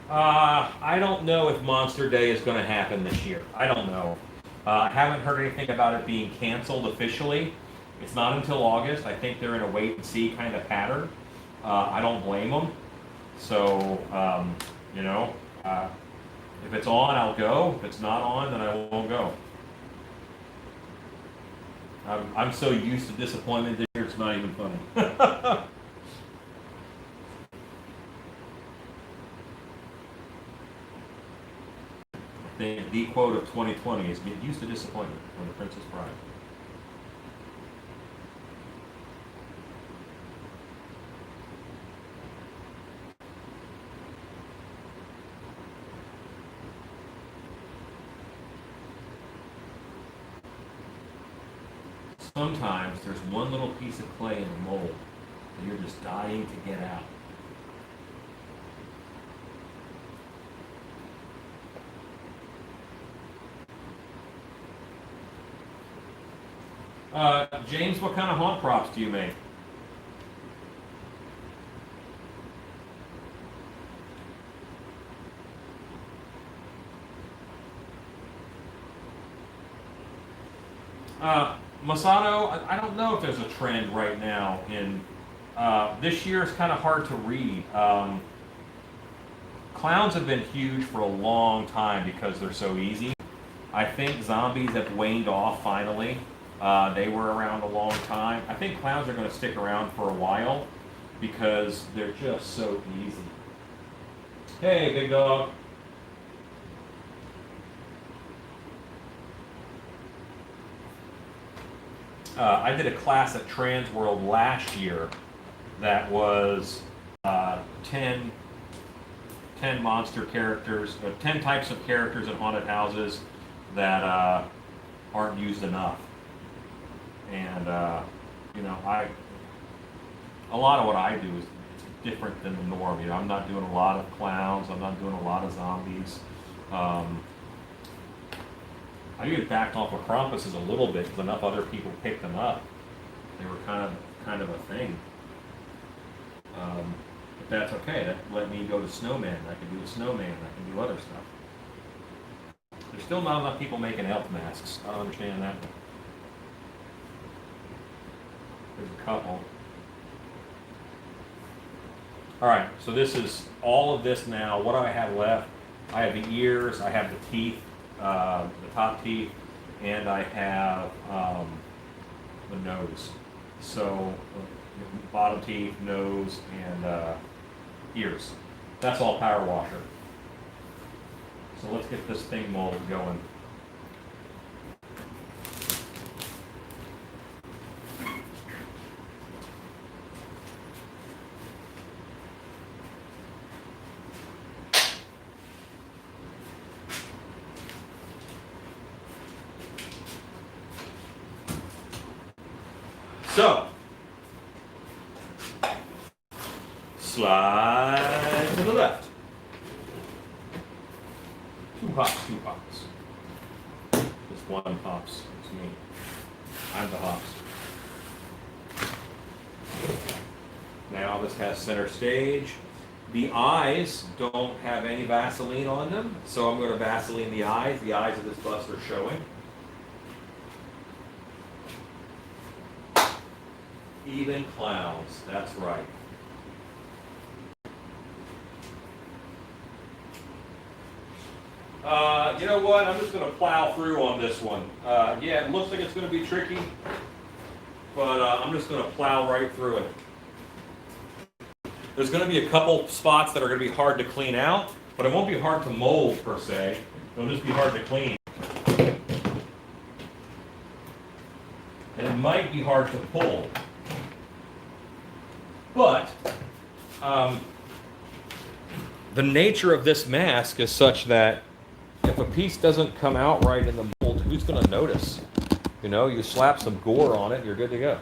I don't know if Monster Day is going to happen this year. I don't know. I haven't heard anything about it being canceled officially. It's not until August. I think they're in a wait and see kind of pattern. I don't blame them. So, you know, if it's on, I'll go. If it's not on, then I won't go. I'm so used to disappointment this year, it's not even funny. The quote of 2020 is get used to disappointment from The Princess Bride. Sometimes there's one little piece of clay in the mold that you're just dying to get out. James, what kind of haunt props do you make? Masato, I don't know if there's a trend right now in this year. It's kind of hard to read. Clowns have been huge for a long time because they're so easy. I think zombies have waned off finally. They were around a long time. I think clowns are going to stick around for a while because they're just so easy. Hey, big dog. I did a class at Trans World last year that was 10 monster characters, 10 types of characters in haunted houses that aren't used enough. And, you know, a lot of what I do is different than the norm. You know, I'm not doing a lot of clowns. I'm not doing a lot of zombies. I even backed off of Krampuses a little bit because enough other people picked them up. They were kind of a thing. But that's okay. That let me go to Snowman. I can do a Snowman. I can do other stuff. There's still not enough people making elf masks. I don't understand that. There's a couple. All right, so this is all of this now. What do I have left? I have the ears, I have the teeth, the top teeth, and I have the nose. So bottom teeth, nose, and ears. That's all power washer. So let's get this thing mold going. So, slide to the left. Two hops. Just one hops. It's me. I'm the hops. Now this has center stage. The eyes don't have any Vaseline on them, so I'm going to Vaseline the eyes. The eyes of this bust are showing. Even clowns, that's right. You know what? I'm just going to plow through on this one. Yeah, it looks like it's going to be tricky, but I'm just going to plow right through it. There's going to be a couple spots that are going to be hard to clean out, but it won't be hard to mold per se. It'll just be hard to clean. And it might be hard to pull. But the nature of this mask is such that if a piece doesn't come out right in the mold, who's going to notice? You know, you slap some gore on it, you're good to go.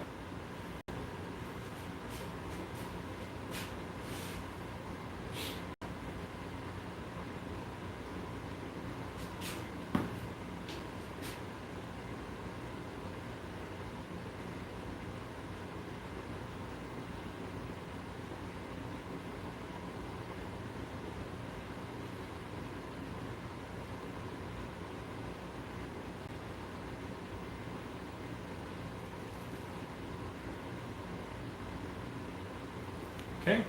Okay.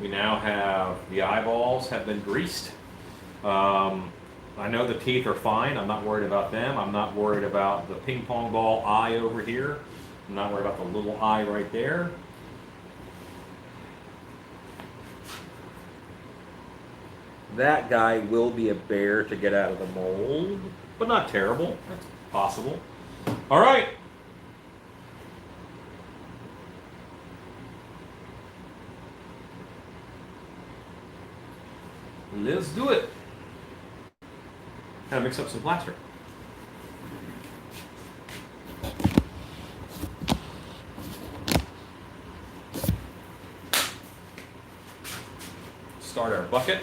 We now have the eyeballs have been greased. I know the teeth are fine. I'm not worried about them. I'm not worried about the ping pong ball eye over here. I'm not worried about the little eye right there. That guy will be a bear to get out of the mold, but not terrible. That's possible. All right. Let's do it. Kind of mix up some plaster. Start our bucket.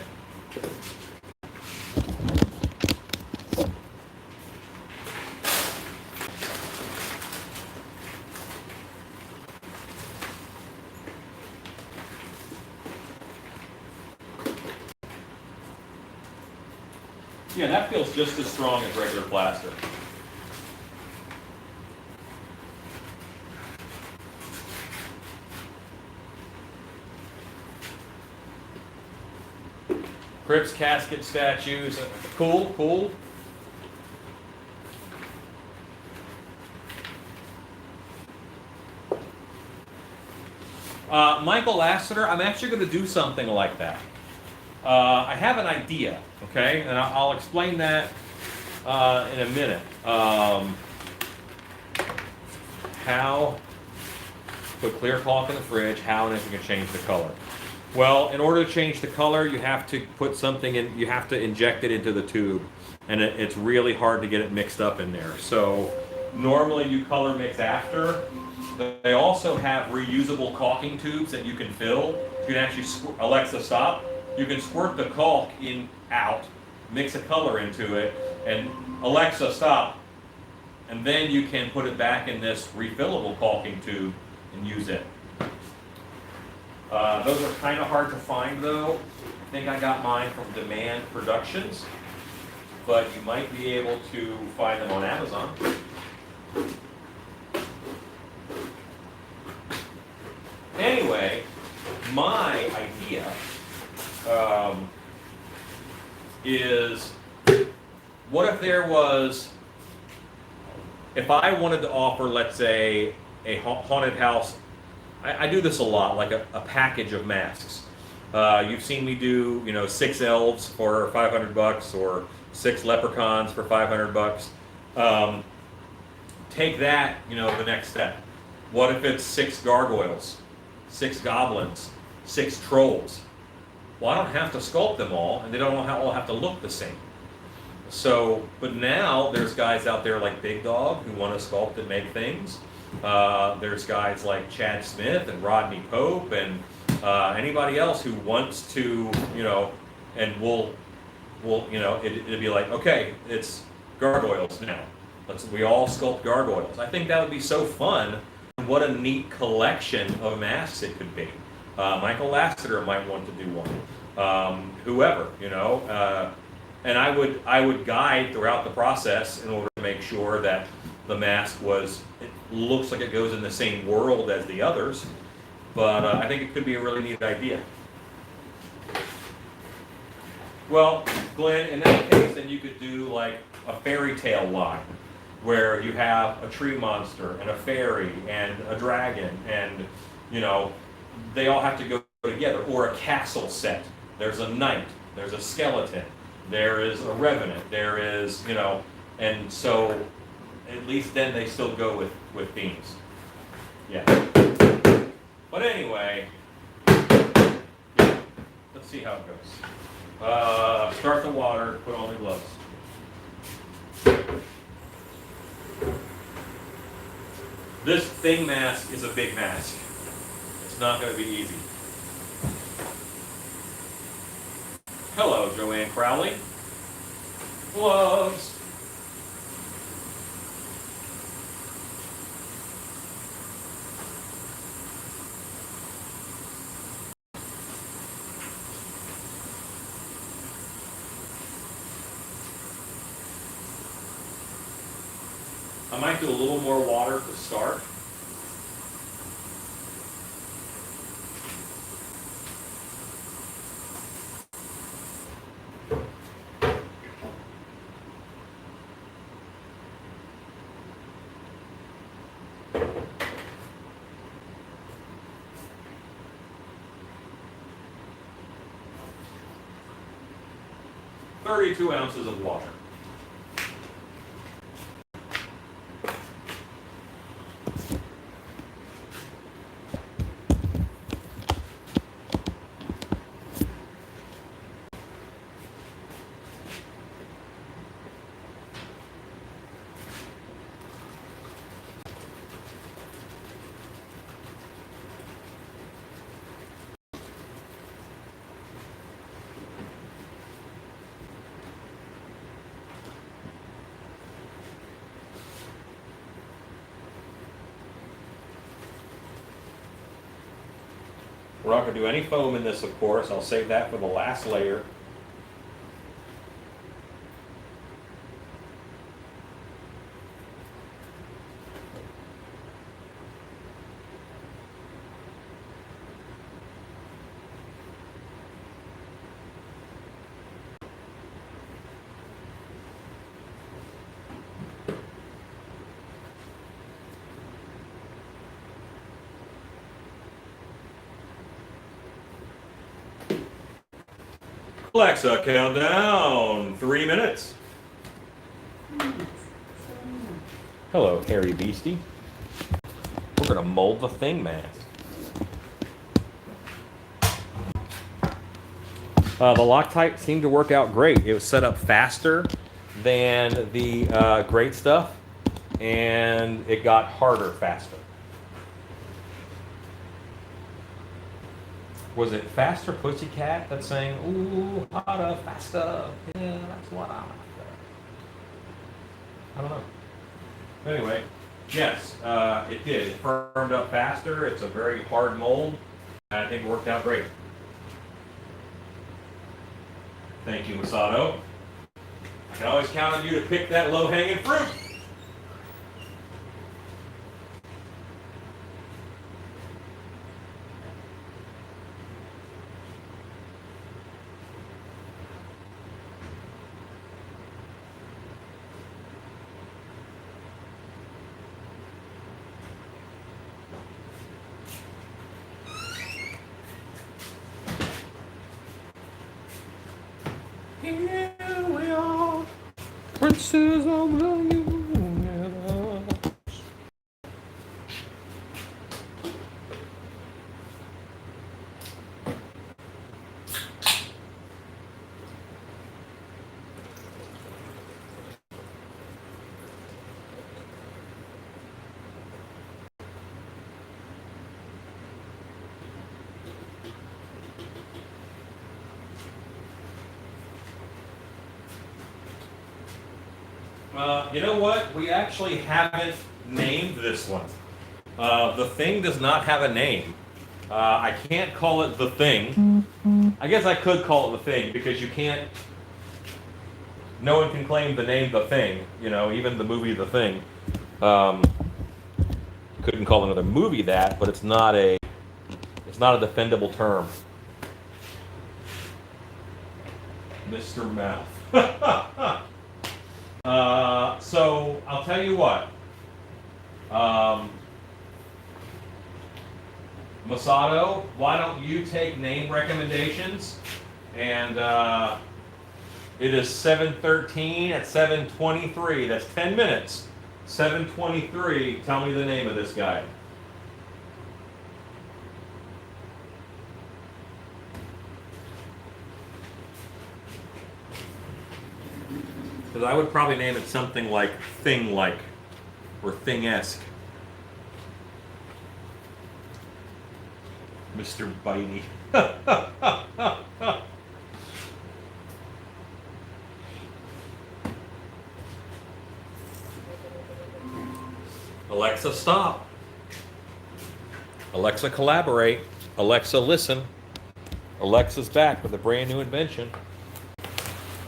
Yeah, that feels just as strong as regular plaster. Crips, casket, statues, cool, cool. Michael Lassiter, I'm actually going to do something like that. I have an idea, okay, and I'll explain that in a minute. How put clear caulk in the fridge, how and if you can change the color. Well, in order to change the color, you have to put something in, you have to inject it into the tube, and it's really hard to get it mixed up in there. So normally you color mix after. They also have reusable caulking tubes that you can fill. You can actually, Alexa, stop. You can squirt the caulk out, mix a color into it, and Alexa, stop. And then you can put it back in this refillable caulking tube and use it. Those are kind of hard to find though. I think I got mine from Demand Productions, but you might be able to find them on Amazon. Anyway, my idea is, what if there was, if I wanted to offer, let's say, a haunted house, I do this a lot, like a package of masks. You've seen me do, 6 elves for $500 or 6 leprechauns for $500. Take that, the next step. What if it's 6 gargoyles, 6 goblins, 6 trolls? Well, I don't have to sculpt them all, and they don't all have to look the same. So, but now there's guys out there like Big Dog who want to sculpt and make things. There's guys like Chad Smith and Rodney Pope and anybody else who wants to, and we'll it'd be like, okay, it's gargoyles now. We all sculpt gargoyles. I think that would be so fun. What a neat collection of masks it could be. Michael Lasseter might want to do one. Whoever, you know. And I would guide throughout the process in order to make sure that the mask it looks like it goes in the same world as the others. But I think it could be a really neat idea. Well, Glenn, in that case, then you could do like a fairy tale line where you have a tree monster and a fairy and a dragon, and you know, they all have to go together. Or a castle set. There's a knight, there's a skeleton, there is a revenant, there is, you know, and so at least then they still go with themes. Yeah. But anyway, yeah, let's see how it goes. Start the water, put on the gloves. This thing mask is a big mask. It's not going to be easy. Hello, Joanne Crowley. Gloves. I might do a little more water to start. "32 ounces of water. We're not going to do any foam in this, of course. I'll save that for the last layer. Alexa, countdown. 3 minutes. Hello, hairy beastie. We're going to mold the thing mask. The Loctite seemed to work out great. It was set up faster than the great stuff, and it got harder faster. Was it Faster Pussycat that's saying, "Ooh, harder, faster"? Yeah, that's what I'm after. I don't know. Anyway, yes, it did. It firmed up faster. It's a very hard mold. And I think it worked out great. Thank you, Masato. I can always count on you to pick that low-hanging fruit. Here we are, princes of the universe. You know what? We actually haven't named this one. The thing does not have a name. I can't call it the thing. I guess I could call it the thing because you can't. No one can claim the name the thing. You know, even the movie The Thing. Um, couldn't call another movie that, but it's not a defendable term. Mr. Mouth. So I'll tell you what. Masato, why don't you take name recommendations? And it is 7:13 at 7:23. That's 10 minutes. 7:23. Tell me the name of this guy. Because I would probably name it something like Thing-like or Thing-esque. Mr. Bitey. Alexa, stop. Alexa, collaborate. Alexa, listen. Alexa's back with a brand new invention.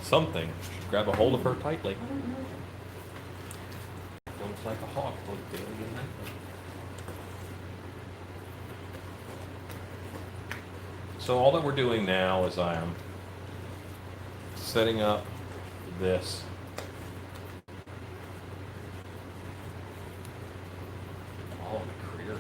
Something. Grab a hold of her tightly. I don't know. Looks like a hawk. Look, daily and nightly. So all that we're doing now is I am setting up this. Oh, my career.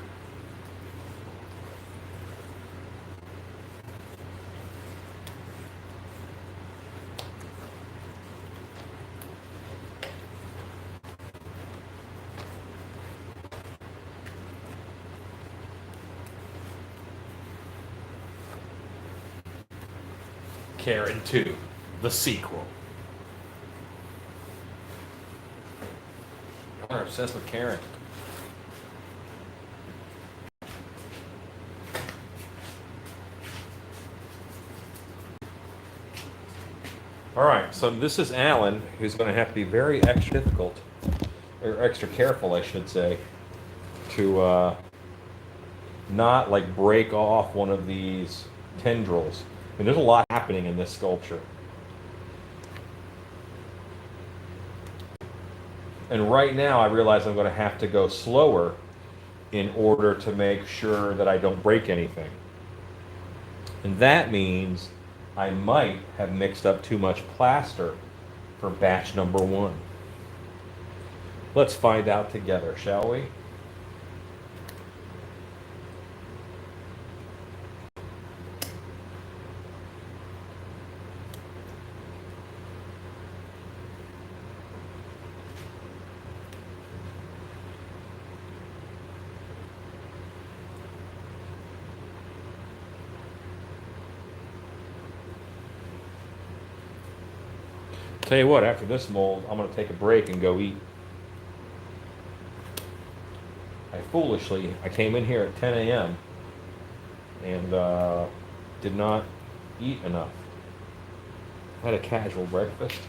Karen 2, the sequel. Y'all are obsessed with Karen. All right, so this is Alan, who's going to have to be very extra difficult, or extra careful, I should say, to not like break off one of these tendrils. And there's a lot happening in this sculpture. And right now I realize I'm going to have to go slower in order to make sure that I don't break anything. And that means I might have mixed up too much plaster for batch number 1. Let's find out together, shall we? Tell you what, after this mold, I'm going to take a break and go eat. I came in here at 10 a.m. and did not eat enough. I had a casual breakfast,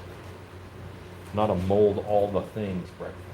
not a mold all the things breakfast.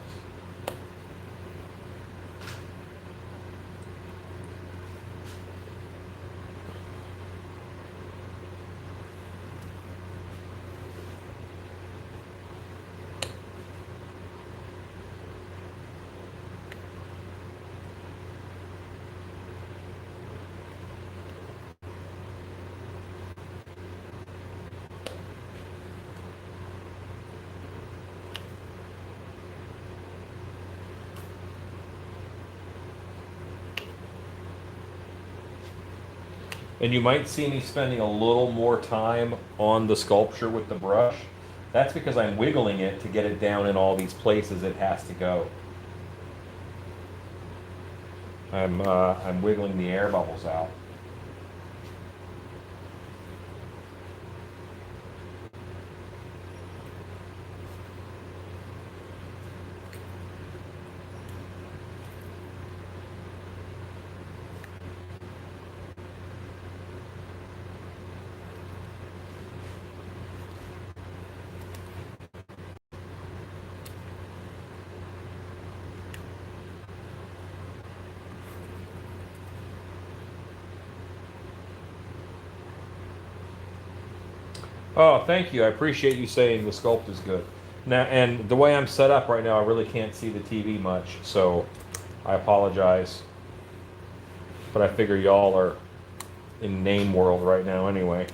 And you might see me spending a little more time on the sculpture with the brush. That's because I'm wiggling it to get it down in all these places it has to go. I'm wiggling the air bubbles out. Oh, thank you. I appreciate you saying the sculpt is good. Now, and the way I'm set up right now, I really can't see the TV much, so I apologize. But I figure y'all are in name world right now anyway.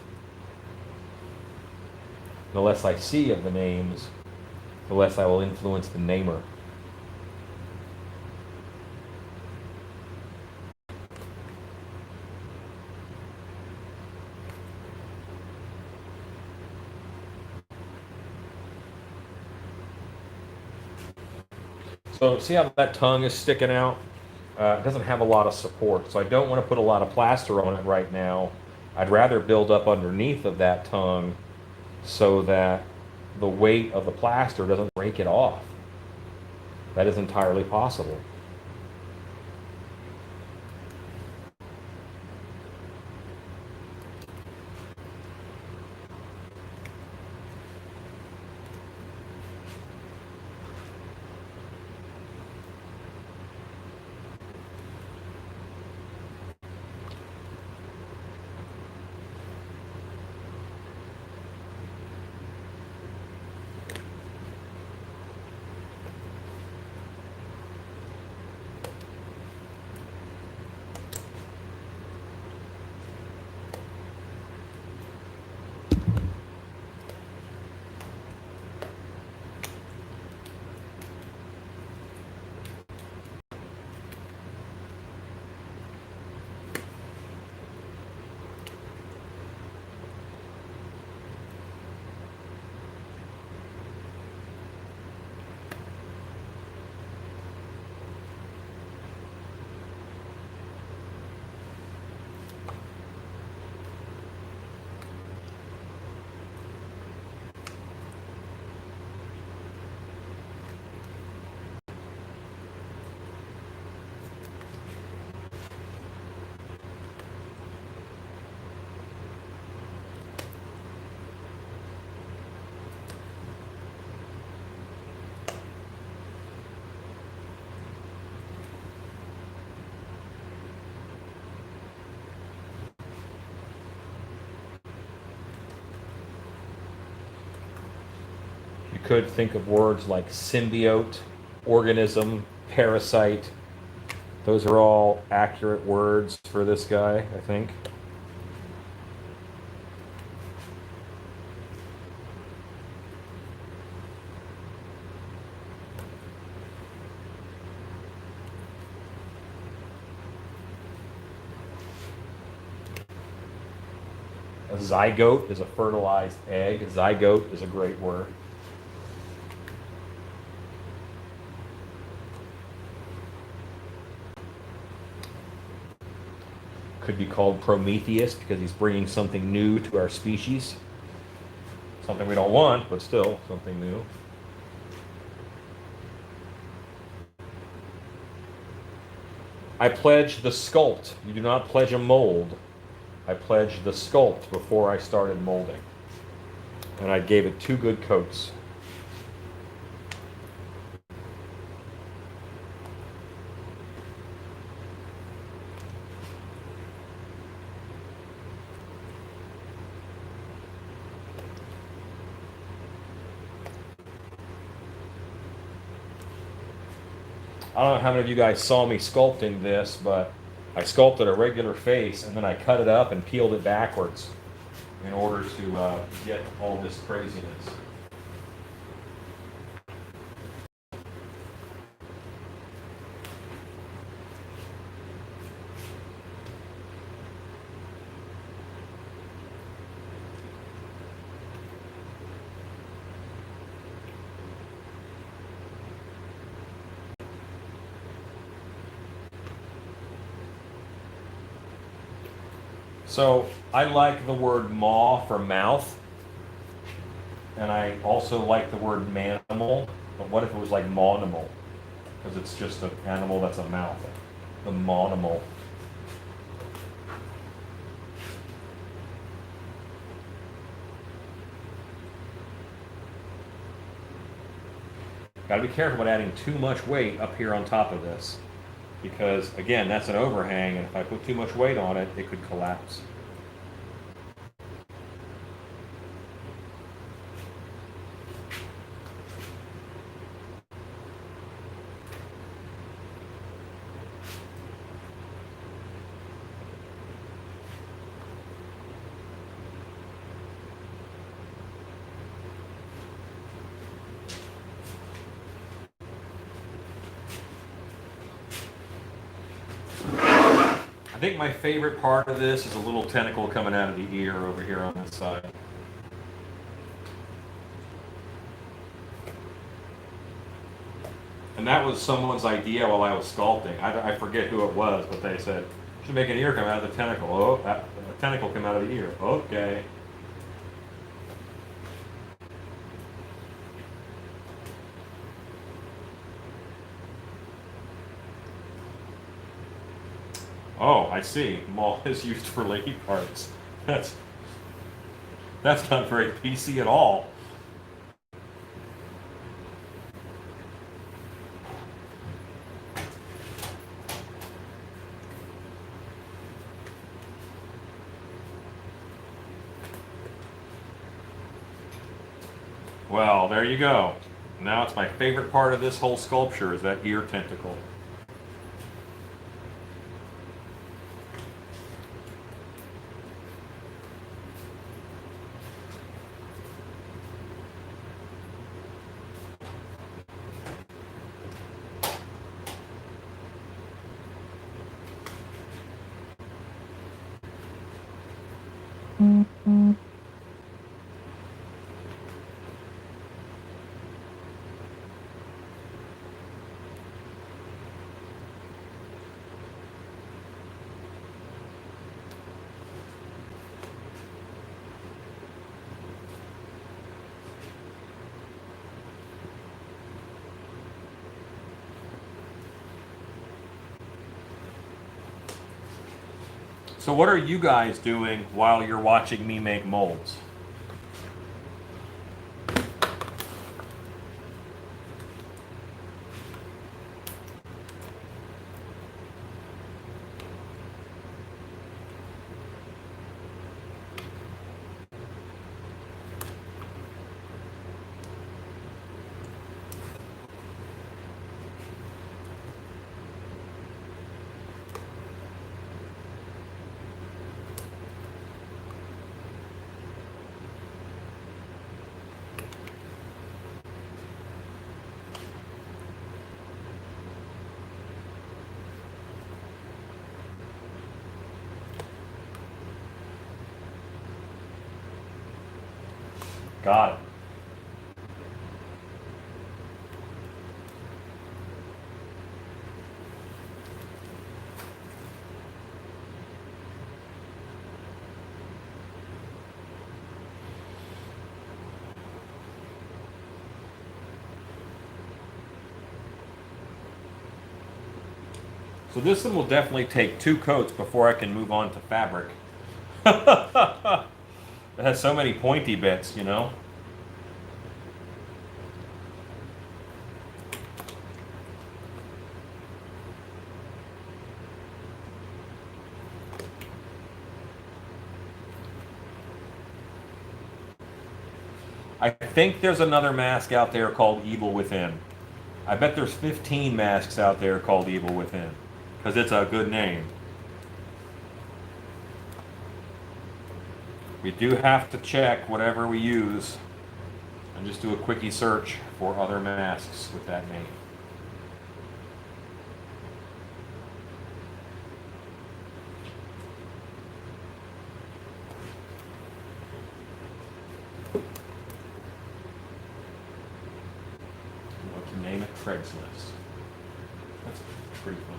The less I see of the names, the less I will influence the namer. So see how that tongue is sticking out? It doesn't have a lot of support, so I don't want to put a lot of plaster on it right now. I'd rather build up underneath of that tongue so that the weight of the plaster doesn't break it off. That is entirely possible. You could think of words like symbiote, organism, parasite. Those are all accurate words for this guy, I think. A zygote is a fertilized egg. Zygote is a great word. Could be called Prometheus because he's bringing something new to our species. Something we don't want, but still something new. I pledge the sculpt. You do not pledge a mold. I pledged the sculpt before I started molding. And I gave it 2 good coats. I don't know how many of you guys saw me sculpting this, but I sculpted a regular face and then I cut it up and peeled it backwards in order to get all this craziness. So I like the word maw for mouth, and I also like the word manimal, but what if it was like mawnimal? Because it's just an animal that's a mouth. The mawnimal. Got to be careful about adding too much weight up here on top of this. Because, again, that's an overhang, and if I put too much weight on it, it could collapse. think my favorite part of this is a little tentacle coming out of the ear over here on this side. And that was someone's idea while I was sculpting. I forget who it was, but they said, should make an ear come out of the tentacle. Oh, a tentacle come out of the ear. Okay. Oh, I see. Mold is used for lady parts. That's not very PC at all. Well, there you go. Now it's my favorite part of this whole sculpture is that ear tentacle. So what are you guys doing while you're watching me make molds? Got it. So this one will definitely take 2 coats before I can move on to fabric. It has so many pointy bits, you know? I think there's another mask out there called Evil Within. I bet there's 15 masks out there called Evil Within, because it's a good name. We do have to check whatever we use and just do a quickie search for other masks with that name. What to name it? Craigslist. That's pretty funny.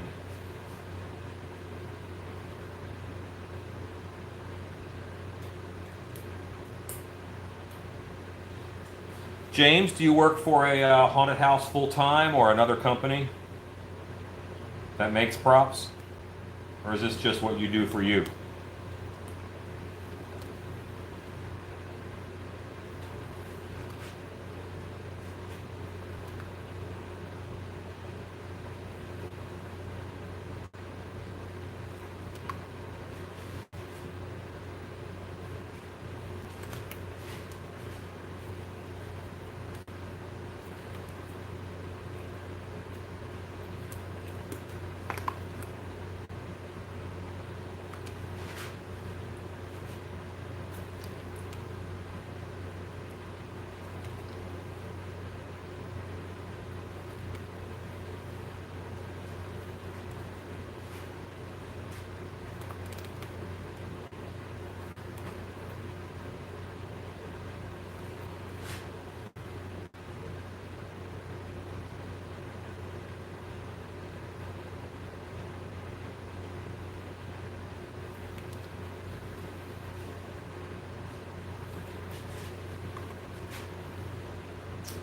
James, do you work for a haunted house full-time or another company that makes props? Or is this just what you do for you?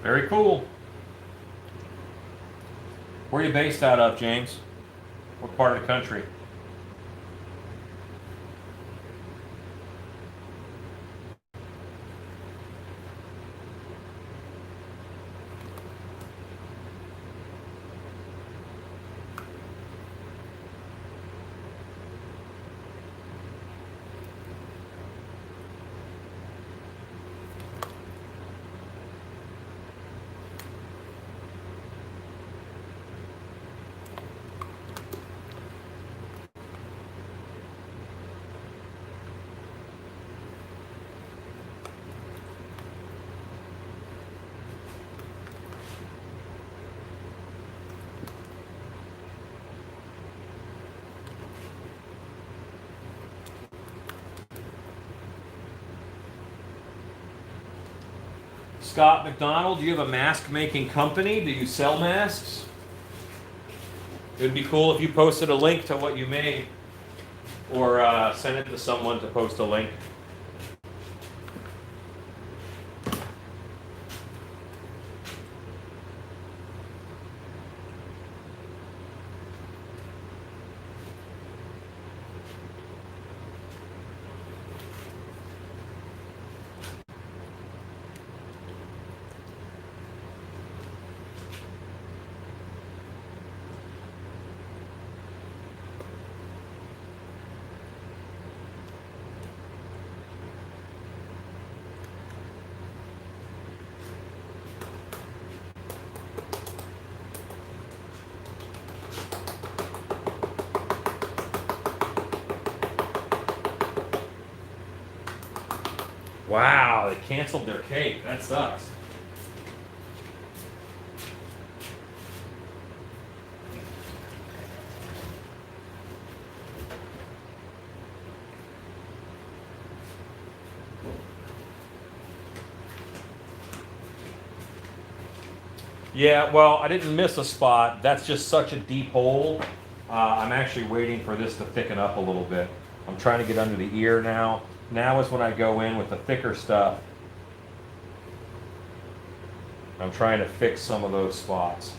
Very cool. Where are you based out of, James? What part of the country? Scott McDonald, do you have a mask making company? Do you sell masks? It would be cool if you posted a link to what you made or sent it to someone to post a link. Wow, they canceled their cake. That sucks. Yeah, well, I didn't miss a spot. That's just such a deep hole. I'm actually waiting for this to thicken up a little bit. I'm trying to get under the ear now. Now is when I go in with the thicker stuff. I'm trying to fix some of those spots.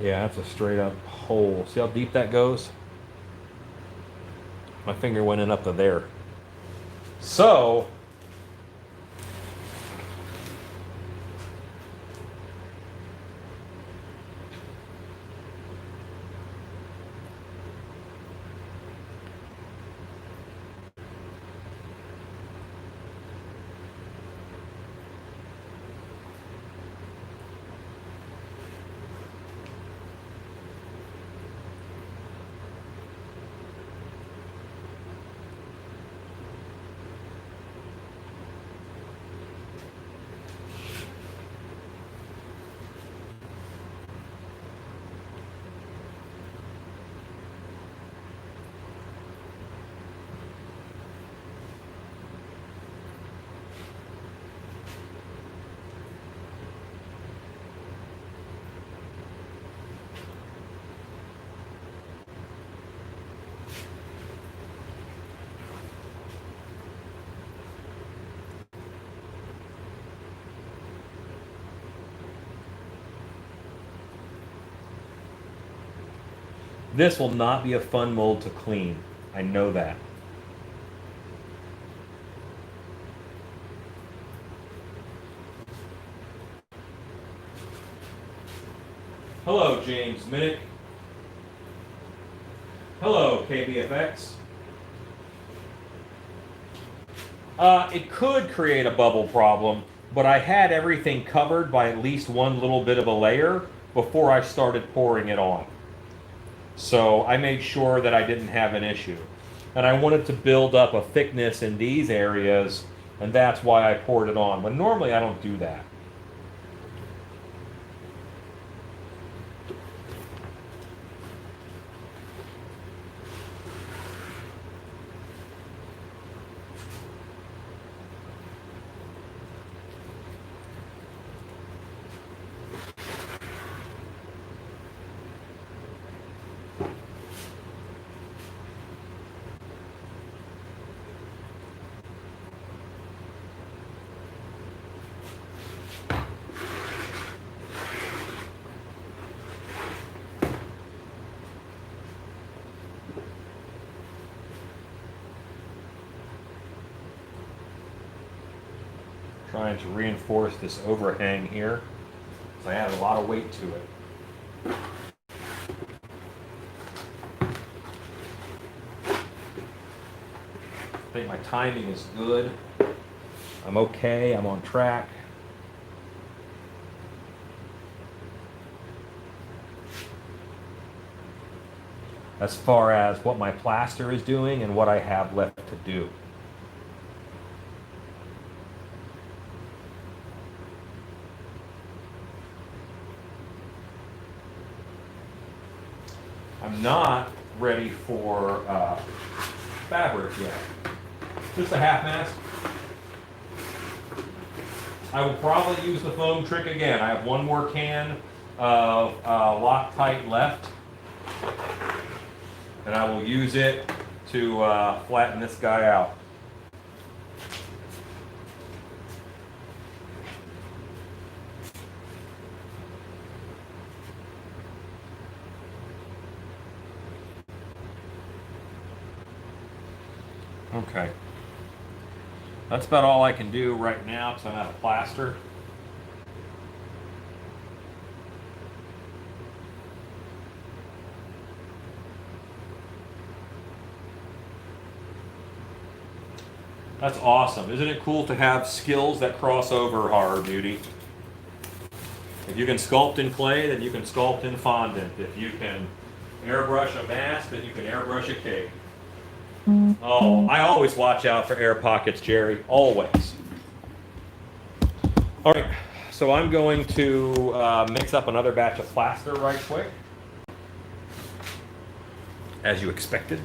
Yeah, that's a straight up hole. See how deep that goes? My finger went in up to there. So, this will not be a fun mold to clean. I know that. Hello, James Minnick. Hello, KBFX. It could create a bubble problem, but I had everything covered by at least one little bit of a layer before I started pouring it on. So I made sure that I didn't have an issue. And I wanted to build up a thickness in these areas, and that's why I poured it on. But normally I don't do that. trying to reinforce this overhang here. So I add a lot of weight to it. I think my timing is good. I'm okay, I'm on track. As far as what my plaster is doing and what I have left to do. I'm not ready for fabric yet. Just a half mask. I will probably use the foam trick again. I have one more can of Loctite left. And I will use it to flatten this guy out. Okay. That's about all I can do right now because I'm out of plaster. That's awesome. Isn't it cool to have skills that cross over horror beauty? If you can sculpt in clay, then you can sculpt in fondant. If you can airbrush a mask, then you can airbrush a cake. Oh, I always watch out for air pockets, Jerry. Always. All right, so I'm going to mix up another batch of plaster right quick. As you expected.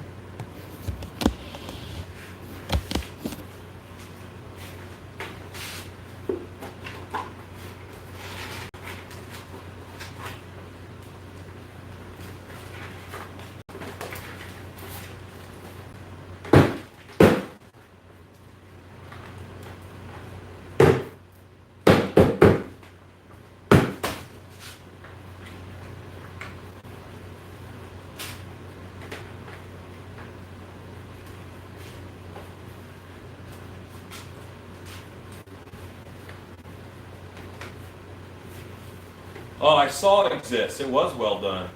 Oh, I saw it exist. It was well done.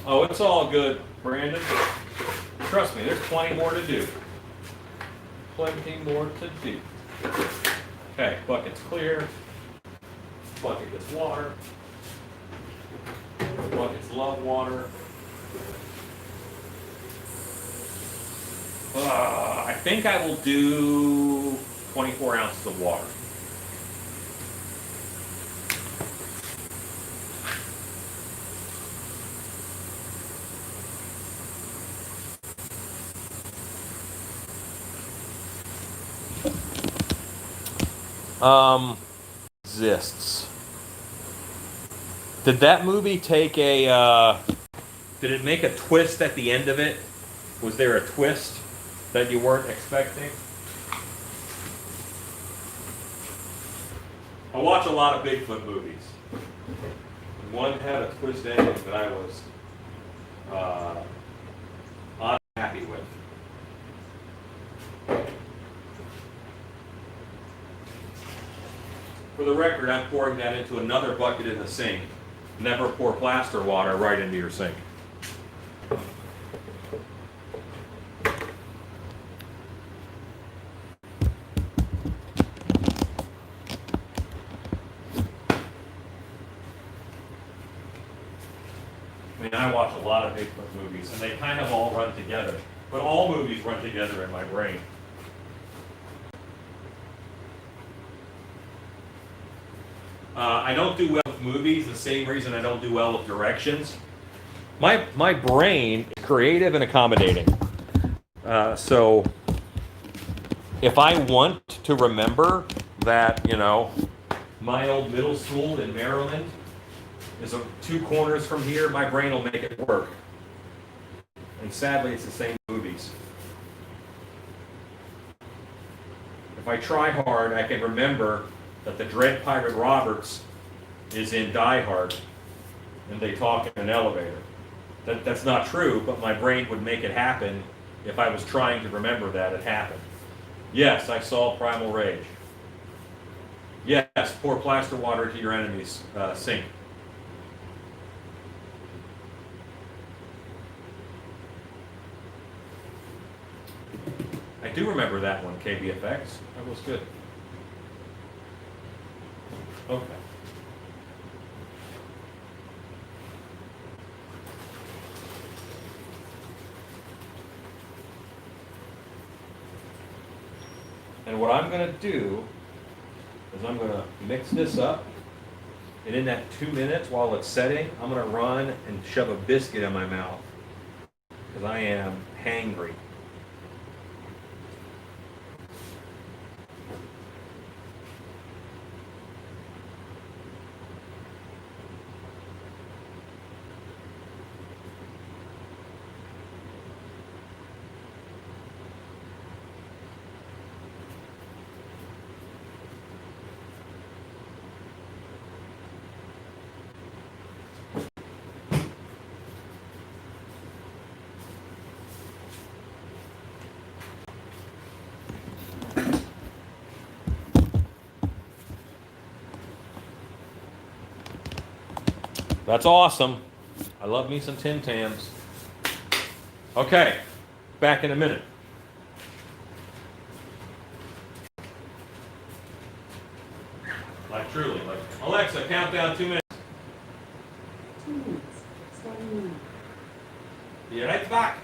Oh, it's all good, Brandon. Trust me, there's plenty more to do. Plenty more to do. Okay, bucket's clear. Bucket gets water. Buckets love water. I think I will do 24 ounces of water. Exists. Did that movie take a, did it make a twist at the end of it? Was there a twist that you weren't expecting? I watch a lot of Bigfoot movies. One had a twist ending that I was unhappy with. For the record, I'm pouring that into another bucket in the sink. Never pour plaster water right into your sink. I mean, I watch a lot of Bigfoot movies, and they kind of all run together. But all movies run together in my brain. I don't do well with movies, the same reason I don't do well with directions. My brain is creative and accommodating. So if I want to remember that, you know, my old middle school in Maryland is 2 corners from here, my brain will make it work. And sadly, it's the same movies. If I try hard, I can remember that the Dread Pirate Roberts is in Die Hard, and they talk in an elevator. That's not true, but my brain would make it happen if I was trying to remember that it happened. Yes, I saw Primal Rage. Yes, pour plaster water to your enemy's sink. I do remember that one, KBFX. That was good. Okay. And what I'm going to do is I'm going to mix this up. And in that 2 minutes while it's setting, I'm going to run and shove a biscuit in my mouth. Because I am hangry. That's awesome. I love me some Tim Tams. Okay, back in a minute. Like truly, like Alexa, count down 2 minutes. 2 minutes, starting now. Be right back.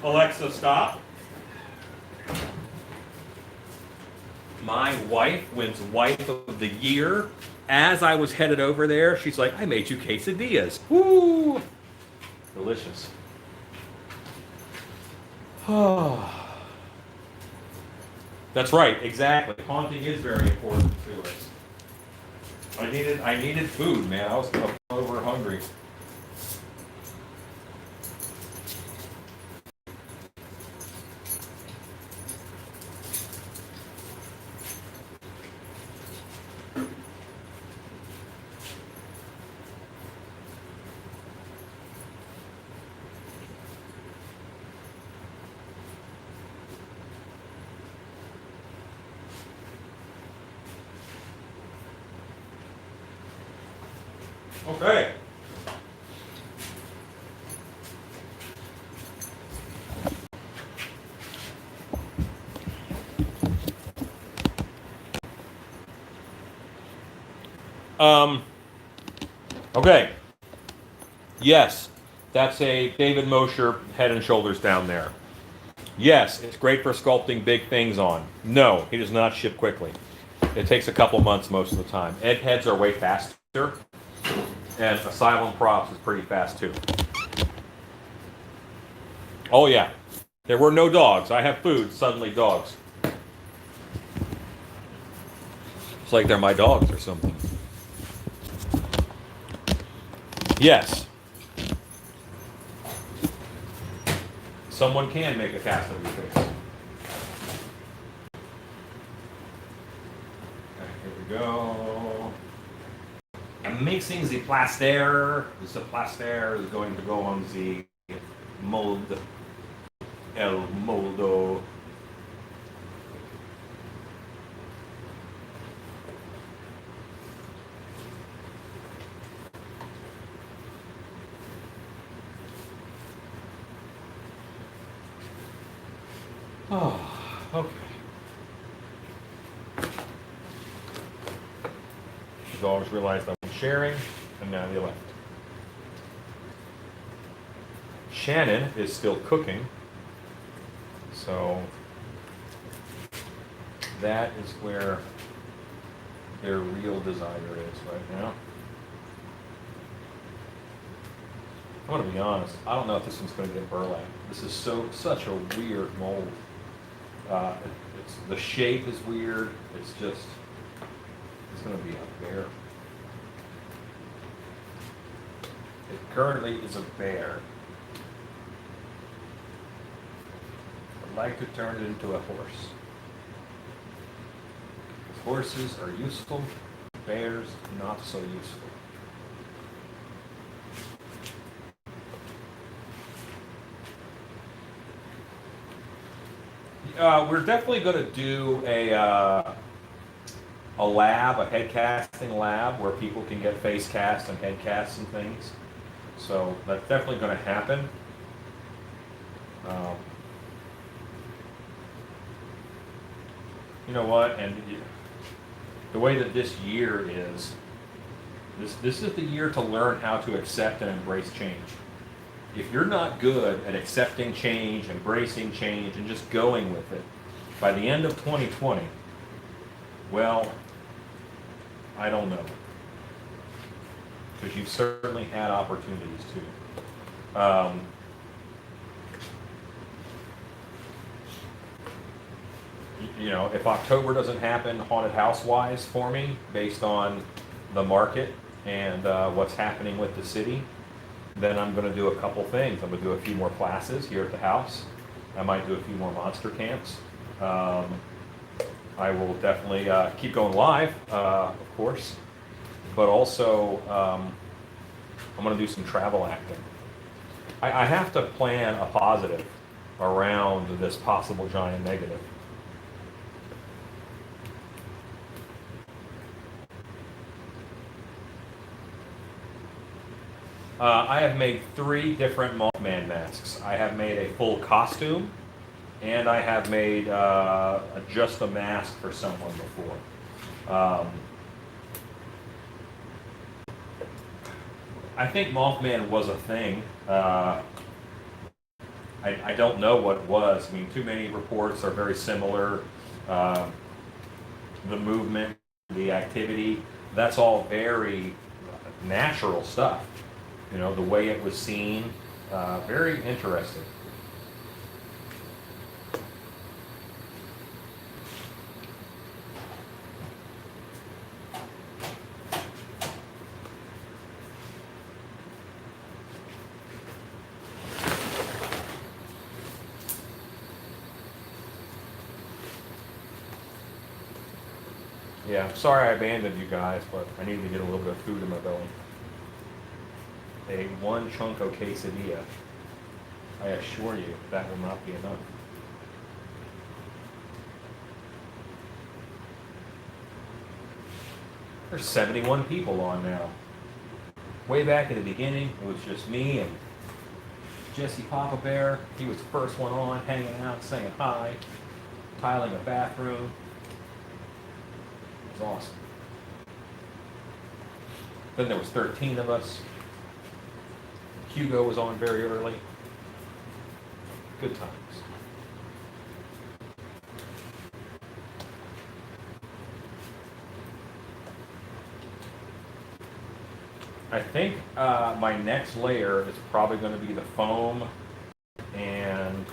Alexa, stop. My wife wins Wife of the Year. As I was headed over there, she's like, I made you quesadillas. Woo! Delicious. That's right, exactly. Haunting is very important to us. I needed food, man. I was over hungry. Okay. Okay. Yes, that's a David Mosher Head and Shoulders down there. Yes, it's great for sculpting big things on. No, he does not ship quickly. It takes a couple months most of the time. Egg heads are way faster, and Asylum Props is pretty fast too. Oh yeah, there were no dogs. I have food, suddenly dogs. It's like they're my dogs or something. Yes. Someone can make a cast of your face. Okay, here we go. I'm mixing the plaster. The plaster is going to go on the mold. El moldo. Oh, okay. The dogs realized I was sharing, and now they left. Shannon is still cooking, so that is where their real designer is right now. I'm gonna be honest, I don't know if this one's gonna get burlap. This is such a weird mold. The shape is weird. It's going to be a bear. It currently is a bear. I'd like to turn it into a horse. Horses are useful, bears not so useful. We're definitely going to do a lab, a head casting lab, where people can get face casts and head casts and things. So that's definitely going to happen. You know what? And the way that this year is, this is the year to learn how to accept and embrace change. If you're not good at accepting change, embracing change, and just going with it, by the end of 2020, well, I don't know. Because you've certainly had opportunities to. You know, if October doesn't happen haunted house-wise for me, based on the market and what's happening with the city, then I'm going to do a couple things. I'm going to do a few more classes here at the house. I might do a few more monster camps. I will definitely keep going live, of course, but also I'm going to do some travel acting. I have to plan a positive around this possible giant negative. I have made 3 different Mothman masks. I have made a full costume, and I have made just a mask for someone before. I think Mothman was a thing. I don't know what it was. I mean, too many reports are very similar. The movement, the activity, that's all very natural stuff. You know, the way it was seen, very interesting. Yeah, sorry I abandoned you guys, but I needed to get a little bit of food in my belly. A 1 chunko quesadilla. I assure you, that will not be enough. There's 71 people on now. Way back in the beginning, it was just me and Jesse Papa Bear. He was the first one on, hanging out, saying hi, tiling a bathroom. It was awesome. Then there was 13 of us. Hugo was on very early. Good times. I think my next layer is probably going to be the foam and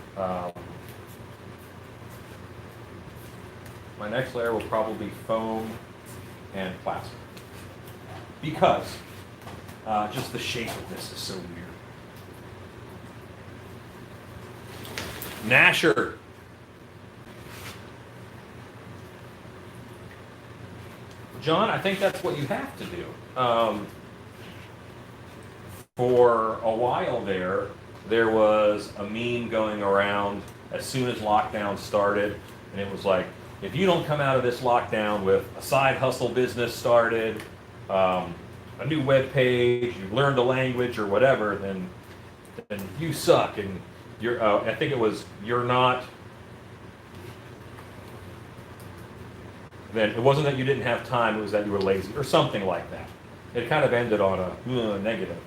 my next layer will probably be foam and plaster because just the shape of this is so weird. Nasher. John, I think that's what you have to do. For a while there was a meme going around as soon as lockdown started, and it was like, if you don't come out of this lockdown with a side hustle business started, a new web page, you've learned a language or whatever, then you suck, and you're. I think it was you're not. Then it wasn't that you didn't have time; it was that you were lazy, or something like that. It kind of ended on a negative.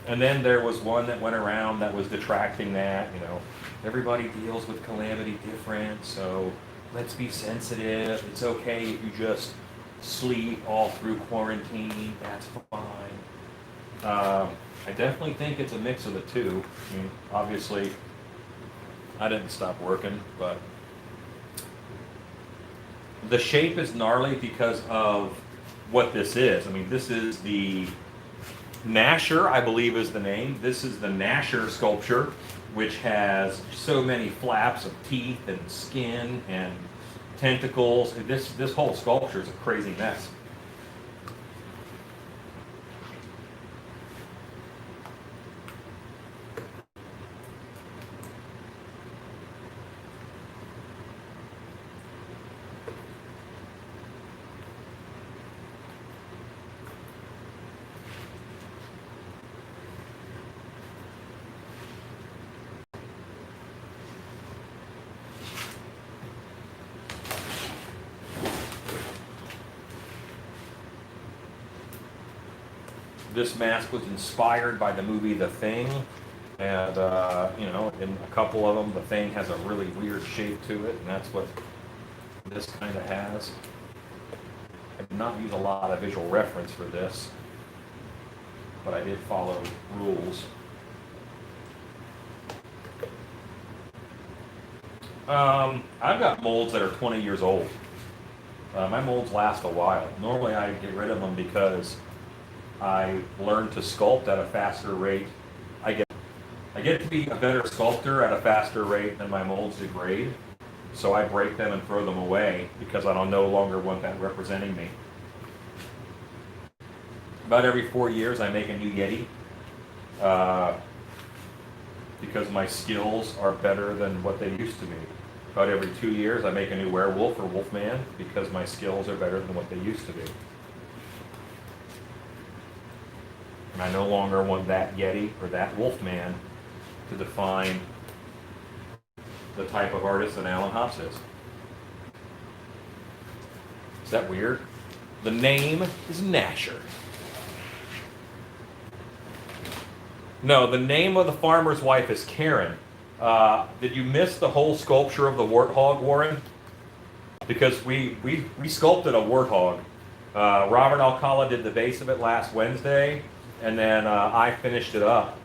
And then there was one that went around that was detracting that, you know, everybody deals with calamity different, so let's be sensitive. It's okay if you just sleep all through quarantine, that's fine. I definitely think it's a mix of the two. I mean, obviously, I didn't stop working, but the shape is gnarly because of what this is. I mean, this is the Nasher, I believe is the name. This is the Nasher sculpture, which has so many flaps of teeth and skin and tentacles. This whole sculpture is a crazy mess. This mask was inspired by the movie The Thing, and you know, in a couple of them, the Thing has a really weird shape to it, and that's what this kind of has. I did not use a lot of visual reference for this, but I did follow rules. I've got molds that are 20 years old. My molds last a while. Normally I get rid of them because I learned to sculpt at a faster rate. I get to be a better sculptor at a faster rate than my molds degrade. So I break them and throw them away because I don't no longer want that representing me. About every 4 years I make a new Yeti because my skills are better than what they used to be. About every 2 years I make a new werewolf or wolfman because my skills are better than what they used to be. And I no longer want that Yeti or that Wolfman to define the type of artist that Alan Hops is. Is that weird? The name is Nasher. No, the name of the farmer's wife is Karen. Did you miss the whole sculpture of the warthog, Warren? Because we sculpted a warthog. Robert Alcala did the base of it last Wednesday. And then I finished it up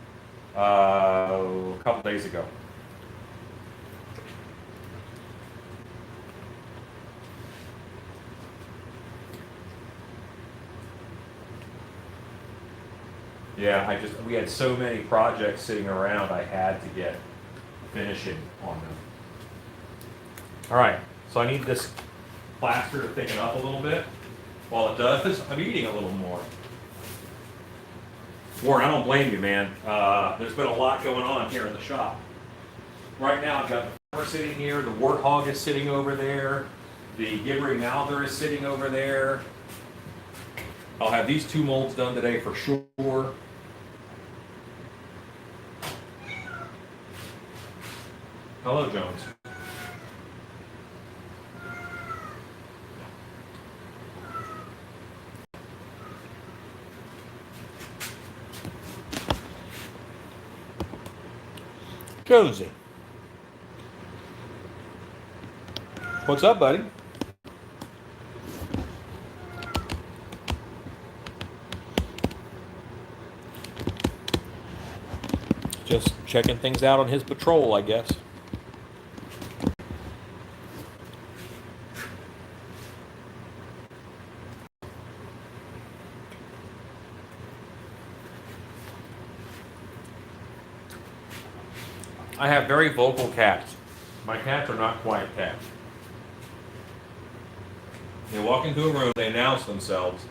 a couple days ago. Yeah, we had so many projects sitting around, I had to get finishing on them. All right, so I need this plaster to thicken up a little bit. While it does, I'm eating a little more. Warren, I don't blame you, man. There's been a lot going on here in the shop. Right now, I've got the farmer sitting here, the warthog is sitting over there, the gibbering mouther is sitting over there. I'll have these two molds done today for sure. Hello, Jones. Jonesy. What's up, buddy? Just checking things out on his patrol, I guess. I have very vocal cats. My cats are not quiet cats. They walk into a room, they announce themselves.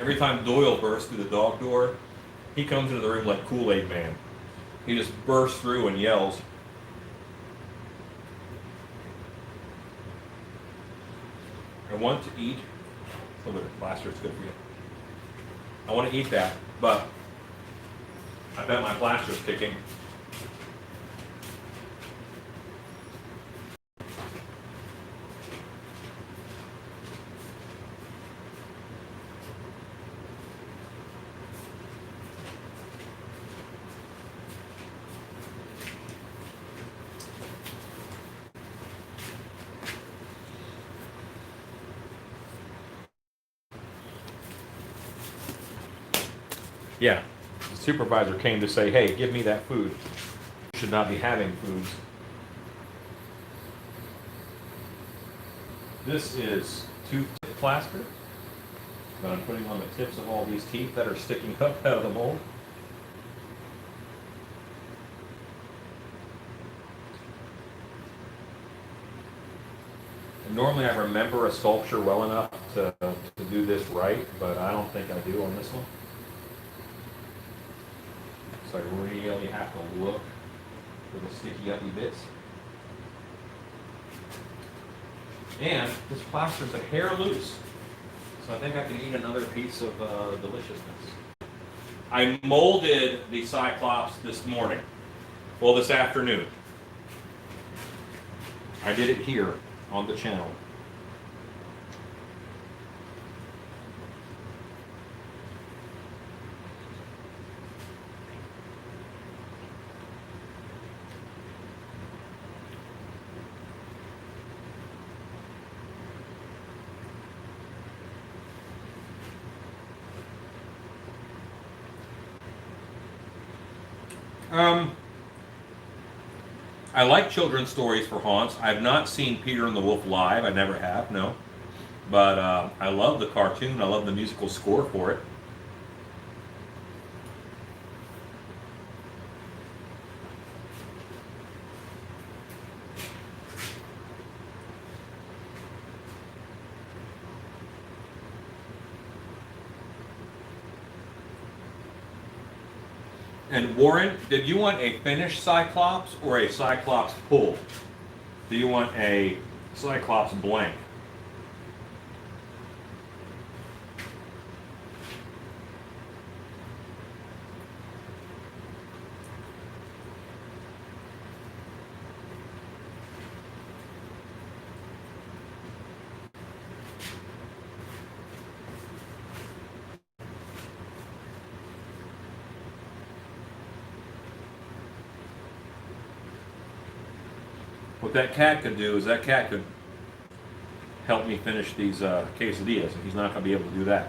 Every time Doyle bursts through the dog door, he comes into the room like Kool-Aid Man. He just bursts through and yells. I want to eat, a little bit of plaster is good for you. I want to eat that, but I bet my plaster's kicking. Yeah, the supervisor came to say, hey, give me that food. You should not be having foods. This is tooth plaster that I'm putting on the tips of all these teeth that are sticking up out of the mold. And normally I remember a sculpture well enough to do this right, but I don't think I do on this one. So I really have to look for the sticky uppy bits. And this plaster's a hair loose. So I think I can eat another piece of deliciousness. I molded the Cyclops this morning. Well, this afternoon. I did it here on the channel. I like children's stories for haunts. I've not seen Peter and the Wolf live. I never have, no. But I love the cartoon. I love the musical score for it. And Warren, did you want a finished Cyclops or a Cyclops pull? Do you want a Cyclops blank? What that cat could do is that cat could help me finish these quesadillas, and he's not going to be able to do that.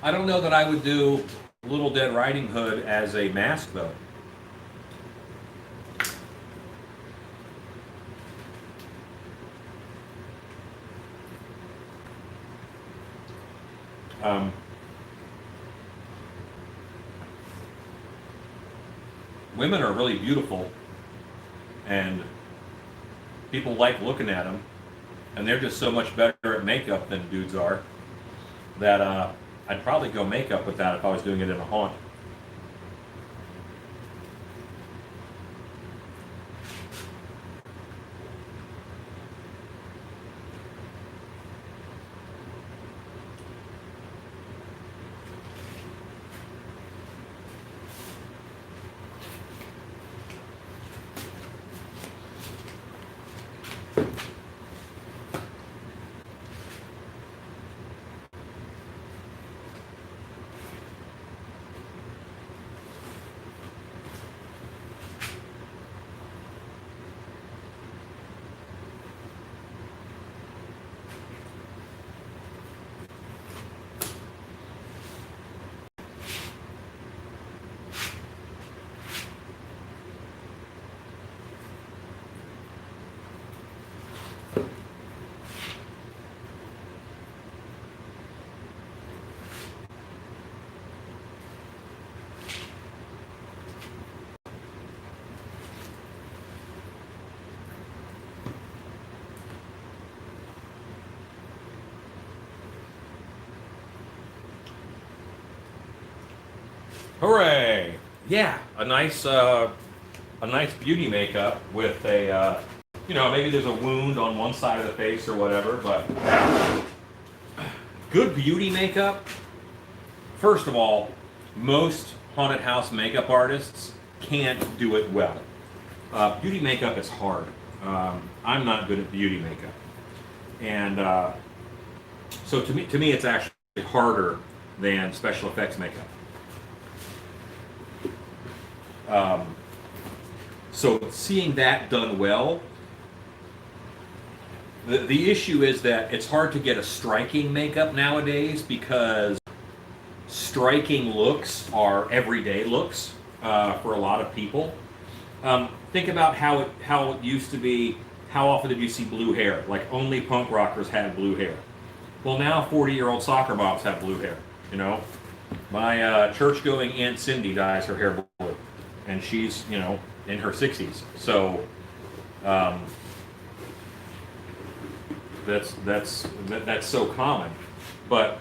I don't know that I would do Little Dead Riding Hood as a mask, though. Women are really beautiful, and people like looking at them, and they're just so much better at makeup than dudes are, that I'd probably go makeup with that if I was doing it in a haunt. Hooray! Yeah, a nice beauty makeup with a, maybe there's a wound on one side of the face or whatever, but good beauty makeup. First of all, most haunted house makeup artists can't do it well. Beauty makeup is hard. I'm not good at beauty makeup, and so to me, it's actually harder than special effects makeup. So seeing that done well, the issue is that it's hard to get a striking makeup nowadays because striking looks are everyday looks for a lot of people. Think about how it used to be. How often did you see blue hair? Like only punk rockers had blue hair. Well, now 40-year-old soccer moms have blue hair. My church-going Aunt Cindy dyes her hair blue, and she's in her 60s. So that's so common. But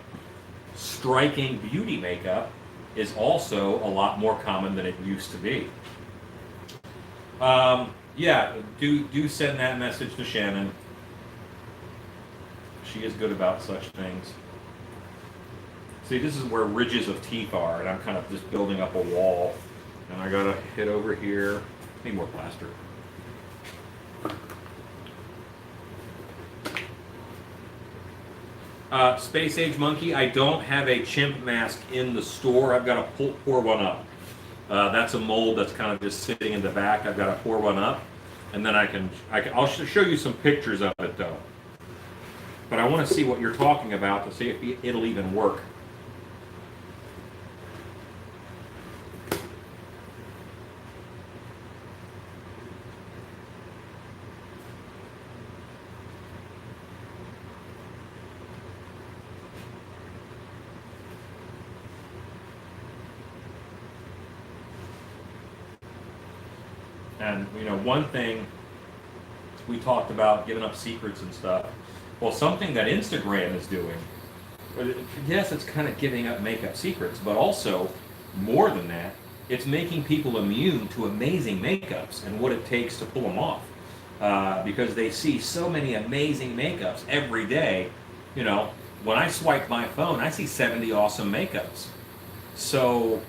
striking beauty makeup is also a lot more common than it used to be. Yeah, do send that message to Shannon. She is good about such things. See, this is where ridges of teeth are, and I'm kind of just building up a wall. And I gotta hit over here. Need more plaster. Space Age Monkey, I don't have a chimp mask in the store. I've got to pour one up. That's a mold that's kind of just sitting in the back. I've got to pour one up, and then I'll show you some pictures of it though. But I want to see what you're talking about to see if it'll even work. And one thing we talked about giving up secrets and stuff. Well, something that Instagram is doing, yes, it's kind of giving up makeup secrets, but also more than that, it's making people immune to amazing makeups and what it takes to pull them off. Because they see so many amazing makeups every day. When I swipe my phone, I see 70 awesome makeups. So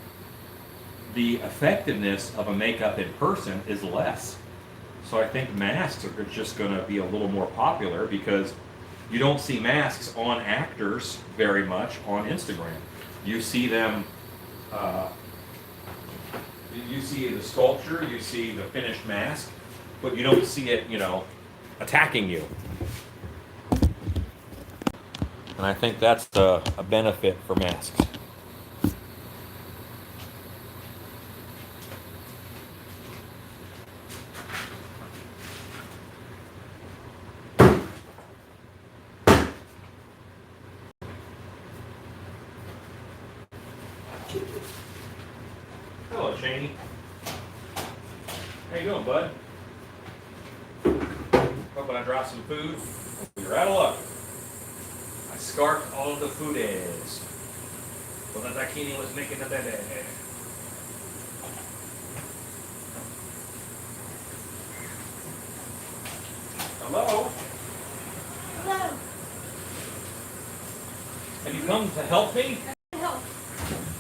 the effectiveness of a makeup in person is less. So I think masks are just going to be a little more popular because you don't see masks on actors very much on Instagram. You see them, you see the sculpture, you see the finished mask, but you don't see it, attacking you. And I think that's a benefit for masks. Hello, Cheney. How you doing, bud? Hoping I dropped some food. You're out of luck. I scarfed all of the food is. Well, the zucchini was making the bebe. Hello? Hello. Have you come to help me? Help.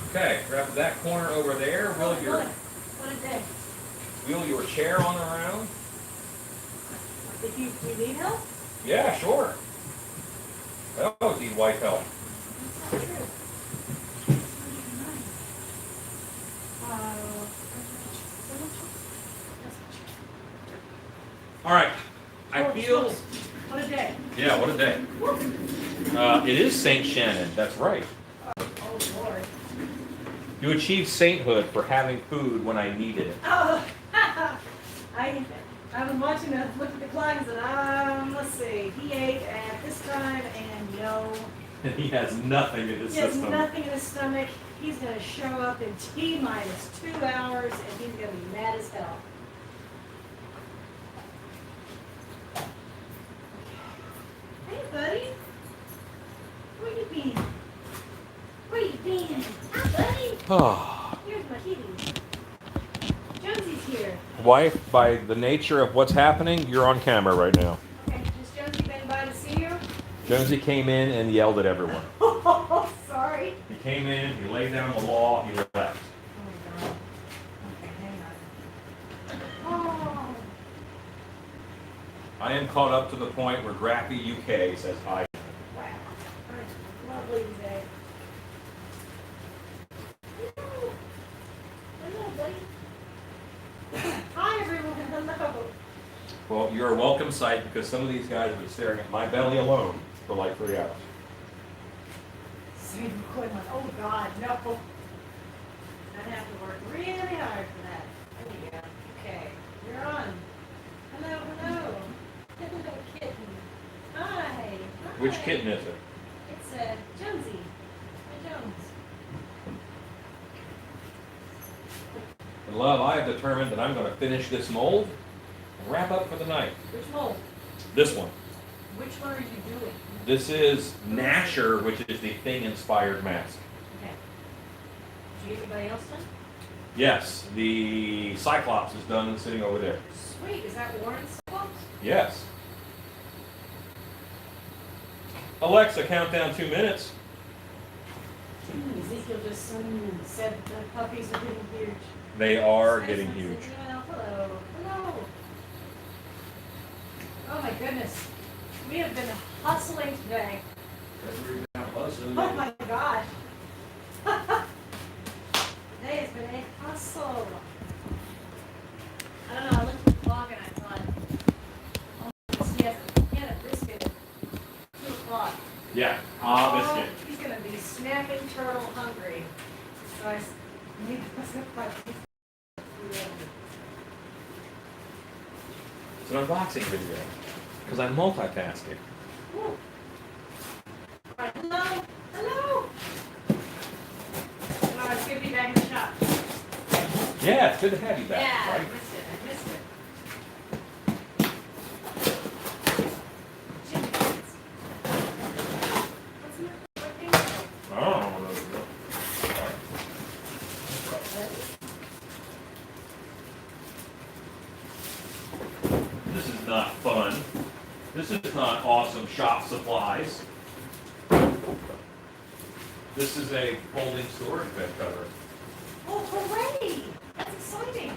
Okay, grab that corner over there. What a day. Wheel your chair on around. Do you need help? Yeah, sure. I always need wife help. That's not true. All right. I feel. What a day. Yeah, what a day. It is Saint Shannon. That's right. Oh, Lord. You achieved sainthood for having food when I needed it. Oh, I was watching the look at the clocks and let's see, he ate at this time and And he has nothing in his he has system. nothing in his stomach. He's gonna show up in T-minus 2 hours and he's gonna be mad as hell. Hey, buddy. Where you been? Where you been? Hi, buddy. Oh, Here's wife, by the nature of what's happening, you're on camera right now. Okay, has Jonesy been by to see you? Jonesy came in and yelled at everyone. Oh, sorry. He came in, he laid down the law, he left. Oh, God. Okay, hang on. Oh. I am caught up to the point where Grappy UK says hi. Wow. Lovely day. Hello. Hello, buddy. Hi, everyone. Hello. Well, you're a welcome sight because some of these guys have been staring at my belly alone for like 3 hours. Same equipment. Oh, God, no. I'd have to work really hard for that. There you go. Okay. You're on. Hello, hello. Hello, kitten. Hi. Hi. Which kitten is it? It's Jonesy. Hi, Jones. And love, I have determined that I'm going to finish this mold and wrap up for the night. Which mold? This one. Which one are you doing? This is Nasher, which is the Thing-inspired mask. Okay. Did you get anybody else done? Yes, the Cyclops is done and sitting over there. Sweet. Is that Warren's Cyclops? Yes. Alexa, count down 2 minutes. Ezekiel just said the puppies are getting huge. They are Nice getting and huge. sitting out. Hello. Hello. Oh my goodness. We have been hustling today. Oh my gosh. Today has been a hustle. I don't know, I looked at the clock and I thought, oh, he had a biscuit at 2 o'clock. Yeah, biscuit. He's going to be snapping turtle hungry. So I need to put my It's an unboxing video because I'm multitasking. All right, hello, hello. Oh, it's good to be back in the shop. Yeah, it's good to have you back. Yeah, Right? I missed it. Jimmy, what's in what thing? I don't know what this is not fun. This is not awesome shop supplies. This is a folding storage bed cover. Oh, hooray! That's exciting.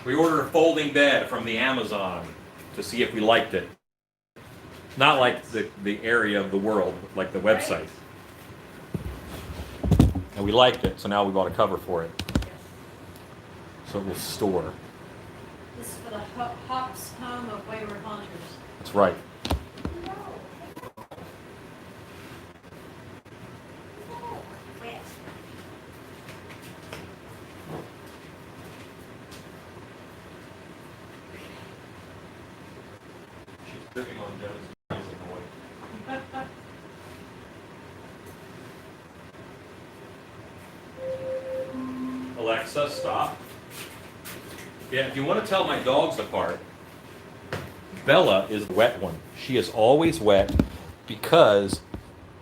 We ordered a folding bed from the Amazon to see if we liked it. Not like the area of the world, like the website. And we liked it, so now we bought a cover for it. So it will store. This is for the Hop's Home of Wayward Haunters. That's right. No. No. Wet. She's tripping on Joe's music boy. Alexa, stop. Yeah, if you want to tell my dogs apart, Bella is the wet one. She is always wet because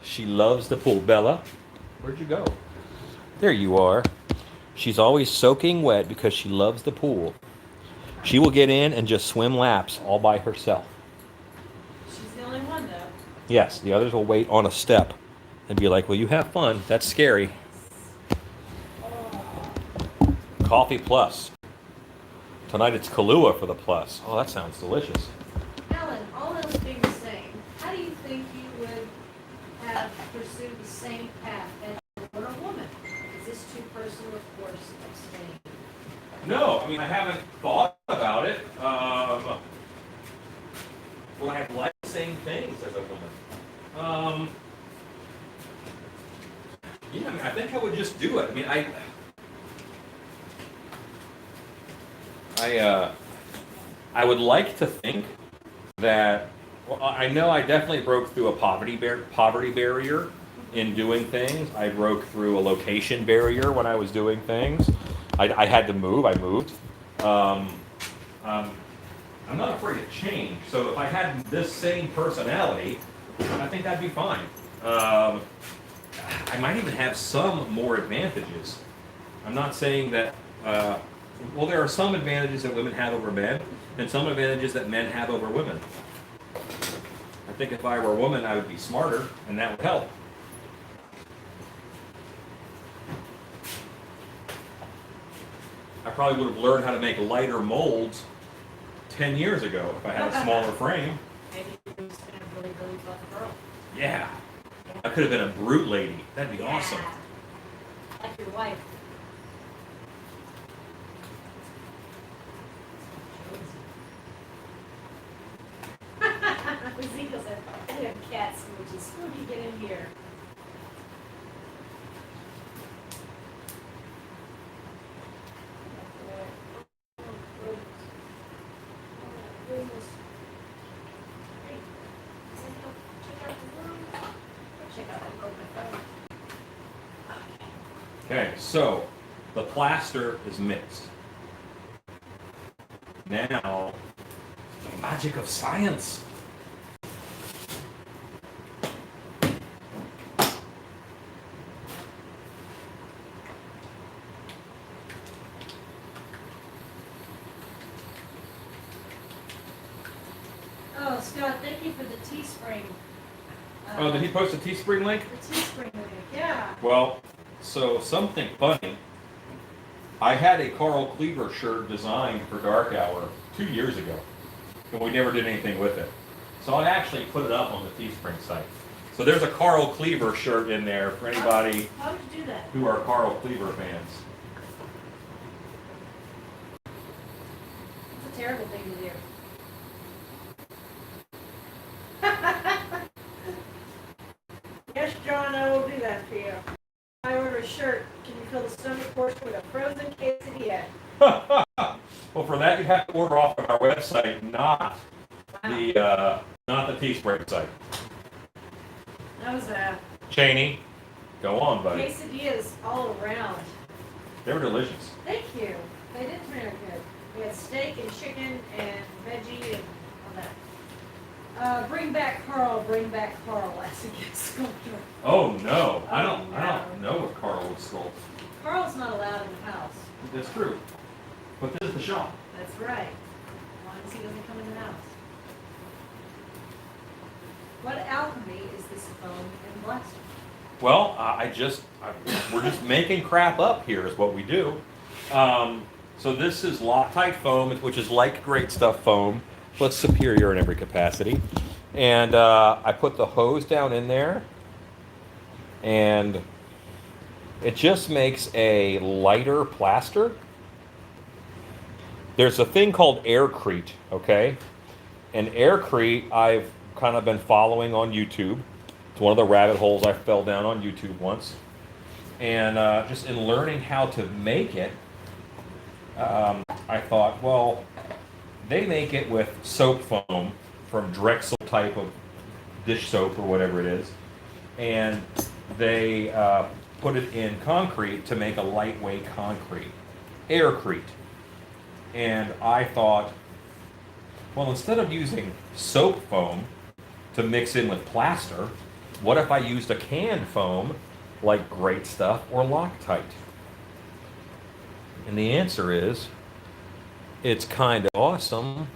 she loves the pool. Bella, where'd you go? There you are. She's always soaking wet because she loves the pool. She will get in and just swim laps all by herself. She's the only one, though. Yes, the others will wait on a step and be like, well, you have fun. That's scary. Coffee plus. Tonight it's Kahlua for the plus. Oh, that sounds delicious. Ellen, all else being the same, how do you think you would have pursued the same path as you were a woman? Is this too personal? Of course, abstain. No, I mean, I haven't thought about it. Would I have liked the same things as a woman? Yeah, I mean, I think I would just do it. I mean, I would like to think that, well, I know I definitely broke through a poverty barrier in doing things. I broke through a location barrier when I was doing things. I had to move. I moved. I'm not afraid of change. So if I had this same personality, I think that'd be fine. I might even have some more advantages. I'm not saying that Well, there are some advantages that women have over men, and some advantages that men have over women. I think if I were a woman, I would be smarter, and that would help. I probably would have learned how to make lighter molds 10 years ago if I had a smaller frame. Maybe it was been a really, really fun girl. Yeah. I could have been a brute lady. That'd be awesome. Like your wife. Ezekiel said, I have cat smooches. Spooky, get in here. Okay, so the plaster is mixed. Now, the magic of science. Oh, Scott, thank you for the Teespring. Oh, did he post a Teespring link? The Teespring link, yeah. Well, so something funny. I had a Carl Cleaver shirt designed for Dark Hour 2 years ago, and we never did anything with it. So I actually put it up on the Teespring site. So there's a Carl Cleaver shirt in there for anybody How did you do that? who are Carl Cleaver fans. It's a terrible thing to do. Yes, John, I will do that for you. If I order a shirt, can you fill the stomach portion with a frozen quesadilla? Well, for that you have to order off of our website, not the Teespring site. That was a Cheney, go on, buddy. quesadillas all around. They were delicious. Thank you. They did turn out good. We had steak and chicken and veggie and all that. Bring back Carl, as a guest sculptor. Oh no, I Oh, don't know what Carl would sculpt. Carl's not allowed in the house. That's true. But this is the shop. That's right. As long as he doesn't come in the house. What alchemy is this foam and plaster? Well, we're just making crap up here is what we do. So this is Loctite foam, which is like Great Stuff foam, but superior in every capacity. And I put the hose down in there, and it just makes a lighter plaster. There's a thing called aircrete, okay? And aircrete I've kind of been following on YouTube. It's one of the rabbit holes I fell down on YouTube once. And just in learning how to make it, I thought, well, they make it with soap foam from Drexel type of dish soap or whatever it is. And they put it in concrete to make a lightweight concrete, aircrete. And I thought, well, instead of using soap foam to mix in with plaster, what if I used a canned foam like Great Stuff or Loctite? And the answer is, it's kind of awesome.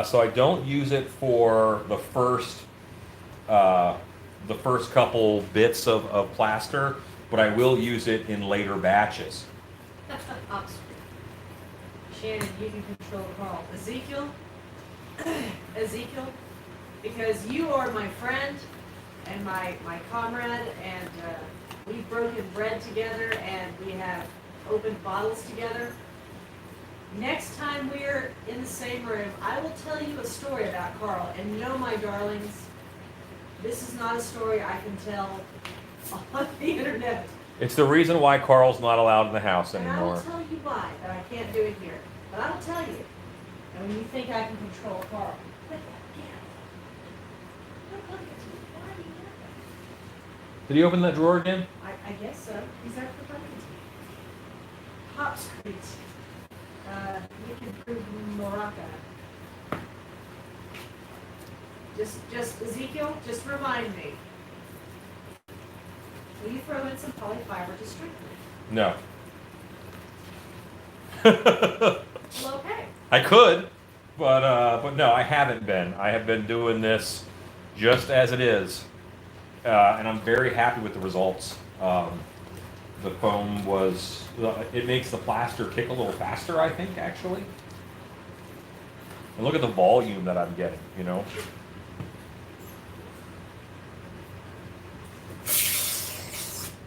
So I don't use it for the first couple bits of plaster, but I will use it in later batches. Oxford. Shannon, you can control Carl. Ezekiel, because you are my friend and my comrade, and we've broken bread together and we have opened bottles together. Next time we're in the same room, I will tell you a story about Carl. And no, my darlings, this is not a story I can tell on the internet. It's the reason why Carl's not allowed in the house And I anymore. will tell you why, but I can't do it here. But I will tell you. And when you think I can control Carl, quit that again. Don't look at me. Why are you laughing? Did he open that drawer again? I guess so. He's after Buckingham. Hops Creek. You can prove Morocco. Just Ezekiel, just remind me. Will you throw in some polyfiber to strengthen it? No. Well, okay. I could, but no, I haven't been. I have been doing this just as it is, and I'm very happy with the results. The foam was, it makes the plaster kick a little faster, I think, actually. And look at the volume that I'm getting, you know?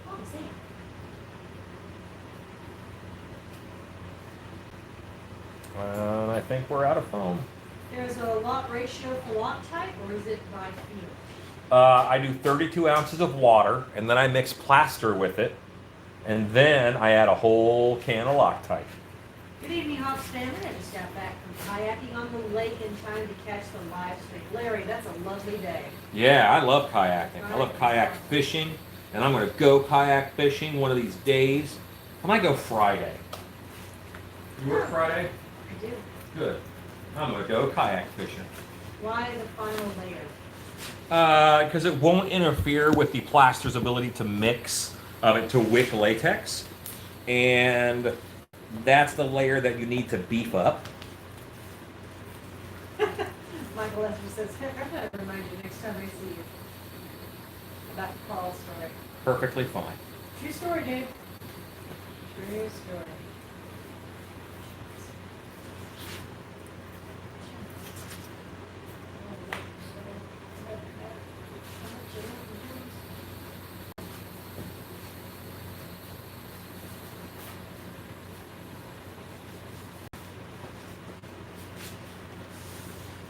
Oh, see. I think we're out of foam. There's a lot ratio for lot type, or is it by field? I do 32 ounces of water, and then I mix plaster with it, and then I add a whole can of Loctite. Good evening, Hawks family. I just got back from kayaking on the lake in time to catch the live stream. Larry, that's a lovely day. Yeah, I love kayaking. I love kayak fishing, and I'm going to go kayak fishing one of these days. I might go Friday. You work Friday? I do. Good. I'm going to go kayak fishing. Why the final layer? Because it won't interfere with the plaster's ability to mix, to wick latex. And that's the layer that you need to beef up. Michael Lester says, heck, I'm going to remind you next time I see you about the call story. Perfectly fine. True story, dude. True story.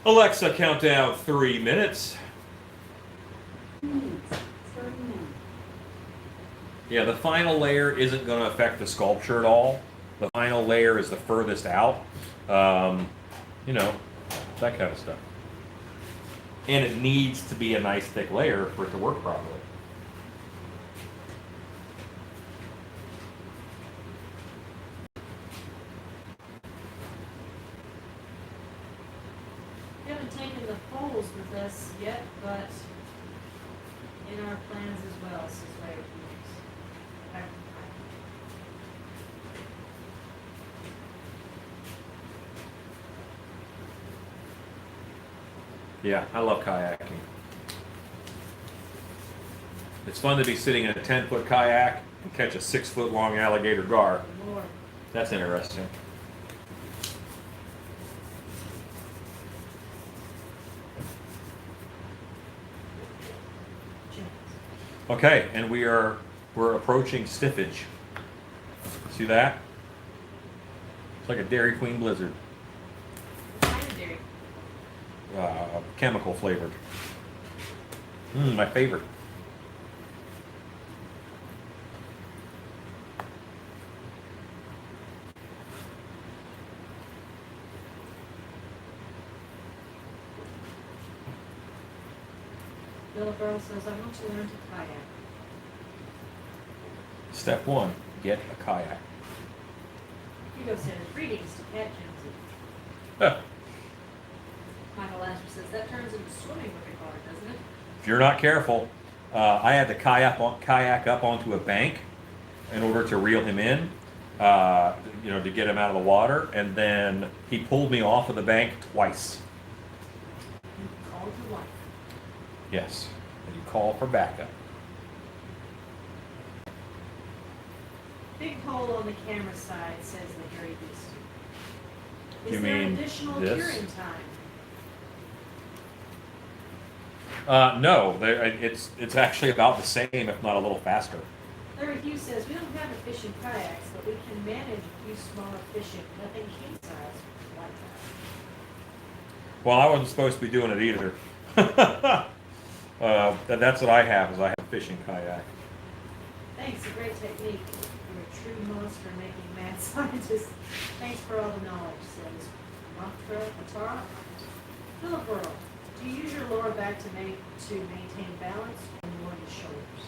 Alexa, count down 3 minutes. Yeah, the final layer isn't going to affect the sculpture at all. The final layer is the furthest out. You know, that kind of stuff. And it needs to be a nice thick layer for it to work properly. We haven't taken the poles with us yet, but in our plans as well, since later weeks. Back to Yeah, I love kayaking. It's fun to be sitting in a 10-foot kayak and catch a 6-foot long alligator gar. Lord. That's interesting. Okay, and we're approaching stiffage. See that? It's like a Dairy Queen blizzard. Kind of dairy. Chemical flavored. My favorite. Bill Burl says, I want to learn to kayak. Step 1, get a kayak. Hugo says, greetings to Cat Jonesy. Huh. Michael Asher says, that turns into swimming with a car, doesn't it? If you're not careful, I had to kayak up onto a bank in order to reel him in, you know, to get him out of the water, and then he pulled me off of the bank twice. You called your wife. Yes, and you call for backup. Big hole on the camera side, says the hairy beast. Is You there mean additional this? curing time? No, it's actually about the same, if not a little faster. Larry Hughes says, we don't have efficient kayaks, but we can manage a few smaller fishing, nothing king size like that. Well, I wasn't supposed to be doing it either. That's what I have, is I have a fishing kayak. Thanks, a great technique. You're a true monster making mad scientist. Thanks for all the knowledge, says Matara. Philip Earl, do you use your lower back to maintain balance or more your shoulders?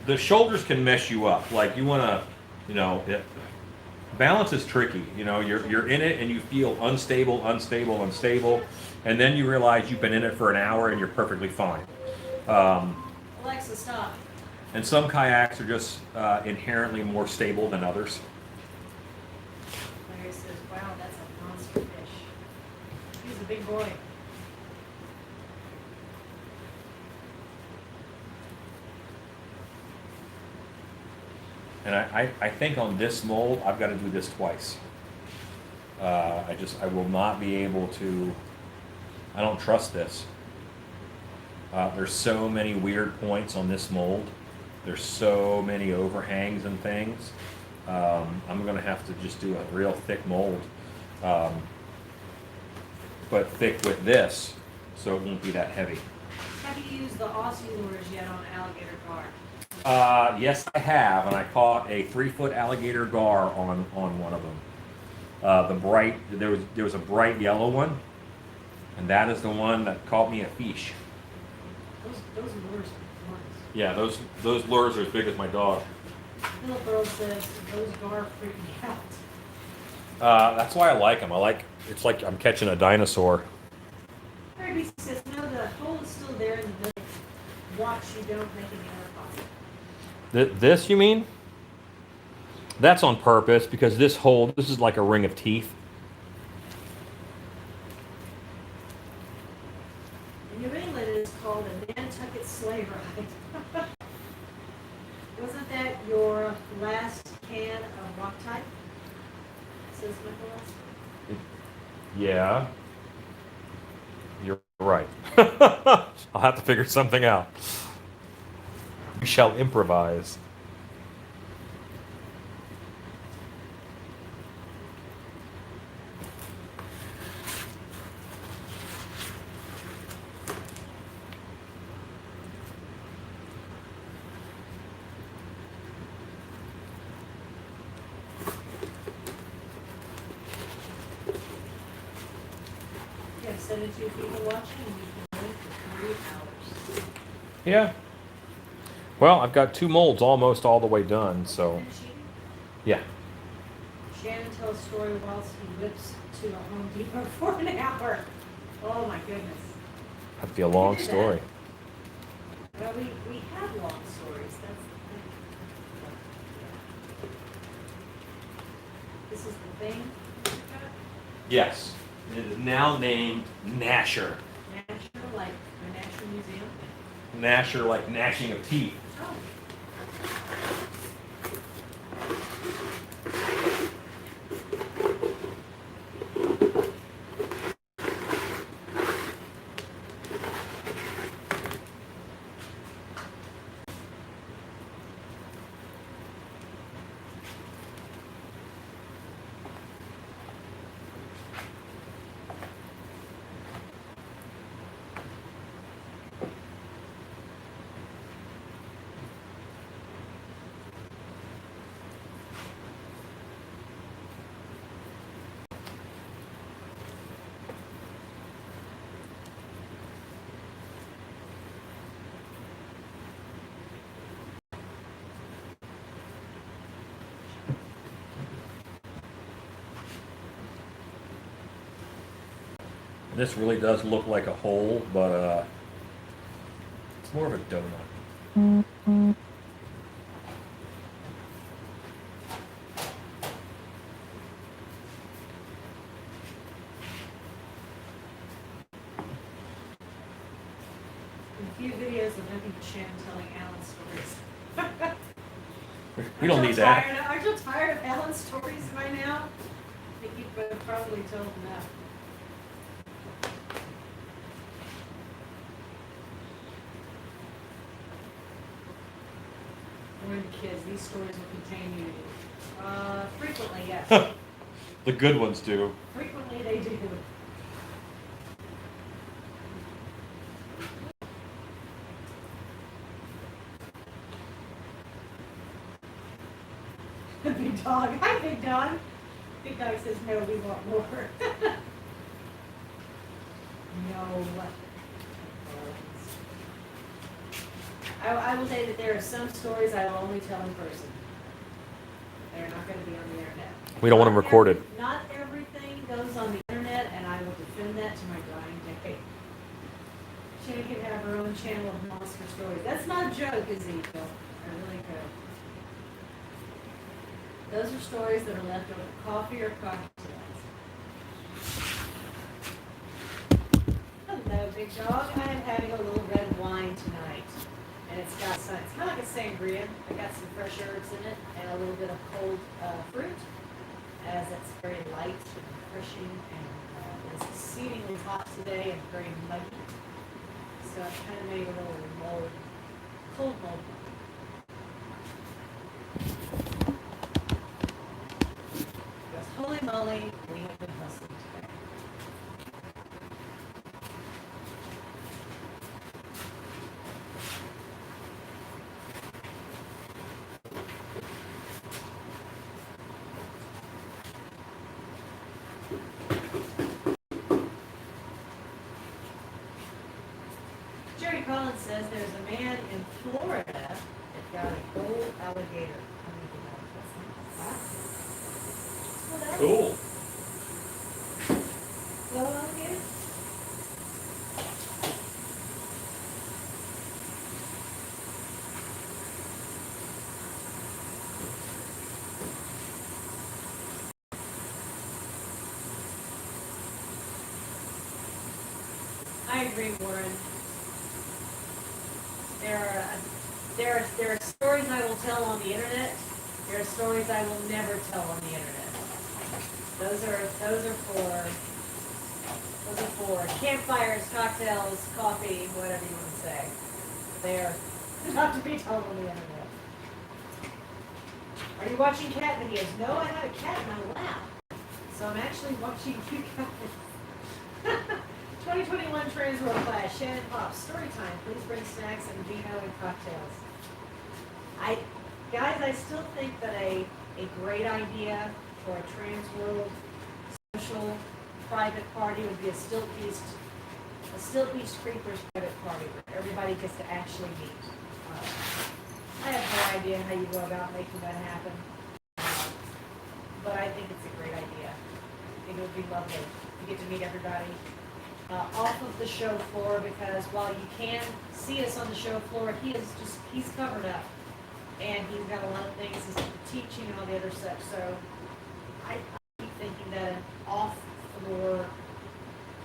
The shoulders can mess you up. Like you want to, you know, balance is tricky. You know, you're in it and you feel unstable, and then you realize you've been in it for an hour and you're perfectly fine. Alexa, stop. And some kayaks are just inherently more stable than others. Larry says, wow, that's a monster fish. He's a big boy. And I think on this mold, I've got to do this twice. I will not be able to, I don't trust this. There's so many weird points on this mold. There's so many overhangs and things. I'm going to have to just do a real thick mold. But thick with this, so it won't be that heavy. Have you used the Aussie lures yet on alligator gar? Yes, I have, and I caught a 3-foot alligator gar on one of them. There was a bright yellow one, and that is the one that caught me a fish. Those lures are ones. Yeah, those lures are as big as my dog. Little girl says those gar freak me out. That's why I like them. It's like I'm catching a dinosaur. Harry B says, no, the hole is still there in the middle. Watch you don't make any air pocket. This, you mean? That's on purpose because this is like a ring of teeth. In New England, it is called a Nantucket sleigh ride. Wasn't that your last can of Loctite? Says Nicholas. Yeah. You're right. I'll have to figure something out. We shall improvise. You have 72 people watching and you can wait for 3 hours. Yeah. Well, I've got 2 molds almost all the way done, so Finishing? yeah. Shannon tells a story whilst he whips to a Home Depot for an hour. Oh my goodness. That'd be a long do that. story. Well, we have long stories. That's the thing. This is the thing. Yes. It is now named Gnasher. National, like the National Museum. Gnasher, like gnashing of teeth. Oh. This really does look like a hole, but it's more of a donut. A few videos of nothing but Shannon telling Alan stories. We don't need that. Aren't you tired of Alan's stories by now? I think you've probably told enough. We're the kids. These stories will contain nudity. Frequently, yes. The good ones do. Frequently, they do. Big dog. Hi, Big Dog. Big Dog says, no, we want more. No. I will say that there are some stories I will only tell in person. They're not gonna be on the internet. We don't want them recorded. Not everything goes on the internet, and I will defend that to my dying day. Shannon can have her own channel of monster stories. That's not a joke, Ezekiel. I really could. Those are stories that are left over coffee or cocktails. Hello, big dog. I am having a little red wine tonight. And it's got some, it's kind of like a sangria. I got some fresh herbs in it and a little bit of cold fruit, as it's very light and refreshing, and it's exceedingly hot today and very muggy. So I kind of made a little mold, cold mold. Because holy moly, we have been hustling today. Jerry Collins says there's a man in Florida that got a gold alligator. Wow. Cool. Gold alligator? I agree, Warren. There are stories I will tell on the internet. There are stories I will never tell on the internet. Those are for campfires, cocktails, coffee, whatever you want to say. They are not to be told on the internet. Are you watching cat videos? No, I have a cat in my lap. So I'm actually watching you guys. 2021 Trans World Class, Shannon Pop, story time. Please bring snacks and vino and cocktails. Guys, I still think that a great idea for a Trans World social private party would be a Stilt Beast Creepers private party where everybody gets to actually meet. I have no idea how you go about making that happen, but I think it's a great idea. I think it would be lovely to get to meet everybody off of the show floor, because while you can see us on the show floor, he's covered up, and he's got a lot of things, he's teaching and all the other stuff. So I keep thinking that an off-floor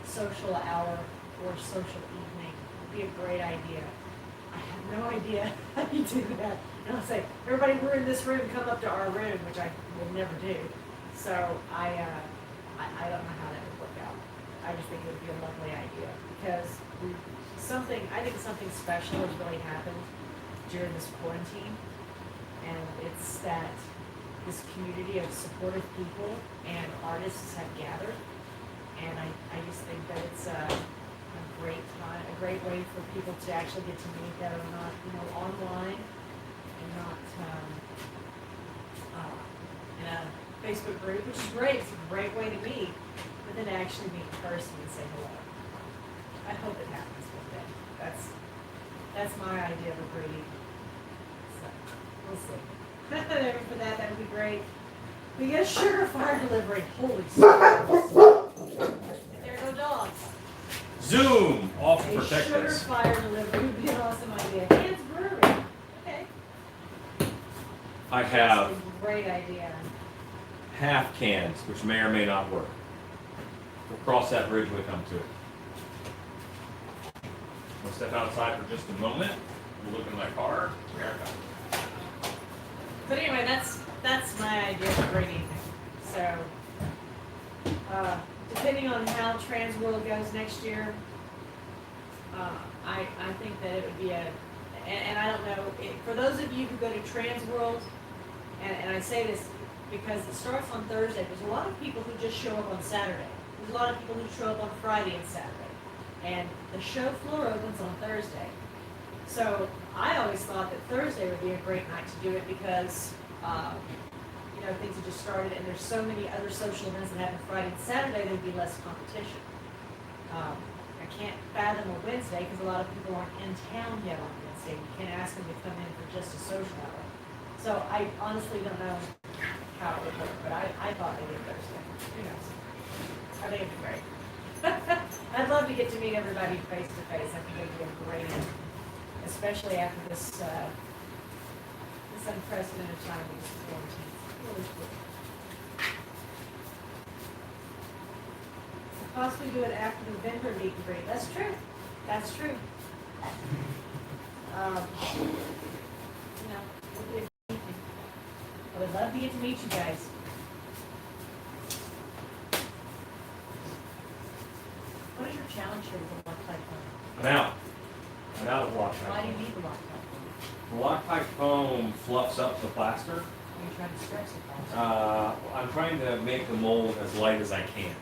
social hour or social evening would be a great idea. I have no idea how you do that. And I'll say, everybody, we're in this room, come up to our room, which I will never do. So I don't know how that would work out. I just think it would be a lovely idea, because I think something special has really happened during this quarantine, and it's that this community of supportive people and artists have gathered, and I just think that it's a great time, a great way for people to actually get to meet that are not, online and not in a Facebook group, which is great. It's a great way to meet, but then to actually meet in person and say hello. I hope it happens one day. That's my idea of a great evening. So we'll see. For that would be great. We get a sugar fire delivery. Holy smokes. There go dogs. Zoom off to A protect sugar us. fire delivery would be an awesome idea. Hands Brewery. Okay. I have That's a great idea. half cans, which may or may not work. We'll cross that bridge when we come to it. We'll step outside for just a moment. We'll look in my car. We are done. But anyway, that's my idea of a great evening. So, depending on how Trans World goes next year, I think that it would be and I don't know, for those of you who go to Trans World, and I say this because it starts on Thursday, there's a lot of people who just show up on Saturday. There's a lot of people who show up on Friday and Saturday. And the show floor opens on Thursday. So I always thought that Thursday would be a great night to do it because, things have just started, and there's so many other social events that happen Friday and Saturday, there'd be less competition. I can't fathom a Wednesday because a lot of people aren't in town yet on Wednesday. You can't ask them to come in for just a social hour. So I honestly don't know how it would work, but I thought they did Thursday. Who knows? I think it'd be great. I'd love to get to meet everybody face to face. I think it'd be a great, especially after this unprecedented time of these quarantines. Really cool. Possibly do it after the vendor meet and greet. That's true. That's true. You know, it'd be a good evening. I would love to get to meet you guys. What is your challenge here with the Loctite foam? I'm out of Why Loctite do you foam. need the Loctite foam? The Loctite foam fluffs up the plaster. Are you trying to stretch the foam? I'm trying to make the mold as light as I can.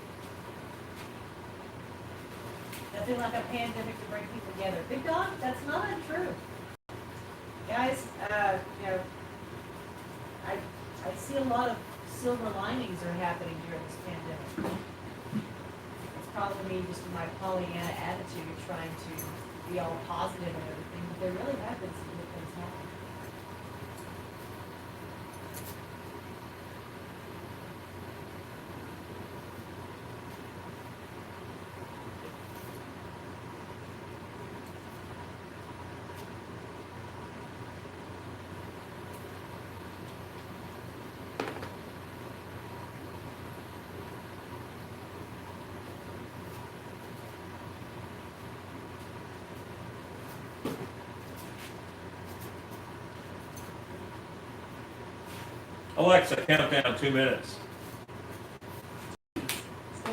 Nothing like a pandemic to bring people together. Big dog, that's not untrue. Guys, you know, I see a lot of silver linings are happening during this pandemic. It's probably me just in my Pollyanna attitude, trying to be all positive and everything, but there really have been some good things happening. Alexa, count down 2 minutes. I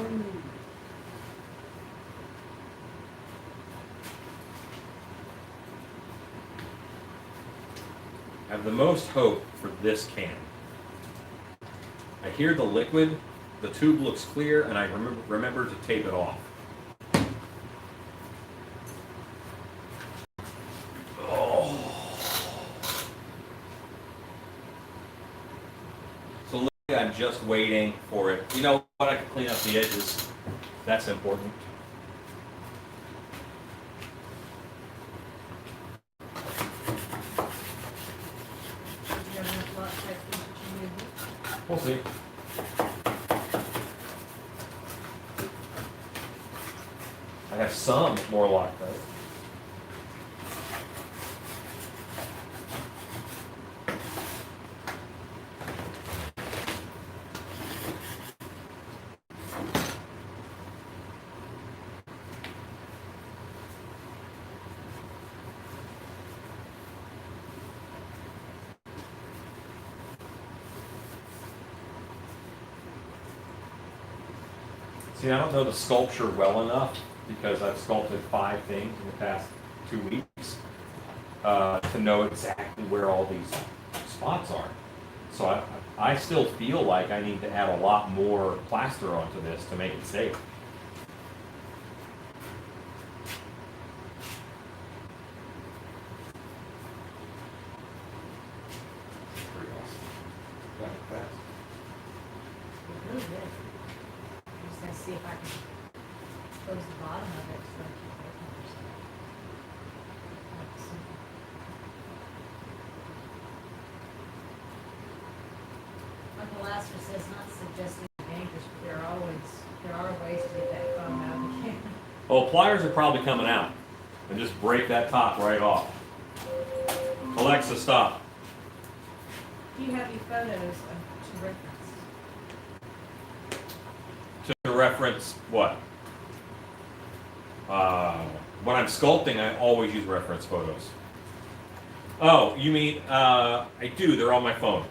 have the most hope for this can. I hear the liquid, the tube looks clear, and I remember to tape it off. So I'm just waiting for it. You know what? I can clean up the edges. That's important. Do you have enough Loctite foam that you need? We'll see. I have some more Loctite. See, I don't know the sculpture well enough because I've sculpted 5 things in the past 2 weeks to know exactly where all these spots are. So I still feel like I need to add a lot more plaster onto this to make it safe. Pretty awesome. Got it fast. It's really good. I'm just gonna see if I can close the bottom of it so I can keep it open or something. Like simple. Uncle Lasker says not suggesting dangerous, but there are ways to get that foam out of the can. Well, pliers are probably coming out. And just break that top right off. Alexa, stop. Do you have any photos to reference? To reference what? When I'm sculpting, I always use reference photos. Oh, you mean, I do, they're on my phone.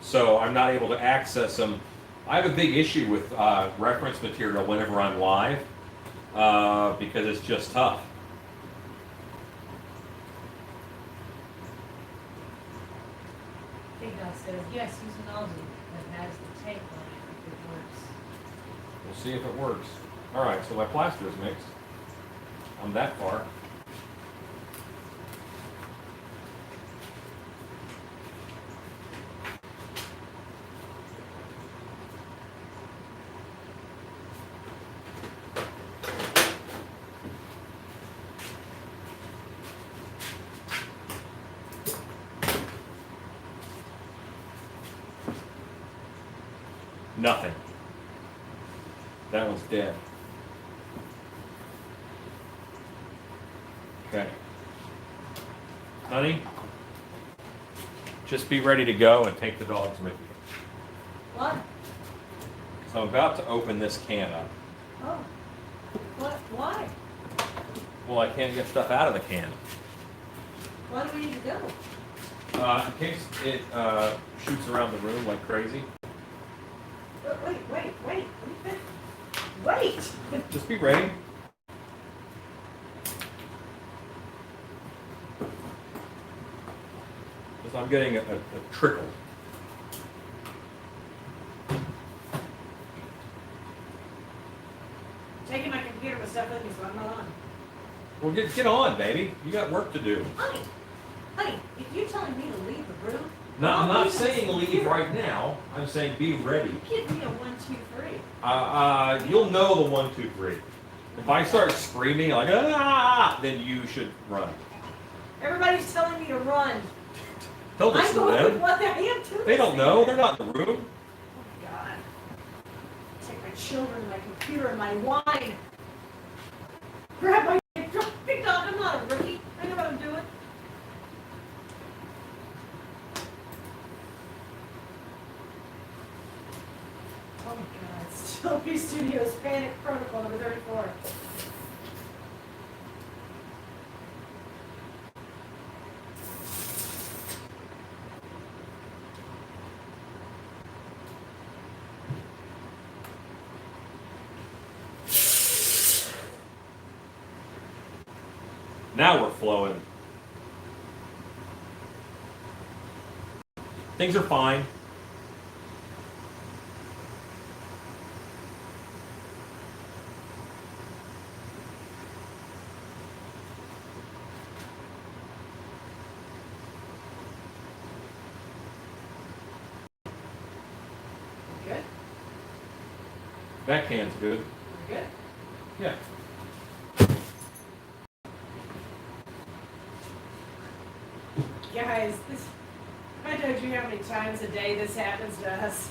So I'm not able to access them. I have a big issue with reference material whenever I'm live because it's just tough. Big Dog says, yes, use a nozzle that has the tape on it if it works. We'll see if it works. All right, so my plaster is mixed. I'm that far. Nothing. That one's dead. Okay. Honey, just be ready to go and take the dogs with you. What? So I'm about to open this can up. Oh. What? Why? Well, I can't get stuff out of the can. Why do we need to go? In case it shoots around the room like crazy. Wait! Just be ready. Because I'm getting a trickle. Taking my computer with stuff with me, so I'm not on. Well, get on, baby. You got work to do. Honey, if you're telling me to leave the room... No, I'm not leave this saying leave computer. right now. I'm saying be ready. Give me a 1, 2, 3. You'll know the 1, 2, 3. If I start screaming like ah, then you should run. Everybody's telling me to run. Don't I'm listen to going with them. what I am too. They don't know. They're not in the room. Oh my God. Take my children, my computer, and my wine. Grab my big dog. I'm not a rookie. I know what I'm doing. Oh my God. Still B Studios Panic Protocol number 34. Now we're flowing. Things are fine. Good? That can's good. Good? Yeah. Guys, this, I told you how many times a day this happens to us.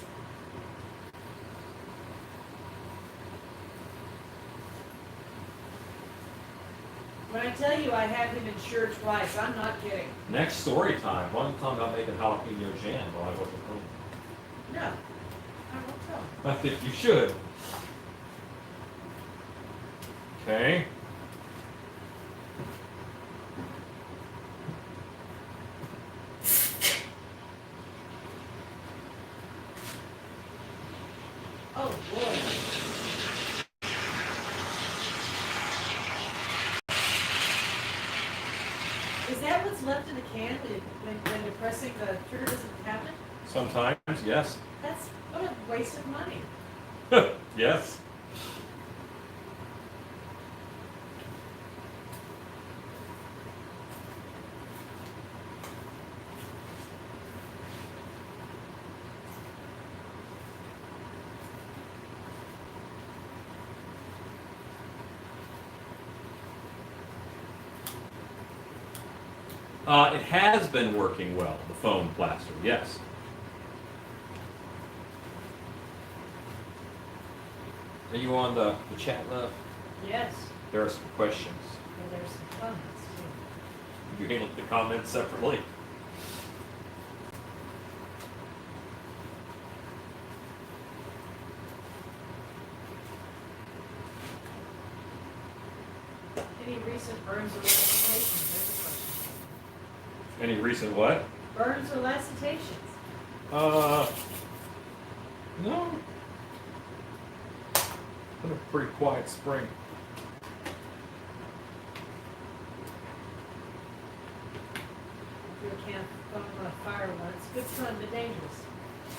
When I tell you I have him insured twice, I'm not kidding. Next story time. Why don't you tell me about making jalapeno jam while I wasn't home? No, I won't tell him. I think you should. Okay. Oh, boy. Is that what's left in the can when you're pressing the trigger doesn't happen? Sometimes, yes. That's what a waste of money. Yes. It has been working well, the foam plaster, yes. Are you on the chat, love? Yes. There are some questions. And there's some comments too. You handled the comments separately. Any recent burns or lacerations? There's a question. Any recent what? Burns or lacerations? No. Been a pretty quiet spring. Threw a can of foam on a fire once. Good fun, but dangerous.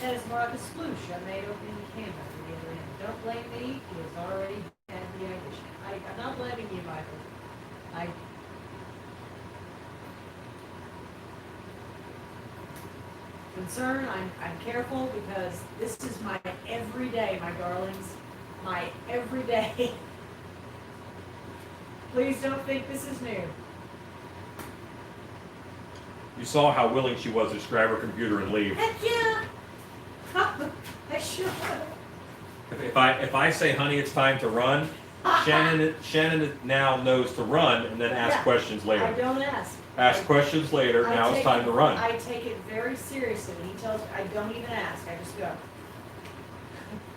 That is more like a sploosh I made opening the can back from the other end. Don't blame me. He has already had the idea. I'm not blaming you, Michael. Concern, I'm careful because this is my everyday, my darlings. My everyday. Please don't think this is new. You saw how willing she was to just grab her computer and leave. Heck yeah! I sure would. If I say, honey, it's time to run, Shannon now knows to run and then ask Yeah. questions I later. don't ask. Ask questions later, now it's time to run. I take it very seriously. When he tells me, I don't even ask, I just go.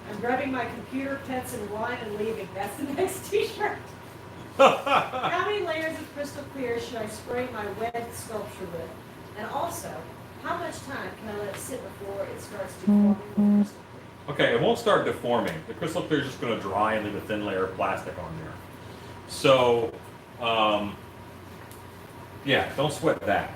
I'm grabbing my computer, pets, and wine and leaving. That's the next t-shirt. How many layers of crystal clear should I spray my wed sculpture with? And also, how much time can I let it sit before it starts deforming with crystal clear? Okay, it won't start deforming. The crystal clear is just going to dry and leave a thin layer of plastic on there. So, yeah, don't sweat that.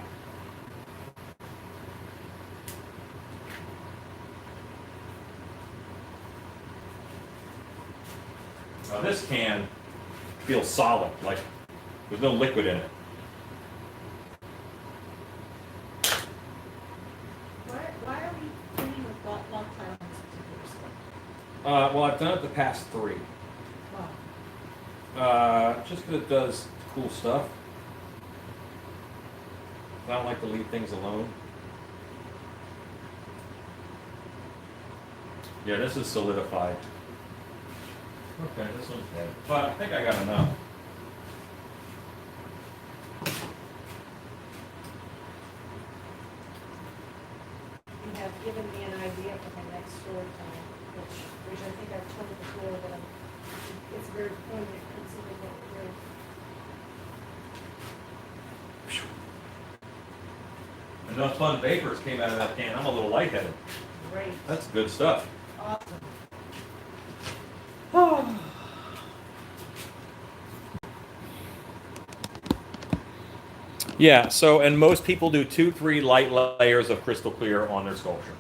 Now this can feels solid, like there's no liquid in it. Why are we cleaning with Loctite on this particular stuff? Well, I've done it the past 3. Wow. Just because it does cool stuff. I don't like to leave things alone. Yeah, this is solidified. Okay, this one's dead. But I think I got enough. You have given me an idea for my next story time, which I think I've told before, but it's very poignant considering what we're doing. Enough fun vapors came out of that can. I'm a little lightheaded. Great. That's good stuff. Awesome. Yeah, so, and most people do 2-3 light layers of crystal clear on their sculpture.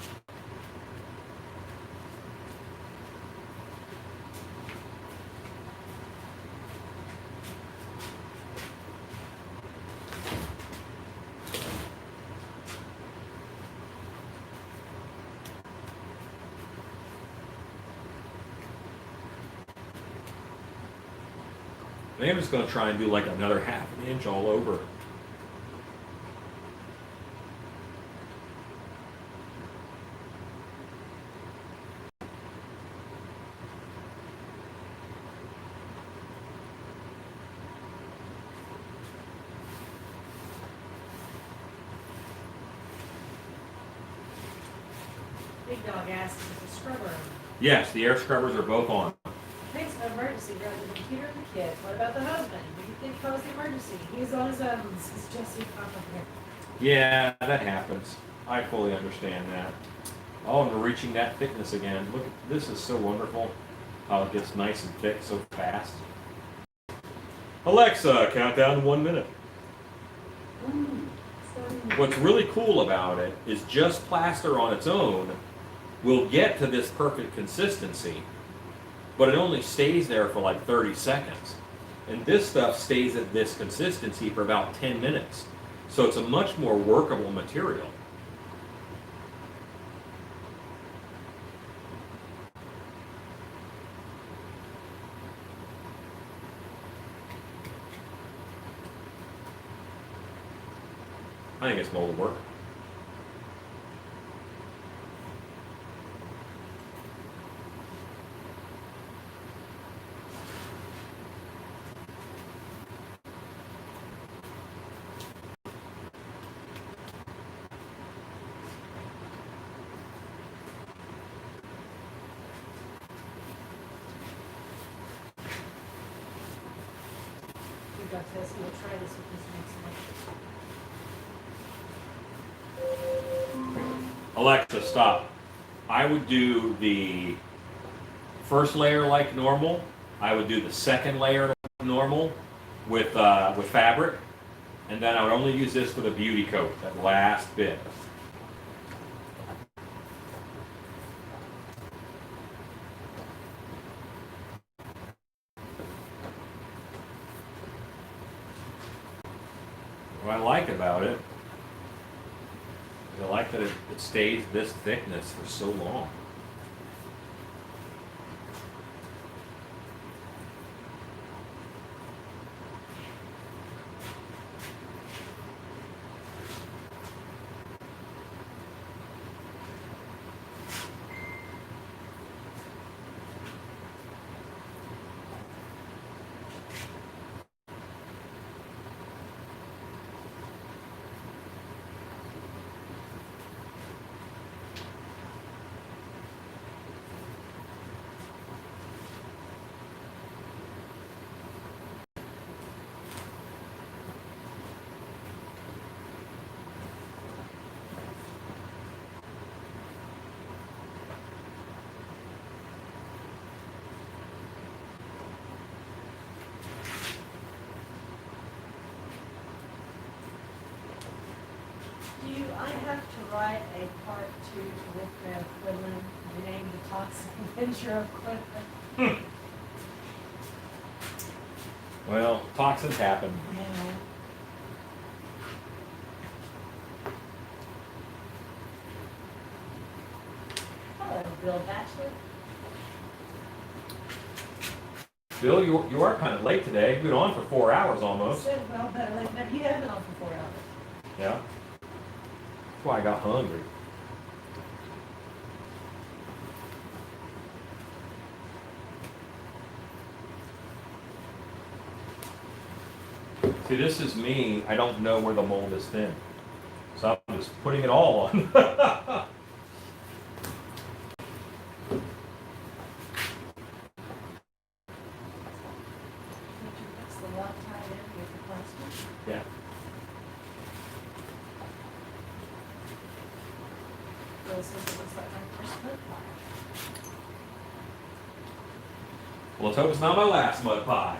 I think I'm just going to try and do like another 1/2 inch all over. Big dog asks if the scrubber. Yes, the air scrubbers are both on. Thanks for emergency, grab the computer and the kids. What about the husband? Do you think caused the emergency? He's on his own. This is Jesse Papa here. Yeah, that happens. I fully understand that. Oh, and we're reaching that thickness again. Look, this is so wonderful. How it gets nice and thick so fast. Alexa, count down to 1 minute. What's really cool about it is just plaster on its own will get to this perfect consistency, but it only stays there for like 30 seconds. And this stuff stays at this consistency for about 10 minutes. So it's a much more workable material. I think it's molded work. Big dog says he will try this with his next lecture. Alexa, stop. I would do the first layer like normal. I would do the second layer like normal with fabric, and then I would only use this for the beauty coat, that last bit. What I like about it is I like that it stays this thickness for so long. I have to write a part 2 with Quinlan, named The Toxic Adventure of Quinlan. Well, toxins happen. Yeah. Hello, Bill Batchelor. Bill, you are kind of late today. You've been on for 4 hours almost. Said, well, better late than you have been on for 4 hours. Yeah. That's why I got hungry. See, this is me. I don't know where the mold is thin. So I'm just putting it all on. Did you fix the lock tied in with the plaster? Yeah. Bill says it looks like my first mud pie. Well, let's hope it's not my last mud pie.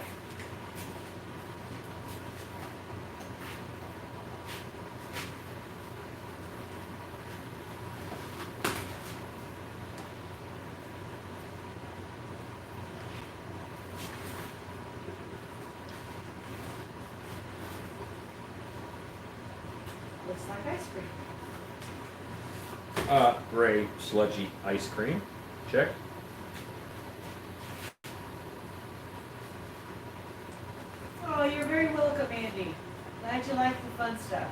Looks like ice cream. Gray sludgy ice cream. Check. Oh, you're very welcome, Andy. Glad you like the fun stuff.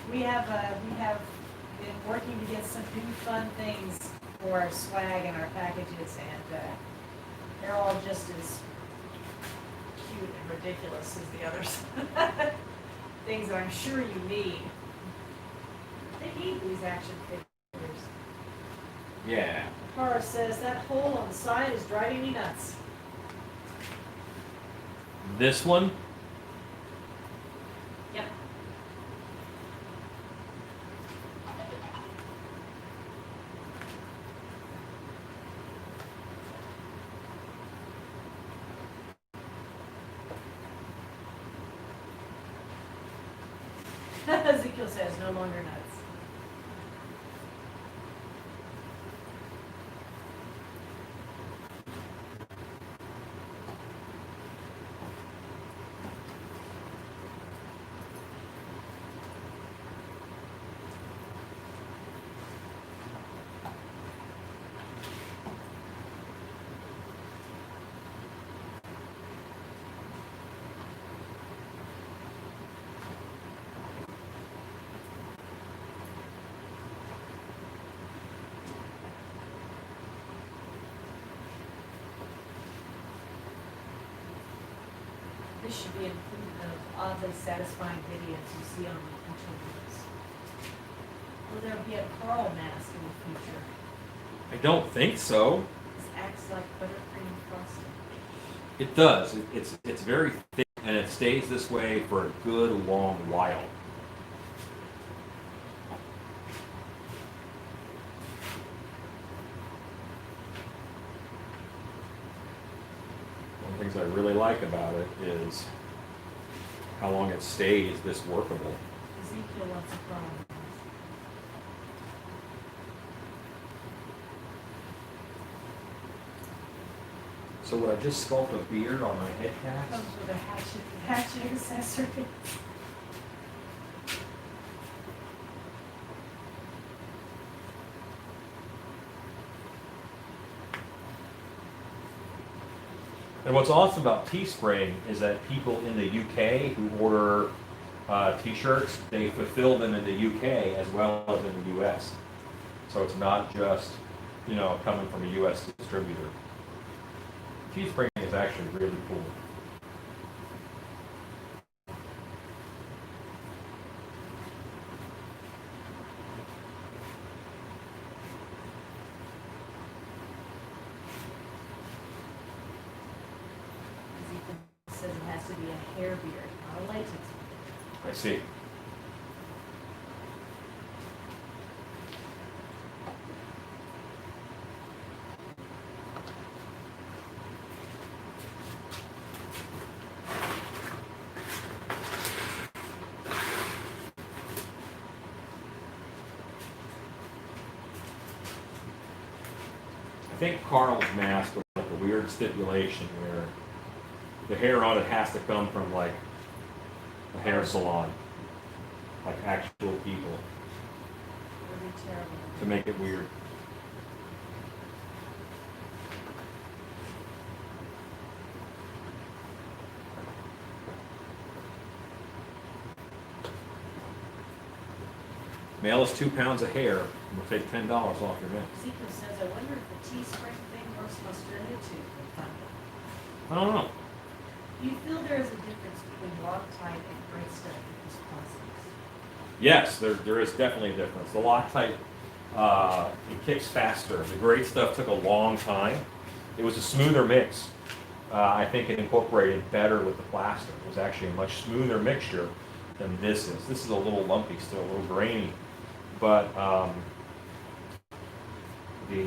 We have been working to get some new fun things for our swag and our packages, and they're all just as cute and ridiculous as the others. Things that I'm sure you need. They need these action figures. Yeah. Tara says that hole on the side is driving me nuts. This one. Yep. Ezekiel says no longer nuts. This should be included of oddly satisfying videos you see on YouTube videos. Will there be a Carl mask in the future? I don't think so. This acts like buttercream frosting. It does. It's very thick and it stays this way for a good long while. One of the things I really like about it is how long it stays this workable. Ezekiel wants a Carl mask. So would I just sculpt a beard on my head cast? Comes with a hatchet accessory. And what's awesome about Teespring is that people in the UK who order t-shirts, they fulfill them in the UK as well as in the US. So it's not just, coming from a US distributor. Teespring is actually really cool. Ezekiel says it has to be a hair beard, not a latex beard. I see. think Carl's mask was like a weird stipulation where the hair on it has to come from like a hair salon, like actual people, Would be terrible. to make it weird. Mail us 2 pounds of hair, and we'll take $10 off your mail. Ezekiel says, I wonder if the Teespring thing works in Australia too. I don't know. Do you feel there is a difference between Loctite and great stuff in this process? Yes, there is definitely a difference. The Loctite, it kicks faster. The great stuff took a long time. It was a smoother mix. I think it incorporated better with the plaster. It was actually a much smoother mixture than this is. This is a little lumpy still, a little grainy. But the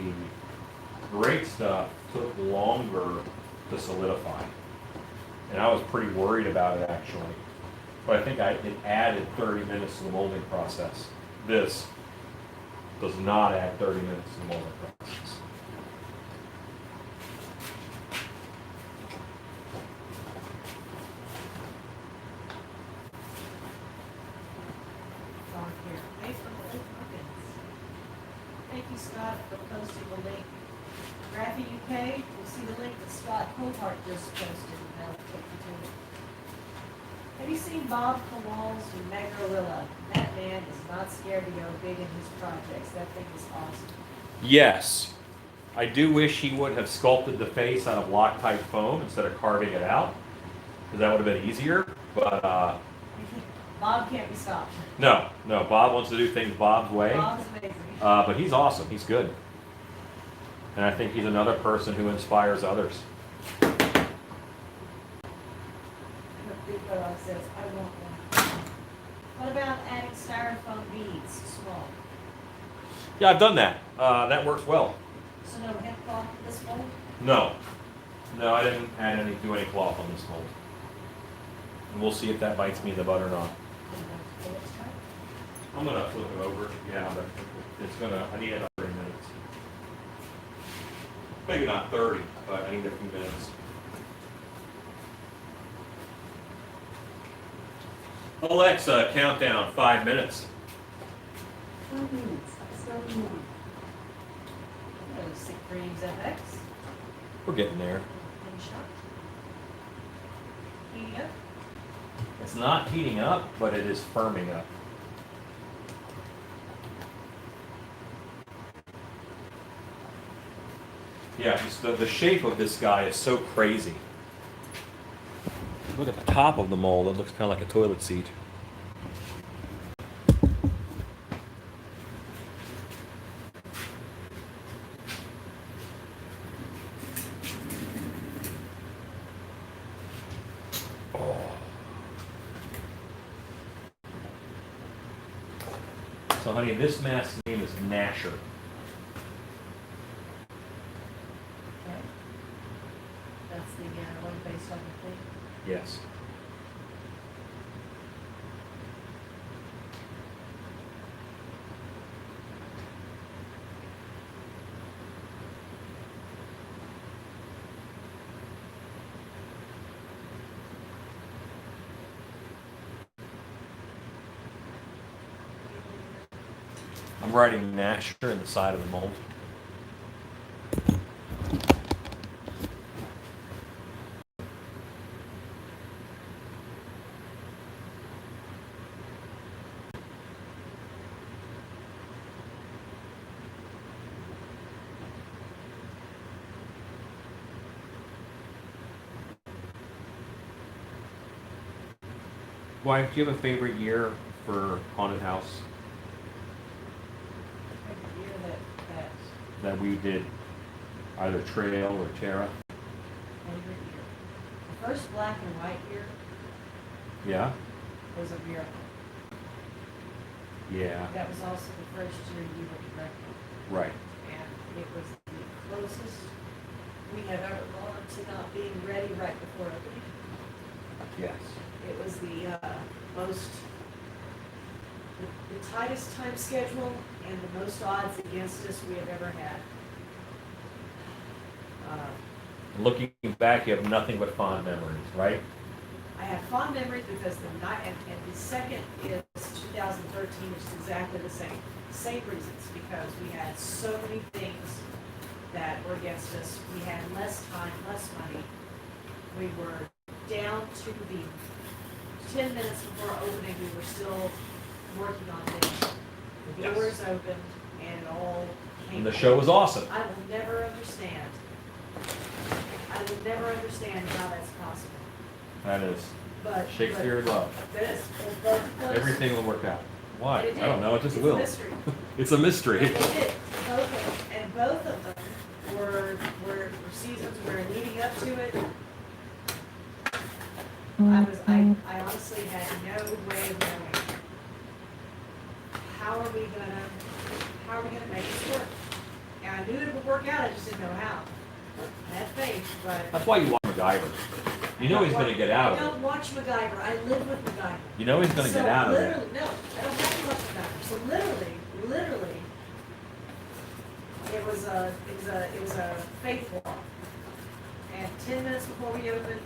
great stuff took longer to solidify. And I was pretty worried about it actually. But I think it added 30 minutes to the molding process. This does not add 30 minutes to the molding process. On here. Hey, from the link Perkins. Thank you, Scott, for posting the link. Graphy UK, you'll see the link that Scott Hobart just posted, and that'll take you to it. Have you seen Bob Kowal's Megarilla? That man is not scared to go big in his projects. That thing is awesome. Yes. I do wish he would have sculpted the face out of Loctite foam instead of carving it out, because that would have been easier. But Bob can't be stopped. no, Bob wants to do things Bob's way. Bob's amazing. But he's awesome. He's good. And I think he's another person who inspires others. And the big dog says, I want one. What about adding styrofoam beads, small? Yeah, I've done that. That works well. So no hemp cloth for this mold? No, I didn't do any cloth on this mold. And we'll see if that bites me in the butt or not. I'm gonna flip it over. Yeah, but I need it 30 minutes. Maybe not 30, but I need a few minutes. Alexa, countdown, 5 minutes. 5 minutes. Start the movie. Hello, Sick Dreams FX. We're getting there. Any shot? Heating up. It's not heating up, but it is firming up. Yeah, just the shape of this guy is so crazy. Look at the top of the mold, it looks kind of like a toilet seat. Oh. So honey, this mask's name is Nasher. Okay. That's the one based on the thing. Yes. I'm writing Nasher in the side of the mold. Wife, do you have a favorite year for haunted house Every year that that we did either Trail or Terra? favorite year. The first black and white year Yeah? was a miracle. Yeah. That was also the first year you were directing. Right. And it was the closest we have ever gone to not being ready right before opening. Yes. It was the the tightest time schedule and the most odds against us we have ever had. Looking back, you have nothing but fond memories, right? I have fond memories because the night, and the second is 2013, which is exactly the same. Same reasons, because we had so many things that were against us. We had less time, less money. We were down to the 10 minutes before opening, we were still working on things. The Yes. doors opened and it all came. And the show was awesome. I will never understand. I will never understand how that's possible. That is But Shakespeare in love. This, both those- Everything will work out. Why? It I don't did. know. It just It's will. a mystery. It's a mystery. And they did, both of them, and both of them were seasons where leading up to it, I honestly had no way of knowing how are we gonna make this work? And I knew it would work out, I just didn't know how. I had faith, but. That's why you watch MacGyver. You know he's going to get out I of it. don't watch MacGyver, I live with MacGyver. You know he's going to get out of it. So literally, no, I don't have to watch MacGyver, so literally, it was a faith walk. And 10 minutes before we opened,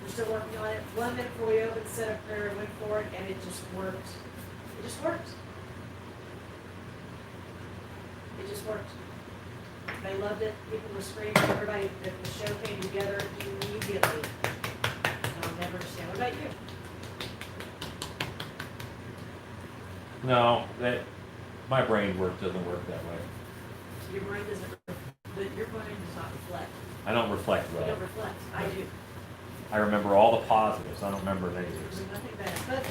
we're still working on it. 1 minute before we opened, said a prayer, went for it, and it just worked. It just worked. It just worked. They loved it. People were screaming. Everybody, the show came together immediately. And I'll never understand. What about you? No, my brain doesn't work that way. Your brain doesn't. Your brain does not reflect. I don't reflect You well. don't reflect. I do. I remember all the positives. I don't remember negatives. There's nothing bad.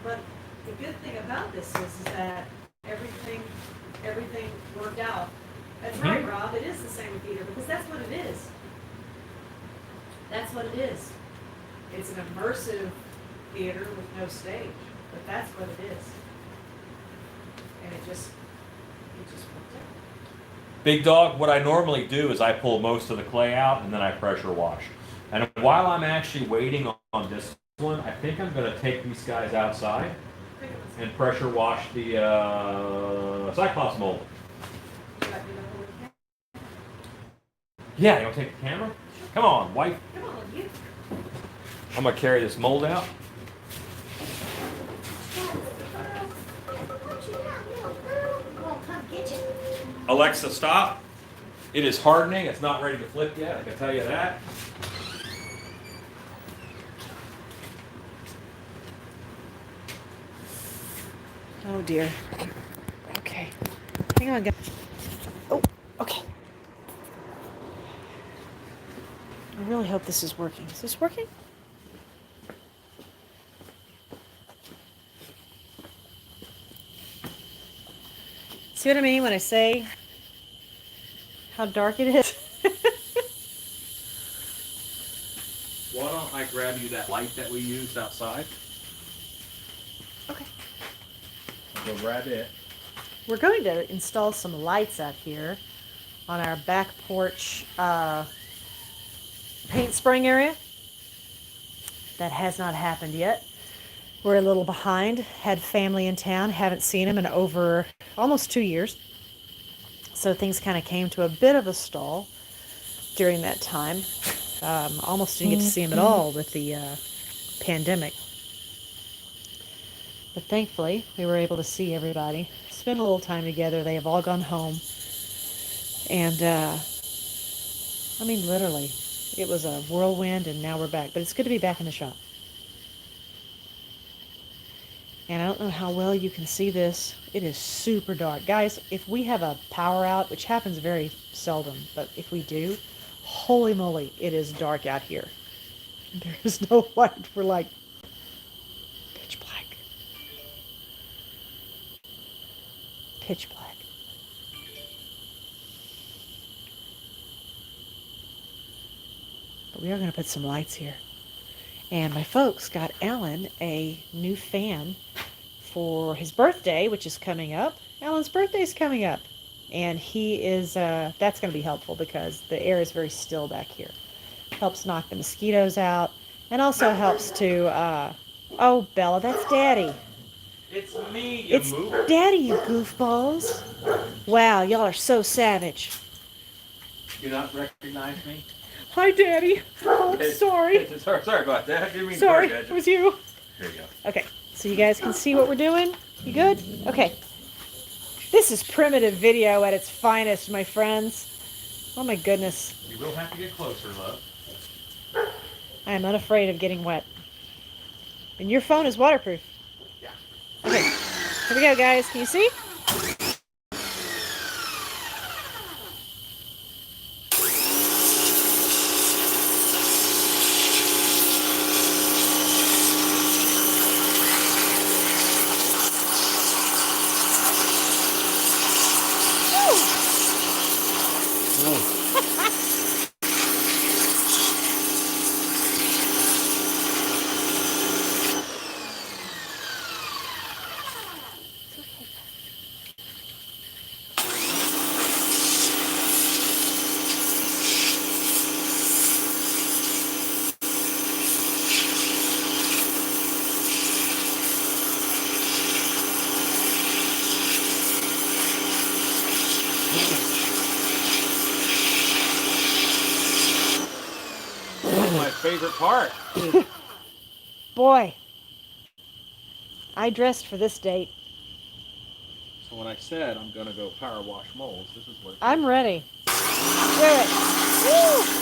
But the good thing about this is that everything worked out. That's right, Rob. It is the same with theater because that's what it is. That's what it is. It's an immersive theater with no stage, but that's what it is. And it just worked out. Big Dog, what I normally do is I pull most of the clay out and then I pressure wash. And while I'm actually waiting on this one, I think I'm going to take these guys outside and pressure wash the Cyclops mold. Would you like me to hold the camera? Yeah, you want to take the camera? Come on, wife. Come on, you. I'm going to carry this mold out. Alexa, stop. It is hardening. It's not ready to flip yet. I can tell you that. Oh dear. Okay. Hang on, guys. Oh, okay. I really hope this is working. Is this working? See what I mean when I say how dark it is? Why don't I grab you that light that we used outside? Okay. Go grab it. We're going to install some lights out here on our back porch paint spraying area. That has not happened yet. We're a little behind. Had family in town. Haven't seen them in over almost 2 years. So things kind of came to a bit of a stall during that time. Almost didn't get to see them at all with the pandemic. But thankfully, we were able to see everybody, spend a little time together. They have all gone home. And, I mean, literally, it was a whirlwind, and now we're back. But it's good to be back in the shop. And I don't know how well you can see this. It is super dark. Guys, if we have a power out, which happens very seldom, but if we do, holy moly, it is dark out here. There is no light. We're like pitch black. Pitch black. But we are going to put some lights here. And my folks got Alan a new fan for his birthday, which is coming up. Alan's birthday is coming up. And he is, that's going to be helpful because the air is very still back here. Helps knock the mosquitoes out. And also helps to, oh, Bella, that's Daddy. It's me, you It's mover. Daddy, you goofballs. Wow, y'all are so savage. You not recognize me? Hi, Daddy. Oh, I'm sorry. Sorry about that. I didn't mean to Sorry, bark at it you. was you. Here you go. Okay, so you guys can see what we're doing? You good? Okay. This is primitive video at its finest, my friends. Oh my goodness. You will have to get closer, love. I am unafraid of getting wet. And your phone is waterproof. Yeah. Okay, here we go, guys. Can you see? My favorite part. Boy, I dressed for this date. So when I said I'm gonna go power wash molds, this is what. I'm ready. Do it. Woo!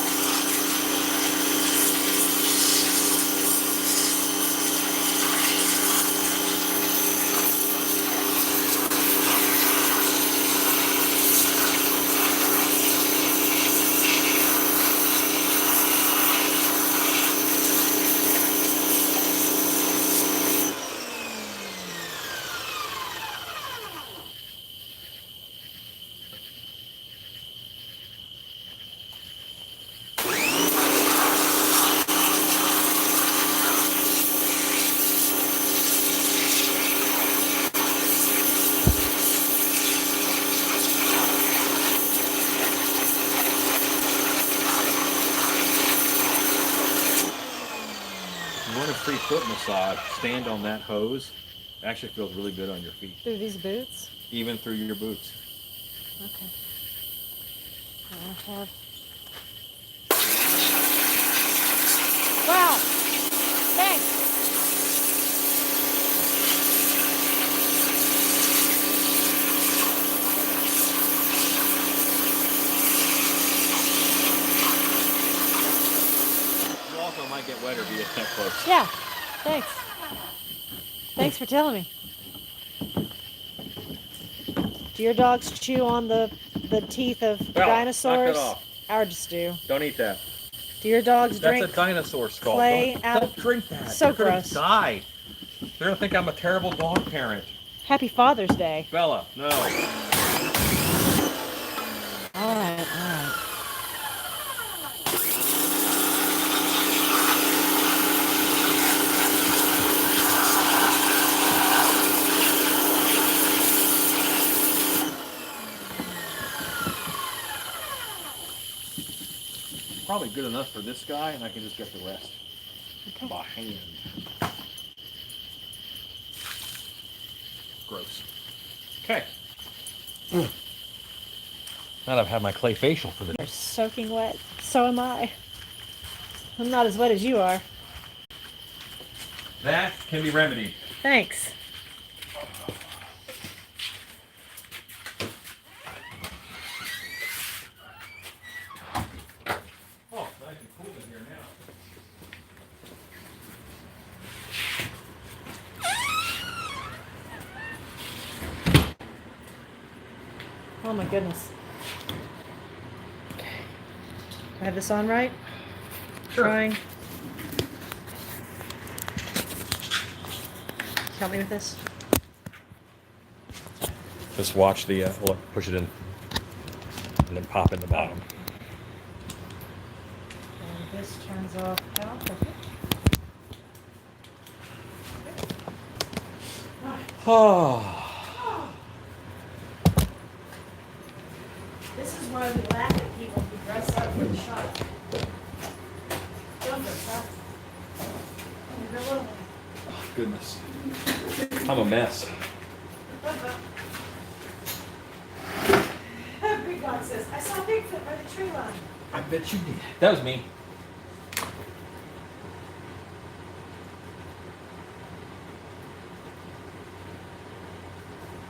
You want a free foot massage? Stand on that hose. It actually feels really good on your feet, Through these boots? even through your boots. Okay. I have... Wow! Thanks! You also might get wetter if you get that close. Yeah, thanks. Thanks for telling me. Do your dogs chew on the teeth of Well, dinosaurs? knock it off. Ours do. Don't eat that. Do your dogs That's drink a dinosaur skull. clay Don't, out don't of... drink that. So They're gonna gross. die. They're gonna think I'm a terrible dog parent. Happy Father's Day. Bella, no. All right, all right. Probably good enough for this guy, and I can just get the rest Okay. by hand. Gross. Okay. Now that I've had my clay facial for the day. You're soaking wet. So am I. I'm not as wet as you are. That can be remedied. Thanks. Oh, nice and cool in here now. Oh my goodness. Okay. I have this on right? Sure. Trying. Help me with this. Just watch the, look, push it in, and then pop in the bottom. And this turns off. Oh. This is why we laugh at people who dress up for the shot. Don't dress up. You're a little Oh, goodness. I'm a mess. Every guy Ron says, I saw Bigfoot by the tree line. I bet you did. That was me.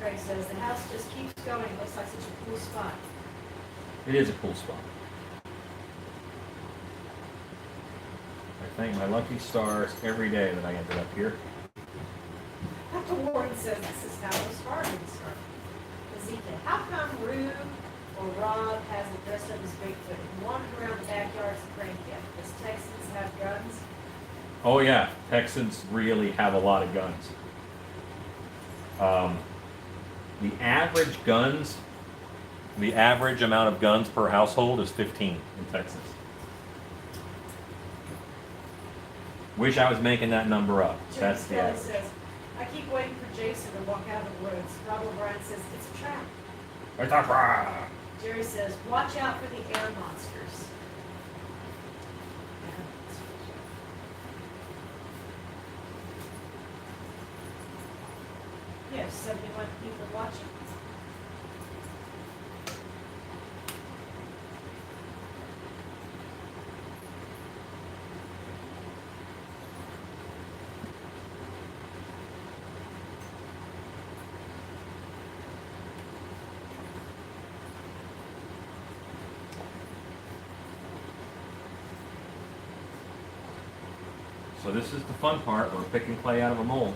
Craig says, the house just keeps going. Looks like such a cool spot. It is a cool spot. I thank my lucky stars every day that I ended up here. Dr. Warren says this is how those farming started. Ezekiel, how come Rube or Rob hasn't dressed up as Bigfoot and wandered around the backyards of Crank yet? Does Texans have guns? Oh yeah, Texans really have a lot of guns. The average amount of guns per household is 15 in Texas. Wish I was making that number up. Jerry That's the Skelly average. says, I keep waiting for Jason to walk out of the woods. Rob O'Brien says, it's a trap. Jerry says, watch out for the air monsters. You have 71 people watching. So this is the fun part. We're picking clay out of a mold.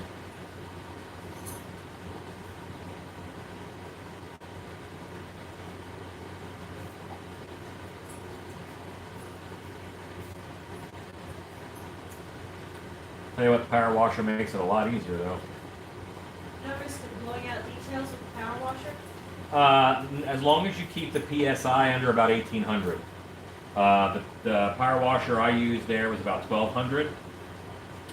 Tell you what, the power washer makes it a lot easier though. No risk of blowing out details with the power washer? As long as you keep the PSI under about 1800. The power washer I used there was about 1200.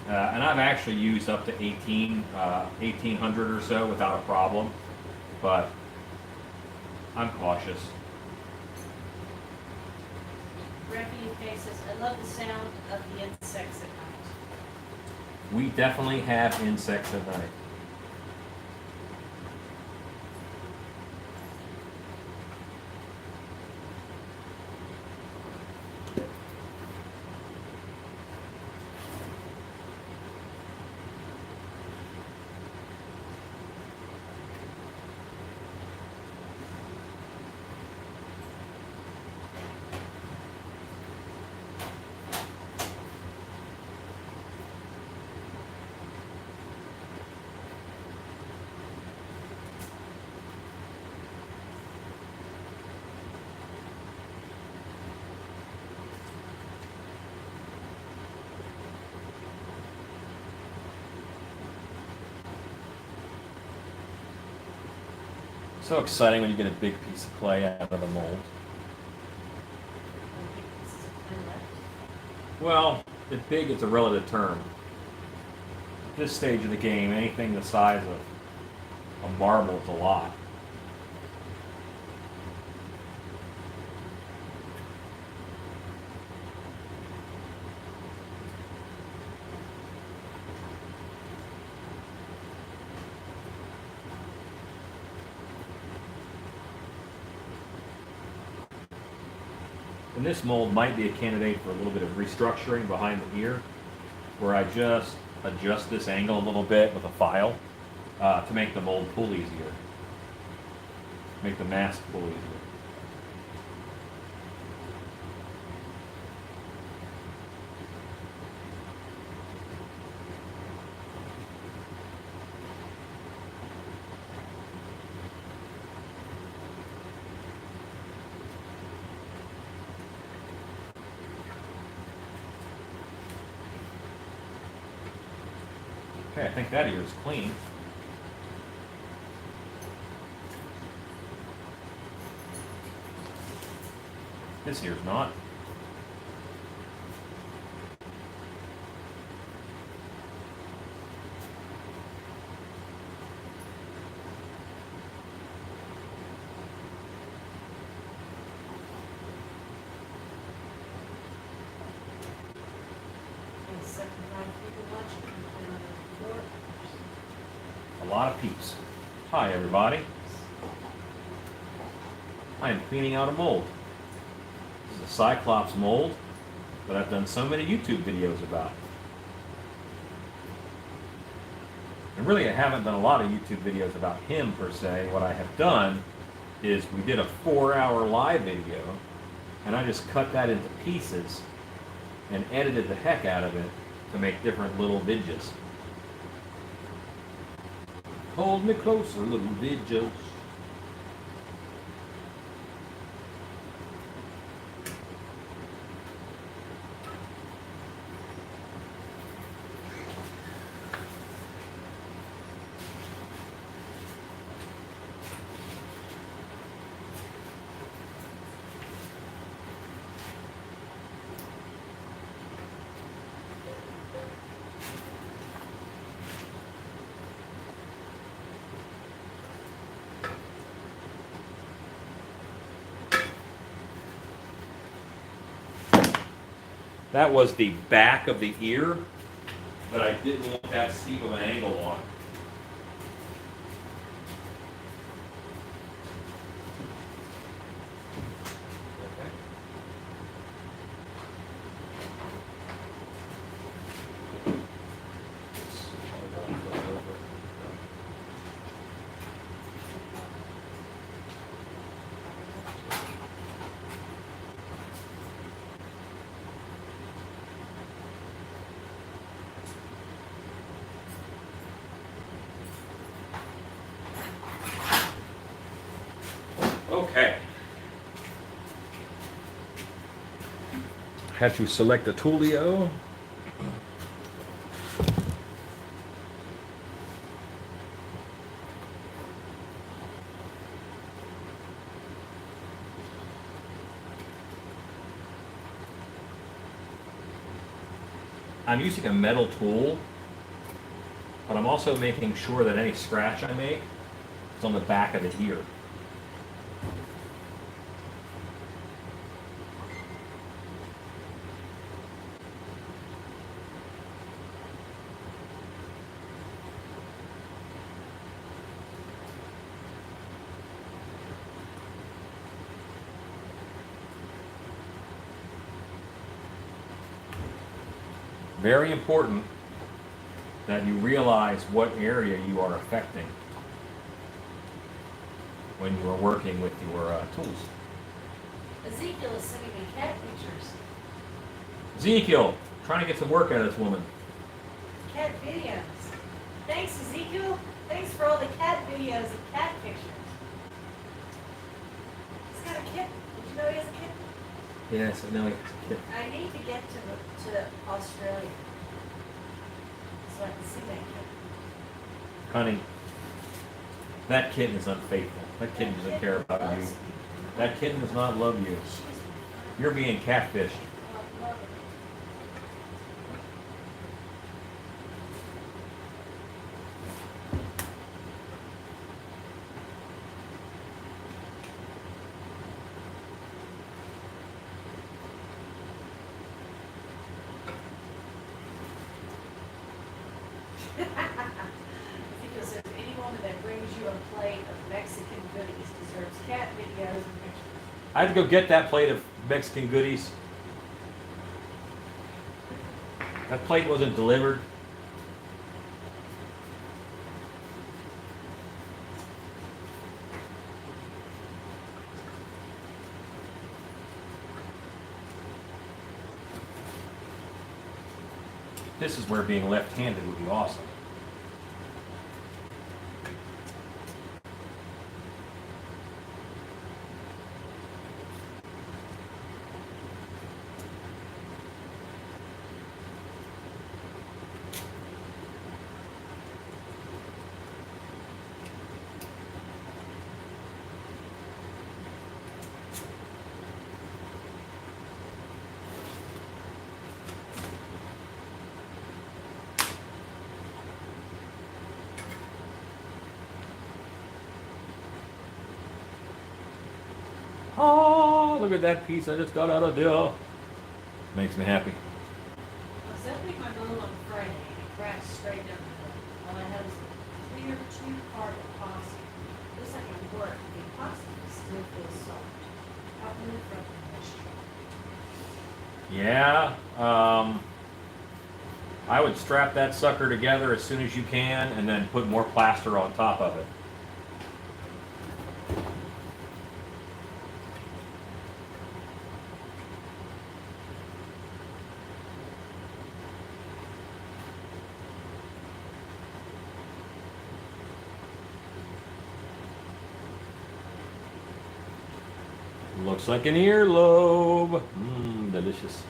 And I've actually used up to 1800 or so without a problem. But I'm cautious. Raffy UK says, I love the sound of the insects at night. We definitely have insects at night. So exciting when you get a big piece of clay out of the mold. Well, it's big, it's a relative term. At this stage of the game, anything the size of a marble is a lot. And this mold might be a candidate for a little bit of restructuring behind the ear, where I just adjust this angle a little bit with a file to make the mold pull easier, make the mask pull easier. Okay, I think that ear is clean. This ear's not. And 75 people watching. A lot of peeps. Hi, everybody. I am cleaning out a mold. This is a Cyclops mold that I've done so many YouTube videos about. And really, I haven't done a lot of YouTube videos about him per se. What I have done is we did a 4-hour live video, and I just cut that into pieces and edited the heck out of it to make different little vidges. Hold me closer, little vidges. That was the back of the ear, but I didn't want that steep of an angle on it. Okay. Had to select the toolio. I'm using a metal tool, but I'm also making sure that any scratch I make is on the back of the ear. Very important that you realize what area you are affecting when you are working with your tools. Ezekiel is sending me cat pictures. Ezekiel, trying to get some work out of this woman. Cat videos. Thanks, Ezekiel. Thanks for all the cat videos and cat pictures. He's got a kitten. Did you know he has a kitten? Yes, I know it's a kid. I need to get to Australia so I can see that kitten. Honey, that kitten is unfaithful. That kitten doesn't care about you. That kitten does not love you. You're being catfished. Because if any woman that brings you a plate of Mexican goodies deserves cat videos and pictures. I had to go get that plate of Mexican goodies. That plate wasn't delivered. This is where being left-handed would be awesome. Oh, look at that piece I just got out of there. Makes me happy. I was opening my mold on Friday and it crashed straight down the middle. All I had was a clear two-part epoxy. just like a work, the epoxy still feels soft. Out in the front of the Yeah. I would strap that sucker together as soon as you can and then put more plaster on top of it. Looks like an earlobe. Mmm, delicious.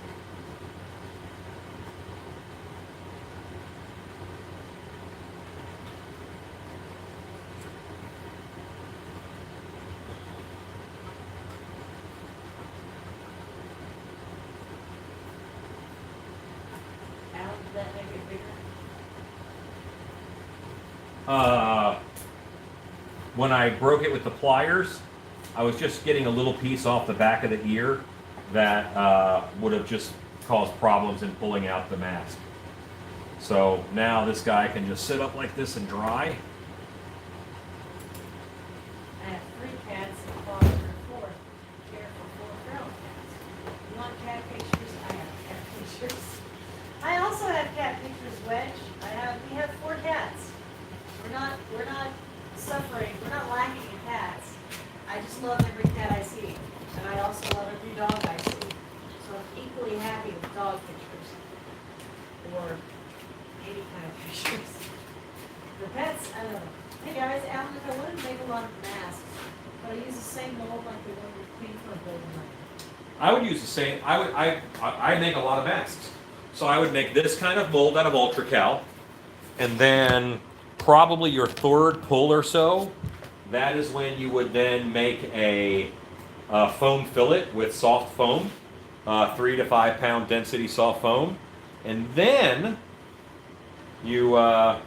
How did that make it bigger? When I broke it with the pliers, I was just getting a little piece off the back of the ear that would have just caused problems in pulling out the mask. So now this guy can just sit up like this and dry. I have 3 cats and a father and 4. Care for 4 feral cats. You want cat pictures? I have cat pictures. I also have cat pictures, Wedge. We have 4 cats. We're not suffering. We're not lacking in cats. I just love every cat I see, and I also love every dog I see. So I'm equally happy with dog pictures, or any kind of pictures. The pets, I don't know. Hey guys, Alan, if I wanted to make a lot of masks, but I use the same mold like the one with Queen for building like. I would use the same. I make a lot of masks, so I would make this kind of mold out of Ultracal, and then probably your third pull or so. That is when you would then make a foam fillet with soft foam, 3 to 5 pound density soft foam, and then you and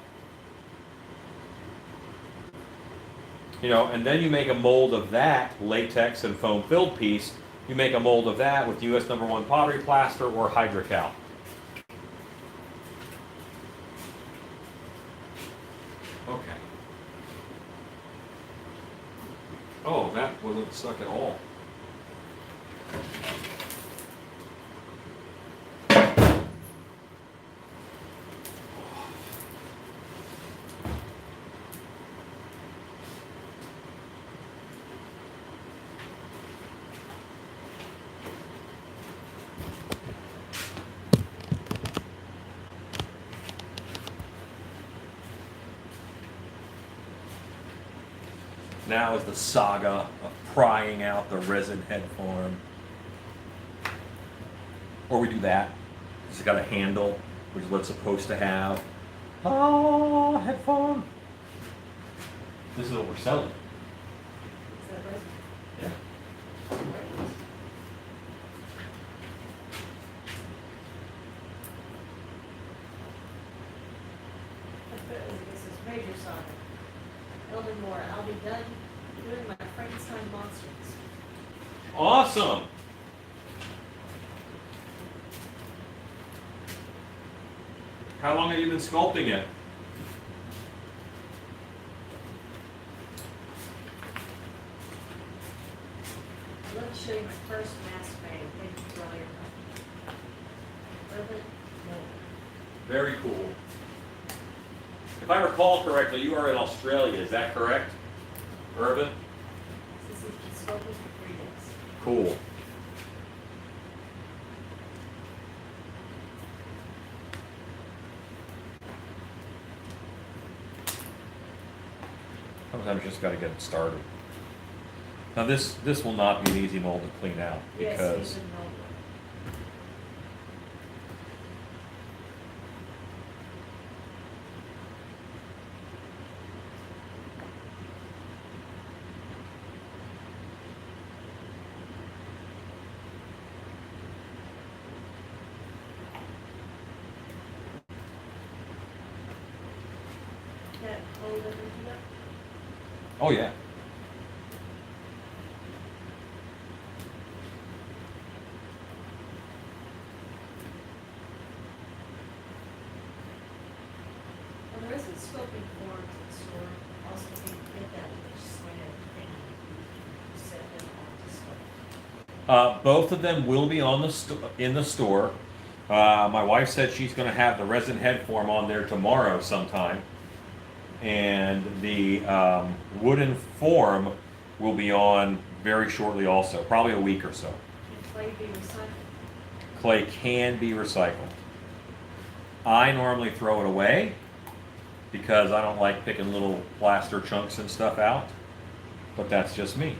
then you make a mold of that latex and foam filled piece. You make a mold of that with US #1 pottery plaster or Hydrocal. Okay. Oh, that wasn't stuck at all. Now is the saga of prying out the resin head form. Or we do that. It's got a handle, which is what it's supposed to have. Oh, head form. This is what we're selling. Is that right? Yeah. This is major saga. It'll be more. I'll be done doing my Frankenstein monsters. Awesome. How long have you been sculpting it? Let me show you my first mask made. Thank you for all your help. Urban mold. Very cool. If I recall correctly, you are in Australia, is that correct? Urban? This has been spoken for 3 days. Cool. Sometimes you just got to get it started. Now this will not be an easy mold to clean out because Yes, even mold. That mold that we do up. oh yeah. Well, there isn't scoping forms in store. Also, if you get that, just went everything, set them on display. Both of them will be on in the store. My wife said she's going to have the resin head form on there tomorrow sometime, and the wooden form will be on very shortly also, probably a week or so. Can clay be recycled? Clay can be recycled. I normally throw it away because I don't like picking little plaster chunks and stuff out, but that's just me.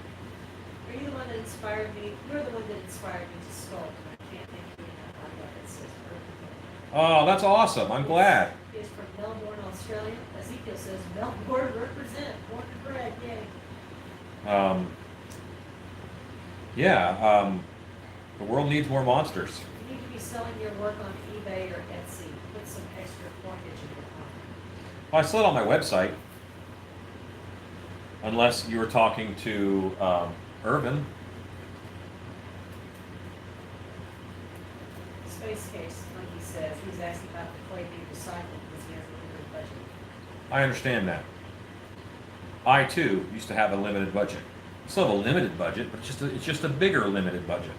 Are you the one that inspired me? You're the one that inspired me to sculpt, and I can't thank you enough. I love it. It says perfect. Oh, that's awesome. I'm glad. It's from Melbourne, Australia. Ezekiel says, Melbourne represent. Born and bred, yay. The world needs more monsters. You need to be selling your work on eBay or Etsy. Put some extra pointage in your comment. Well, I sell it on my website. Unless you were talking to Irvin. Space Case, like he says, he's asking about the clay being recycled because he has a limited budget. I understand that. I too used to have a limited budget. I still have a limited budget, but it's just a bigger limited budget.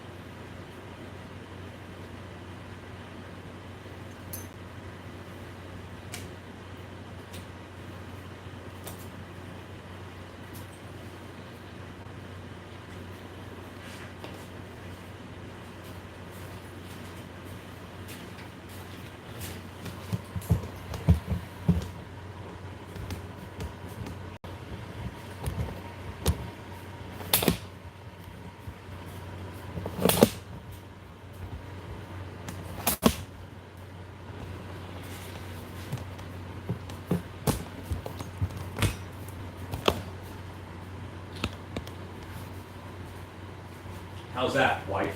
How's that, wife?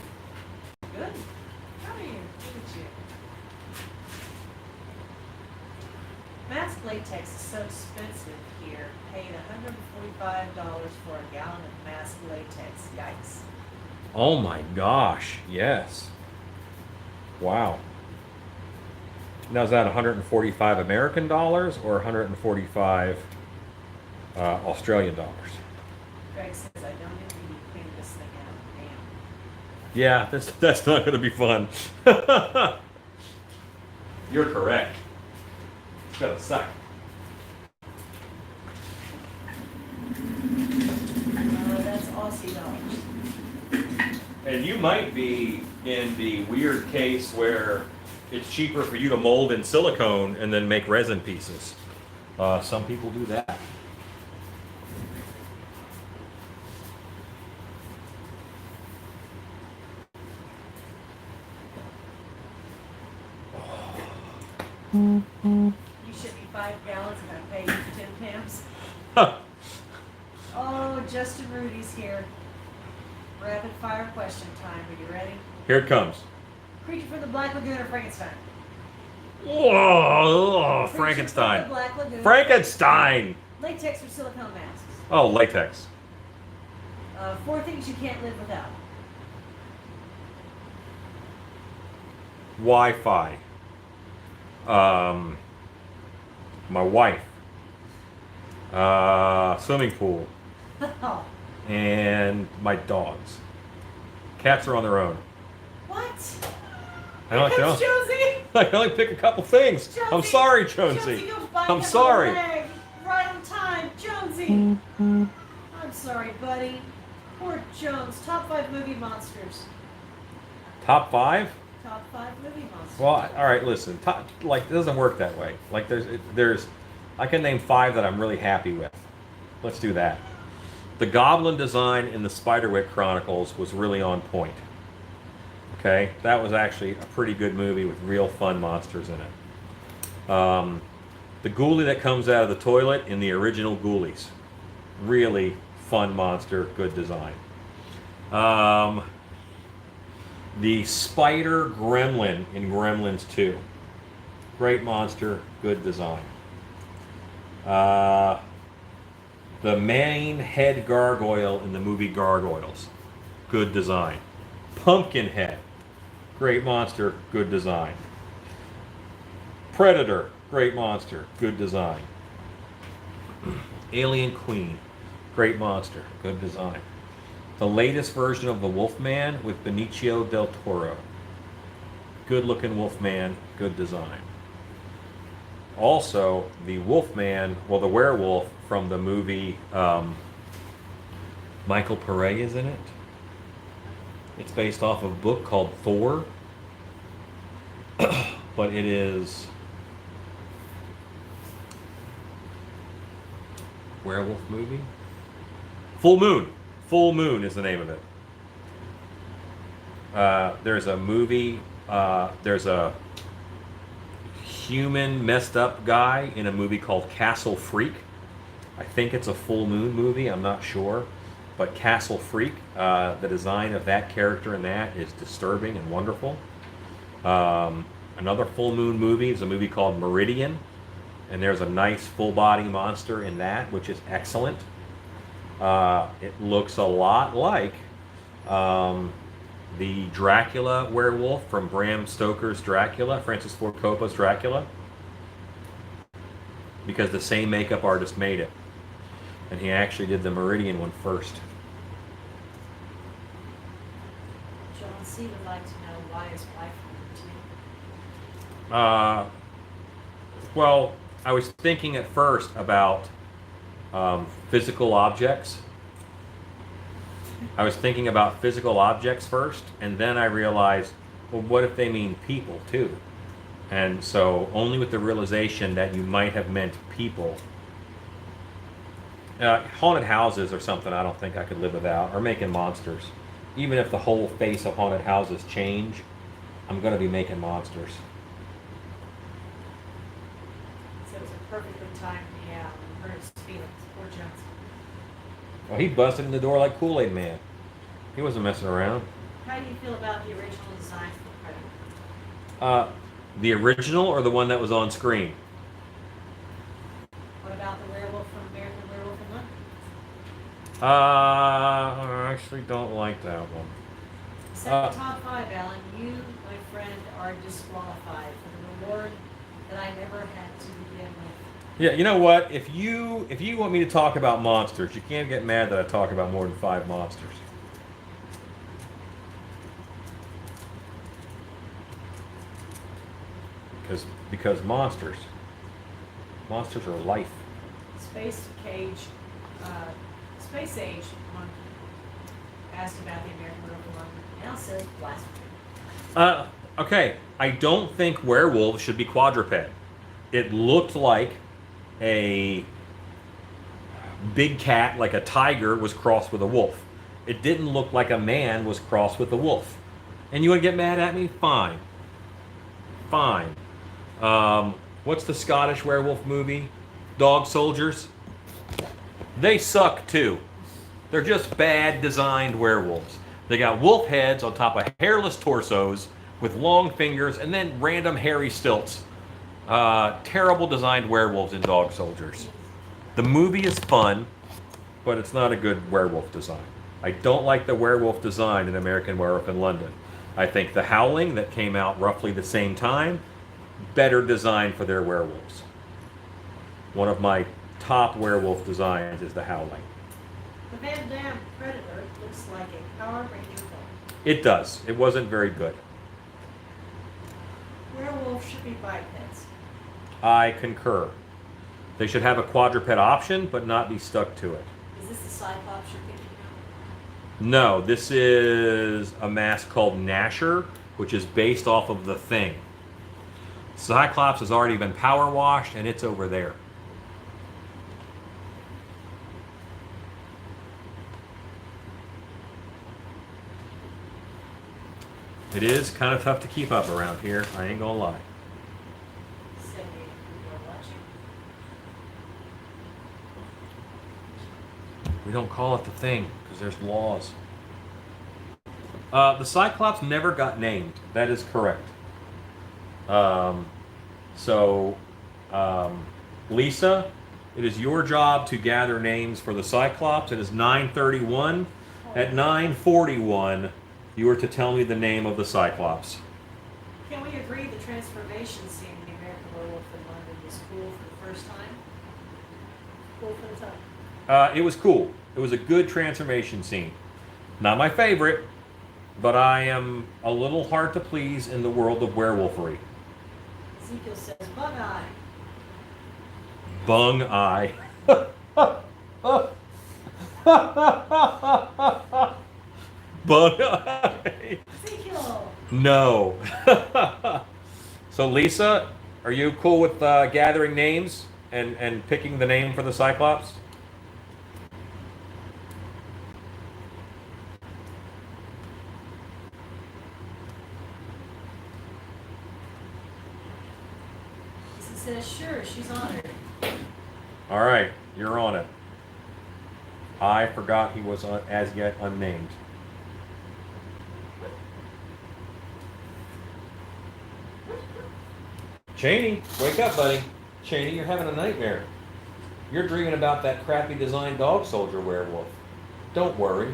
Good. How are you? Look at you. Mass latex is so expensive here. Paid $145 for a gallon of mass latex. Yikes. Oh my gosh, yes. Wow. Now is that 145 American dollars or 145 Australian dollars? Greg says, I don't even need to clean this thing out. Damn. Yeah, that's not going to be fun. You're correct. It's going to suck. That's Aussie dollars. And you might be in the weird case where it's cheaper for you to mold in silicone and then make resin pieces. Some people do that. You should be 5 gallons and I pay you 10 pounds. Oh, Justin Rudy's here. Rapid fire question time. Are you ready? Here it comes. Creature from the Black Lagoon or Frankenstein? Whoa, Creature from the Frankenstein. Black Lagoon. Frankenstein. Latex or silicone masks? Oh, latex. 4 things you can't live without. Wi-Fi. My wife. Swimming pool. Oh, And my dogs. Cats are on their own. what? I don't Here comes know. Josie. I can only pick a couple things. I'm Jonesy. sorry, Jonesy, Jonesy. go bite I'm him sorry. in the leg. Right on time, Jonesy. I'm sorry, buddy. Poor Jones. Top 5 movie monsters. Top 5? Top 5 movie monsters. Well, all right. Listen, it doesn't work that way. Like there's, I can name 5 that I'm really happy with. Let's do that. The Goblin design in the Spiderwick Chronicles was really on point. Okay, that was actually a pretty good movie with real fun monsters in it. The ghoulie that comes out of the toilet in the original Ghoulies, really fun monster, good design. The spider gremlin in Gremlins 2, great monster, good design. The main head gargoyle in the movie Gargoyles, good design. Pumpkinhead, great monster, good design. Predator, great monster, good design. Alien Queen. Great monster. Good design. The latest version of the Wolfman with Benicio del Toro. Good looking Wolfman. Good design. Also, the Wolfman, well, the werewolf from the movie, Michael Pare is in it. It's based off of a book called Thor. But it is werewolf movie. Full Moon. Full Moon is the name of it. There's a movie. There's a human messed up guy in a movie called Castle Freak. I think it's a Full Moon movie. I'm not sure. But Castle Freak, the design of that character in that is disturbing and wonderful. Another Full Moon movie is a movie called Meridian. And there's a nice full body monster in that, which is excellent. It looks a lot like the Dracula werewolf from Bram Stoker's Dracula, Francis Ford Coppola's Dracula. Because the same makeup artist made it. And he actually did the Meridian one first. John C. would like to know why his wife moved to. Well, I was thinking at first about physical objects. I was thinking about physical objects first, and then I realized, well, what if they mean people too? And so only with the realization that you might have meant people. Haunted houses or something I don't think I could live without, or making monsters. Even if the whole face of haunted houses change, I'm going to be making monsters. So it was a perfectly timed meow and hurt his feelings. Poor Johnson. Well, he busted in the door like Kool-Aid Man. He wasn't messing around. How do you feel about the original design for the Predator? The original or the one that was on screen? What about the werewolf from American Werewolf in London? I actually don't like that one. Set the top 5, Alan. You, my friend, are disqualified for the reward that I never had to begin with. Yeah, you know what? If you want me to talk about monsters, you can't get mad that I talk about more than 5 monsters. Because monsters are life. Space Age Monkey asked about the American Werewolf in London. Now says blasphemy. Okay, I don't think werewolves should be quadruped. It looked like a big cat, like a tiger, was crossed with a wolf. It didn't look like a man was crossed with a wolf. And you want to get mad at me? Fine. Fine. What's the Scottish werewolf movie? Dog Soldiers? They suck too. They're just bad designed werewolves. They got wolf heads on top of hairless torsos with long fingers and then random hairy stilts. Terrible designed werewolves in Dog Soldiers. The movie is fun, but it's not a good werewolf design. I don't like the werewolf design in American Werewolf in London. I think The Howling, that came out roughly the same time, better design for their werewolves. One of my top werewolf designs is The Howling. The Van Damme Predator looks like a Power Ranger film. It does. It wasn't very good. Werewolves should be bipeds. I concur. They should have a quadruped option, but not be stuck to it. Is this the Cyclops you're thinking of? No, this is a mask called Nasher, which is based off of The Thing. Cyclops has already been power washed, and it's over there. It is kind of tough to keep up around here, I ain't gonna lie. 78 people are watching. We don't call it The Thing, because there's laws. The Cyclops never got named. That is correct. Lisa, it is your job to gather names for the Cyclops. It is 9:31. At 9:41, you are to tell me the name of the Cyclops. Can we agree the transformation scene in the American Werewolf in London was cool for the first time? cool for the time. It was cool. It was a good transformation scene. Not my favorite, but I am a little hard to please in the world of werewolfery. Ezekiel says, bug eye. Bung eye. Bung eye. Ezekiel! No. So Lisa, are you cool with gathering names and picking the name for the Cyclops? Lisa says, sure, she's honored. All right, you're on it. I forgot he was as yet unnamed. Cheney, wake up, buddy. Cheney, you're having a nightmare. You're dreaming about that crappy designed dog soldier werewolf. Don't worry.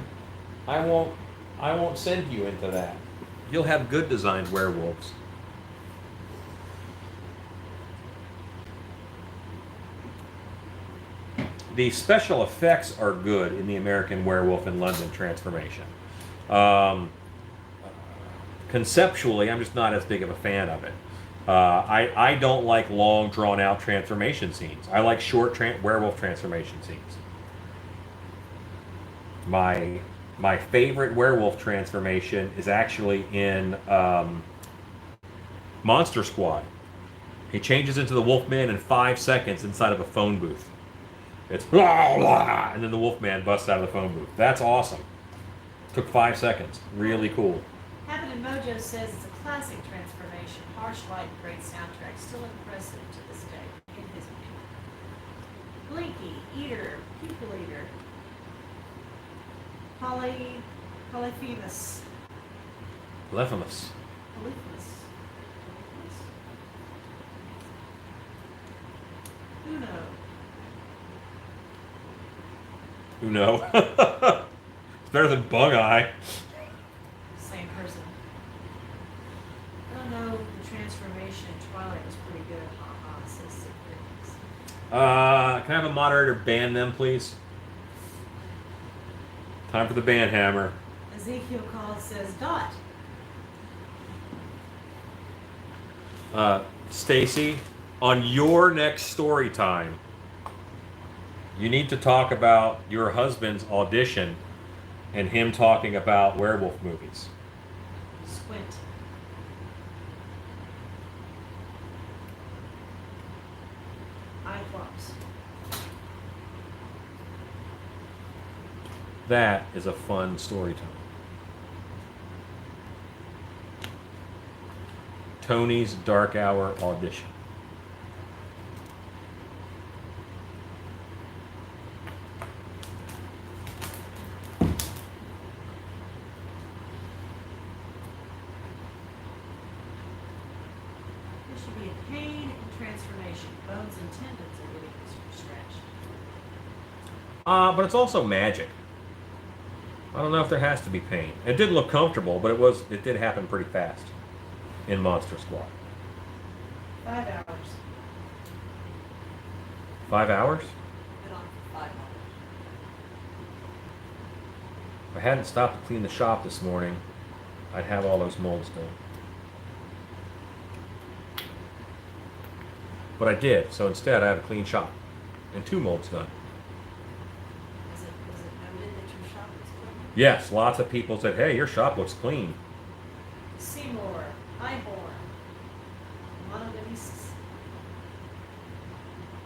I won't send you into that. You'll have good designed werewolves. The special effects are good in the American Werewolf in London transformation. Conceptually, I'm just not as big of a fan of it. I don't like long, drawn-out transformation scenes. I like short werewolf transformation scenes. My favorite werewolf transformation is actually in Monster Squad. He changes into the Wolfman in 5 seconds inside of a phone booth. It's blah, blah, and then the Wolfman busts out of the phone booth. That's awesome. Took 5 seconds. Really cool. Happen and Mojo says it's a classic transformation. Harsh light, great soundtrack. Still impressive to this day, in his opinion. Blinky, Eater, People Eater. Polyphemus. Polyphemus. Polyphemus. Uno. Uno. It's better than Bug Eye. Same person. I don't know, the transformation in Twilight was pretty good. Says Sick Critics. Can I have a moderator ban them, please? Time for the ban hammer. Ezekiel calls says Dot. Stacy, on your next story time, you need to talk about your husband's audition and him talking about werewolf movies. Squint. Eye flops. That is a fun story time. Tony's Dark Hour audition. There should be a pain and transformation. Bones and tendons are getting stretched. But it's also magic. I don't know if there has to be pain. It didn't look comfortable, but it did happen pretty fast in Monster Squad. 5 hours. 5 hours? Been on for 5 hours. If I hadn't stopped to clean the shop this morning, I'd have all those molds done. But I did, so instead I have a clean shop and 2 molds done. Was it noted that your shop was clean? Yes, lots of people said, hey, your shop looks clean. Seymour, Iborn, Monogenesis,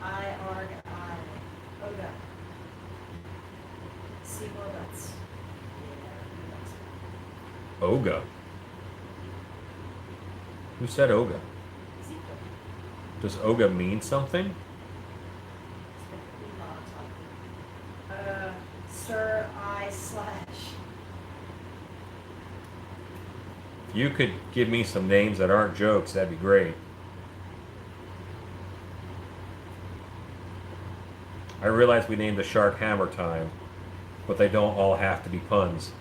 I, Oga, Seymour Butts. Oga. Who said Oga? Ezekiel. Does Oga mean something? Sir I slash. If you could give me some names that aren't jokes, that'd be great. I realize we named the shark Hammer Time, but they don't all have to be puns.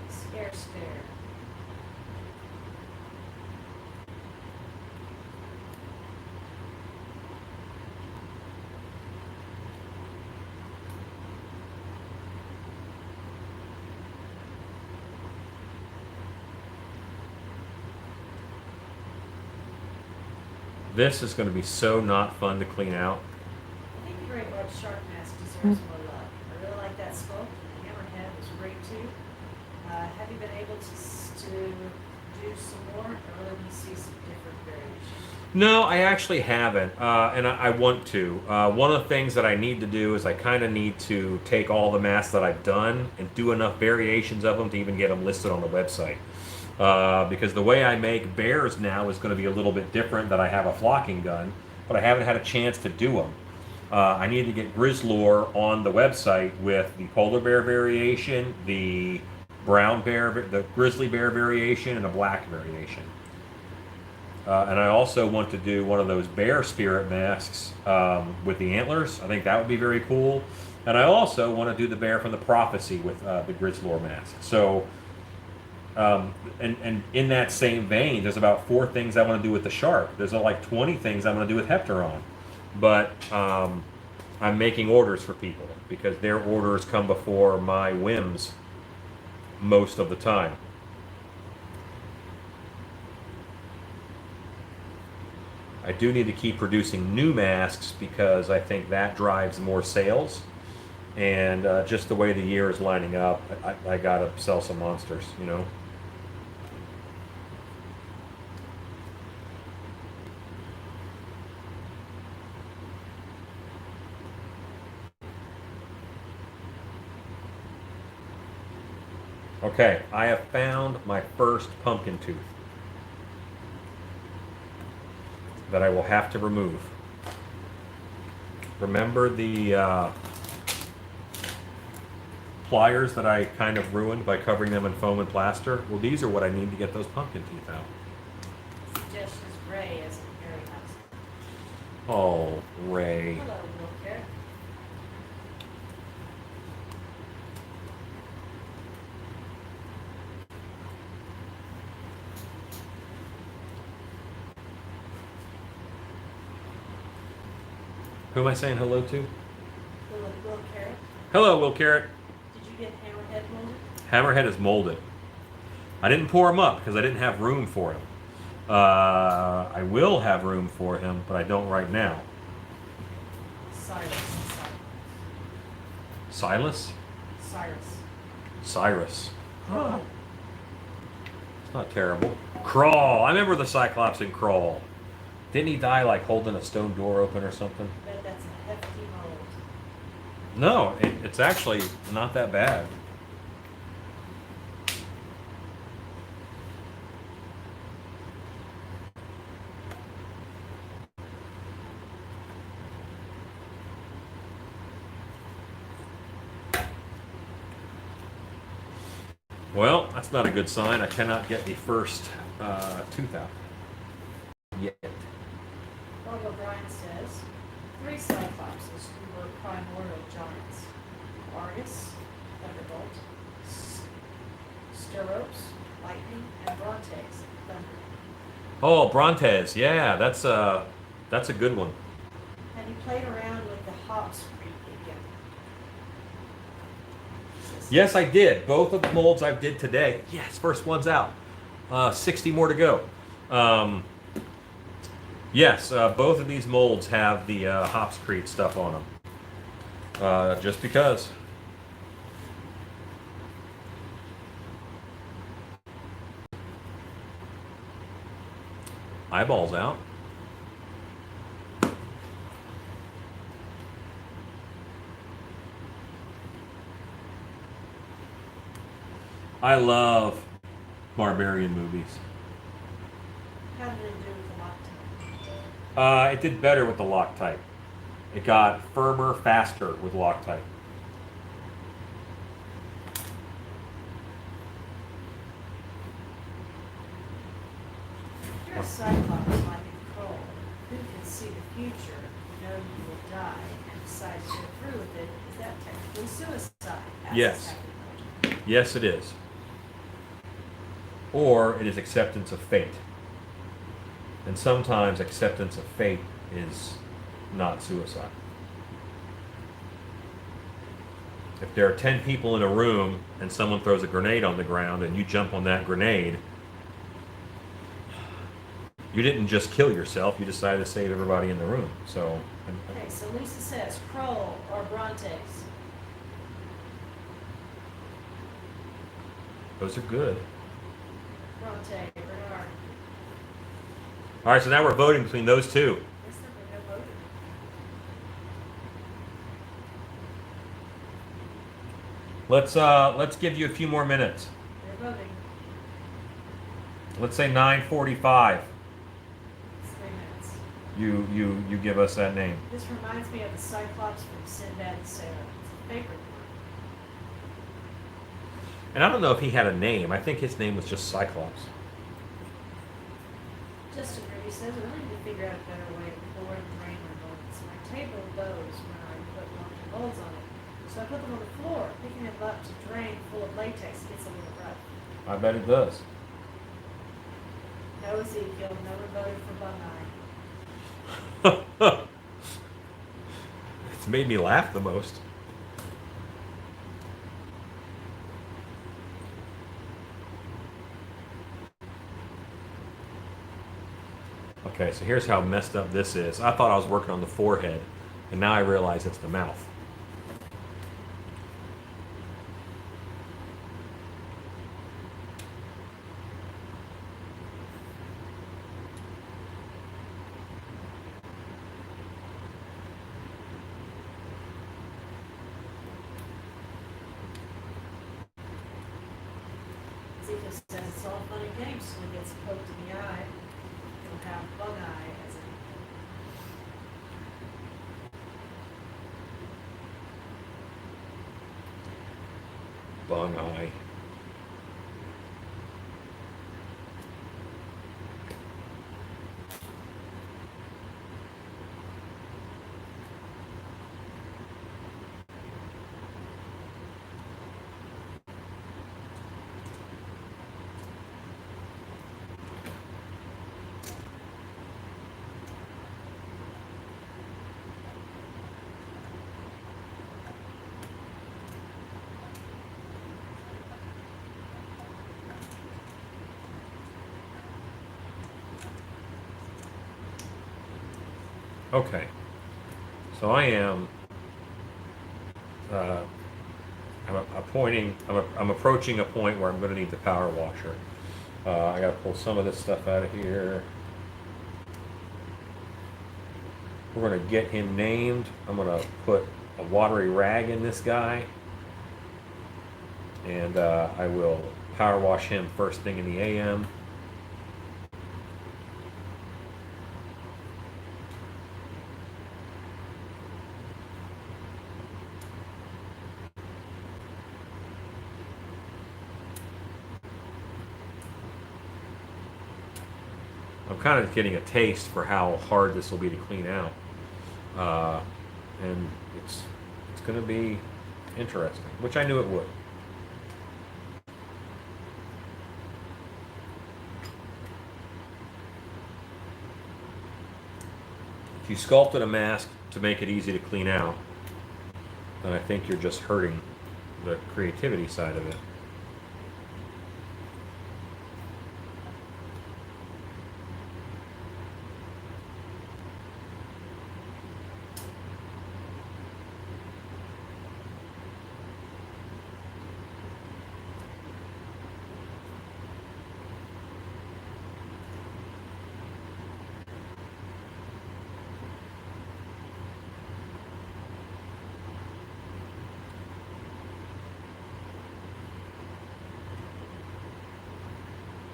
Scare. This is going to be so not fun to clean out. I think the great white shark mask deserves more love. I really like that sculpt. The hammerhead was great too. Have you been able to do some more, or let me see some different variations? No, I actually haven't, and I want to. One of the things that I need to do is I kind of need to take all the masks that I've done and do enough variations of them to even get them listed on the website. Because the way I make bears now is going to be a little bit different, that I have a flocking gun, but I haven't had a chance to do them. I need to get Grizzlore on the website with the polar bear variation, the brown bear, the grizzly bear variation, and a black variation. And I also want to do one of those bear spirit masks with the antlers. I think that would be very cool. And I also want to do the bear from the prophecy with the Grizzlore mask. So, and in that same vein, there's about 4 things I want to do with the shark. There's like 20 things I want to do with Heptaron. But I'm making orders for people because their orders come before my whims most of the time. I do need to keep producing new masks because I think that drives more sales. And just the way the year is lining up, I gotta sell some monsters, you know? Okay, I have found my first pumpkin tooth that I will have to remove. Remember the pliers that I kind of ruined by covering them in foam and plaster? Well, these are what I need to get those pumpkin teeth out. Suggestions Ray isn't very nice. Oh, Ray. Hello, Wilker. Who am I saying hello to? Will Carrot. Hello, Will Carrot. Did you get hammerhead molded? Hammerhead is molded. I didn't pour him up because I didn't have room for him. I will have room for him, but I don't right now. Cyrus. Silas? Cyrus. Cyrus. Oh. It's not terrible. Crawl. I remember the Cyclops in Crawl. Didn't he die like holding a stone door open or something? Bet that's a hefty mold. No, it's actually not that bad. Well, that's not a good sign. I cannot get the first tooth out yet. Mark O'Brien says, 3 Cyclopses who were primordial giants. Argus, Thunderbolt, Steropes, Lightning, and Brontes, Thunder. Oh, Brontes. Yeah, that's a good one. Have you played around with the hops again? Yes, I did. Both of the molds I did today. Yes, first one's out. 60 more to go. Yes, both of these molds have the Hopscrete stuff on them. Just because. Eyeballs out. I love barbarian movies. How did it do with the Loctite? It did better with the Loctite. It got firmer, faster with Loctite. You're a Cyclops like a Kroll. Who can see the future, know you will die, and decide to go through with it? Is that technically suicide? Asks Yes. Happy Hunter. Yes, it is. Or it is acceptance of fate. And sometimes acceptance of fate is not suicide. If there are 10 people in a room and someone throws a grenade on the ground and you jump on that grenade, You didn't just kill yourself, you decided to save everybody in the room. So, Okay, so Lisa says Kroll or Brontes. those are good. Bronte, Bernard. All right, so now we're voting between those two. Yes, sir, but no voting. Let's give you a few more minutes. They're voting. Let's say 9:45. It's 3 minutes. You give us that name. This reminds me of the Cyclops from Sinbad and Sailor. It's a favorite of And I don't know if he had a name. I think his name was just Cyclops. mine. Justin Ruby says, we really need to figure out a better way to pour and drain my molds. My table goes when I put larger molds on it. So I put them on the floor. Picking them up to drain full of latex gets a little rough. I bet it does. No Ezekiel, no one voted for Bun Eye. It's made me laugh the most. Okay, so here's how messed up this is. I thought I was working on the forehead, and now I realize it's the mouth. Ezekiel says it's all fun and games till he gets poked in the eye. He'll have Bug Eye as a Bung eye. Okay, so I am. I'm approaching a point where I'm going to need the power washer. I got to pull some of this stuff out of here. We're going to get him named. I'm going to put a watery rag in this guy, and I will power wash him first thing in the AM. I'm kind of getting a taste for how hard this will be to clean out, and it's going to be interesting, which I knew it would. If you sculpted a mask to make it easy to clean out, then I think you're just hurting the creativity side of it.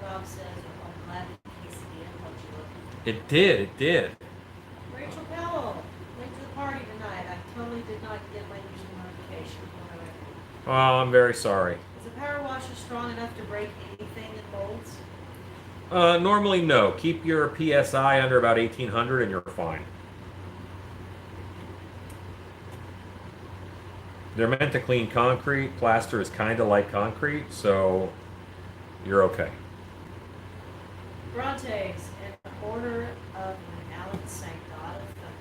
Rob says, I'm glad the quesadilla helped you look. It did. Rachel Powell, late to the party tonight. I totally did not get my usual notification. Oh, I'm very sorry. Is a power washer strong enough to break anything in molds? Normally, no. Keep your PSI under about 1800 and you're fine. They're meant to clean concrete. Plaster is kind of like concrete, so you're okay. Brontes, in order of when Alan sang God of Thunder.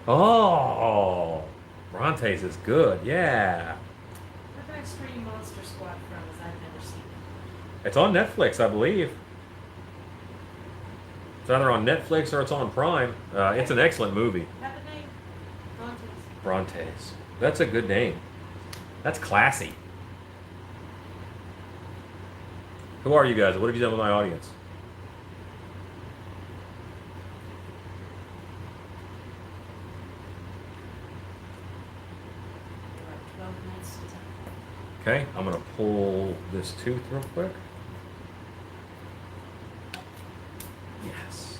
Oh, Brontes is good. Yeah. Where did Extreme Monster Squad from? As I've never seen it. It's on Netflix, I believe. It's either on Netflix or it's on Prime. It's an excellent movie. Have a name? Brontes. Brontes. That's a good name. That's classy. Who are you guys? What have you done with my audience? We're at 12 minutes to time. Okay, I'm gonna pull this tooth real quick. Yes.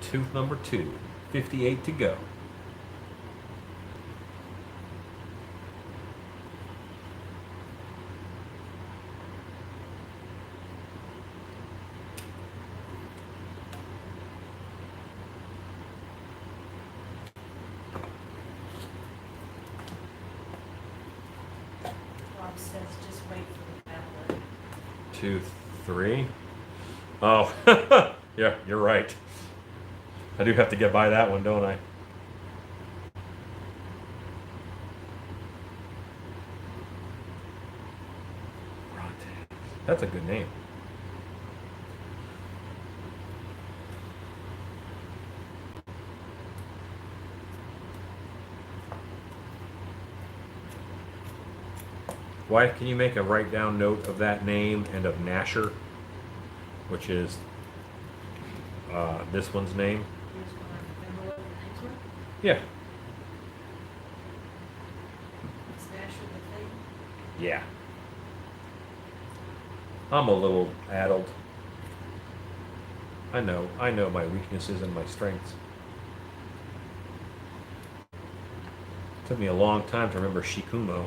Tooth number 2. 58 to go. Rob says just wait for the tablet. Tooth 3. Oh, yeah, you're right. I do have to get by that one, don't I? That's a good name. Wife, can you make a write down note of that name and of Nasher, which is this one's name? Here's one. Remember what the names were? Yeah. Smash with the thing. Yeah. I'm a little addled. I know my weaknesses and my strengths. Took me a long time to remember Shikumo.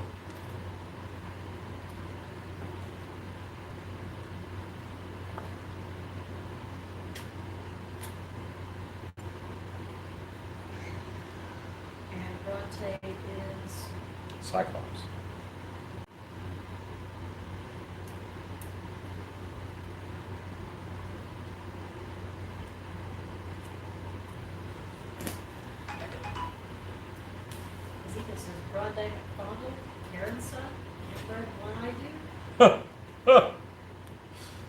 And Bronte is Cyclops. Ezekiel says Bronte McFondle, Karen's son, Amber, one I do.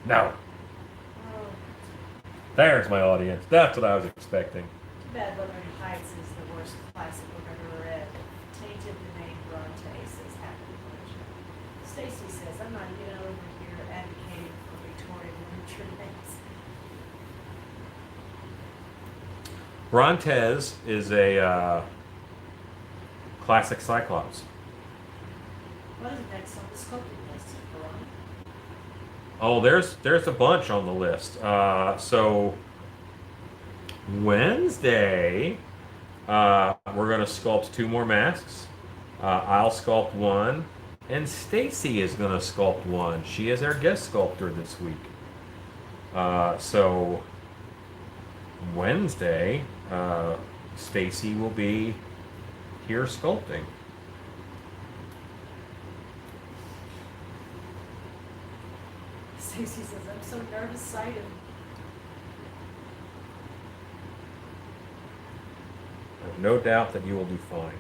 No. Oh, There's my audience. That's what I was expecting. too bad Wuthering Heights is the worst classic book I've ever read. Tainted the name Bronte, says Happy Pleasure. Stacy says, I'm not even over here advocating for Victorian literature names. Brontes is a classic Cyclops. What is next on the sculpting list, Veronica? Oh, there's a bunch on the list. So Wednesday, we're gonna sculpt 2 more masks. I'll sculpt 1, and Stacy is gonna sculpt 1. She is our guest sculptor this week. So Wednesday, Stacy will be here sculpting. Stacy says, I'm so nervous sighted. I have no doubt that you will do fine.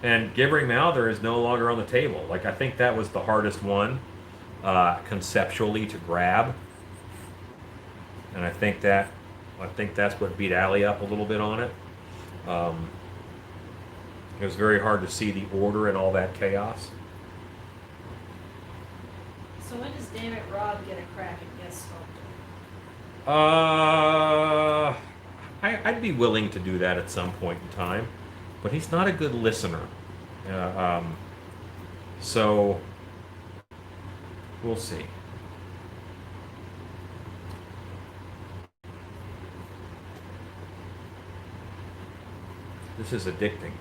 And Gibbering Mouther is no longer on the table. Like, I think that was the hardest one conceptually to grab. And I think that's what beat Allie up a little bit on it. It was very hard to see the order and all that chaos. So when does Damn It Rob get a crack at guest sculptor? I'd be willing to do that at some point in time, but he's not a good listener. So we'll see. This is addicting.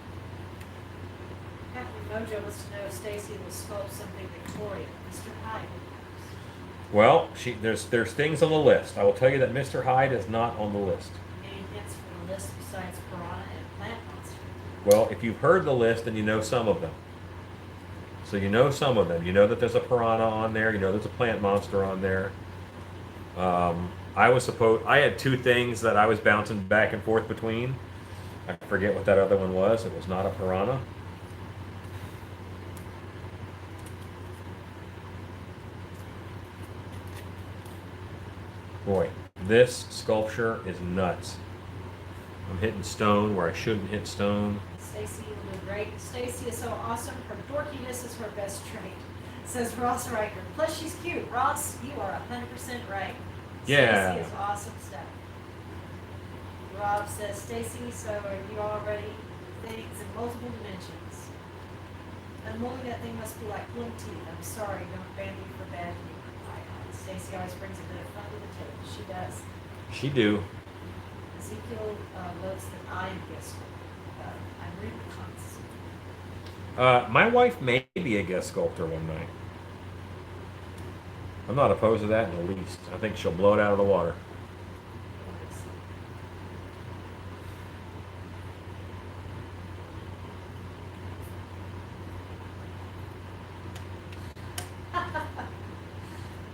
Happy Mojo wants to know if Stacy will sculpt something Victorian. Mr. Hyde. Well, there's things on the list. I will tell you that Mr. Hyde is not on the list. Any hints for the list besides Piranha and Plant Monster? Well, if you've heard the list, then you know some of them. So you know some of them. You know that there's a piranha on there. You know there's a plant monster on there. I had two things that I was bouncing back and forth between. I forget what that other one was. It was not a piranha. Boy, this sculpture is nuts. I'm hitting stone where I shouldn't hit stone. Stacy will do great. Stacy is so awesome. Her dorkiness is her best trait. Says Ross Riker. Plus, she's cute. Ross, you are 100% right. Yeah. Stacy is awesome stuff. Rob says, Stacy, so are you already things in multiple dimensions? Unmolding that thing must be like pulling teeth. I'm sorry, don't ban me for bad humor. Stacy always brings a bit of fun to the table. She does. She do. Ezekiel notes that I am guest. I'm reading the comments. My wife may be a guest sculptor one night. I'm not opposed to that in the least. I think she'll blow it out of the water.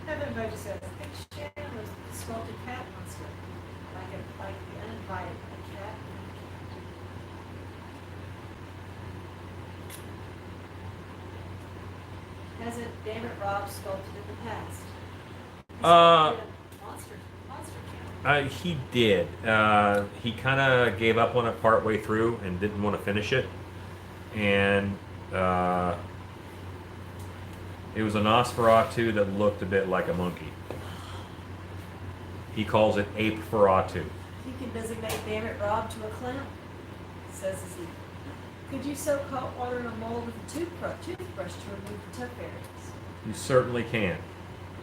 Heaven Mojo says, I think Shannon was the sculpted cat monster. Like the uninvited, a cat and a cat. Hasn't Damn It Rob sculpted in the past? He sculpted a monster cat. He did. He kind of gave up on it partway through and didn't want to finish it. And it was a Nosferatu that looked a bit like a monkey. He calls it Ape Feratu. You can designate Damn It Rob to a clown, says Ezekiel. Could you soak hot water in a mold with a toothbrush to remove the tough areas? You certainly can.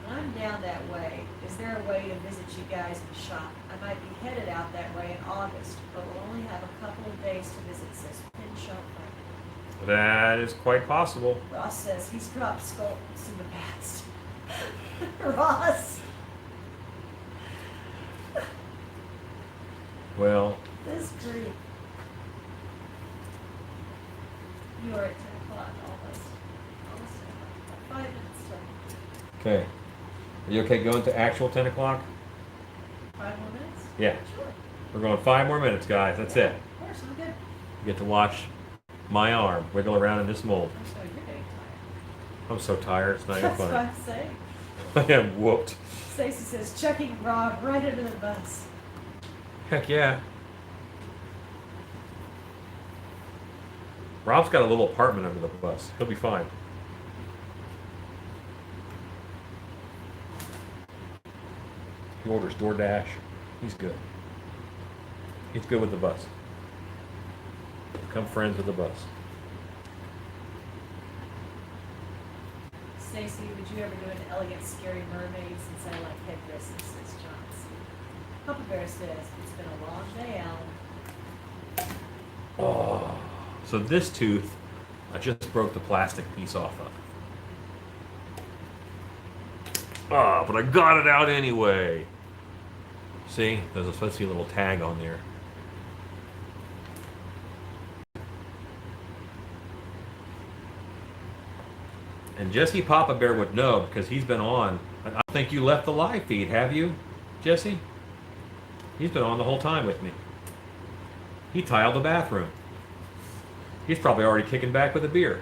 I'm down that way. Is there a way to visit you guys in the shop? I might be headed out that way in August, but we'll only have a couple of days to visit, says Pin Shop. That is quite possible. Ross says he's dropped sculpts in the past. Ross! Well, This grief. You are at 10 o'clock almost. Almost 10 o'clock. 5 minutes till. okay. Are you okay going to actual 10 o'clock? 5 more minutes? Yeah. Sure. We're going 5 more minutes, guys. That's it. Of course, I'm good. You get to watch my arm wiggle around in this mold. I'm sorry, you're getting tired. I'm so tired. It's not even That's what funny. I'm saying. I am whooped. Stacy says, chucking Rob right into the bus. Heck yeah. Rob's got a little apartment under the bus. He'll be fine. He orders DoorDash. He's good. He's good with the bus. Become friends with the bus. Stacy, would you ever do an elegant, scary mermaid since I like headdresses, says John. Papa Bear says, it's been a long day, Alan. Oh. So this tooth, I just broke the plastic piece off of. Ah, but I got it out anyway. See, there's supposed to be a little tag on there. And Jesse Papa Bear would know because he's been on. I think you left the live feed, have you, Jesse? He's been on the whole time with me. He tiled the bathroom. He's probably already kicking back with a beer.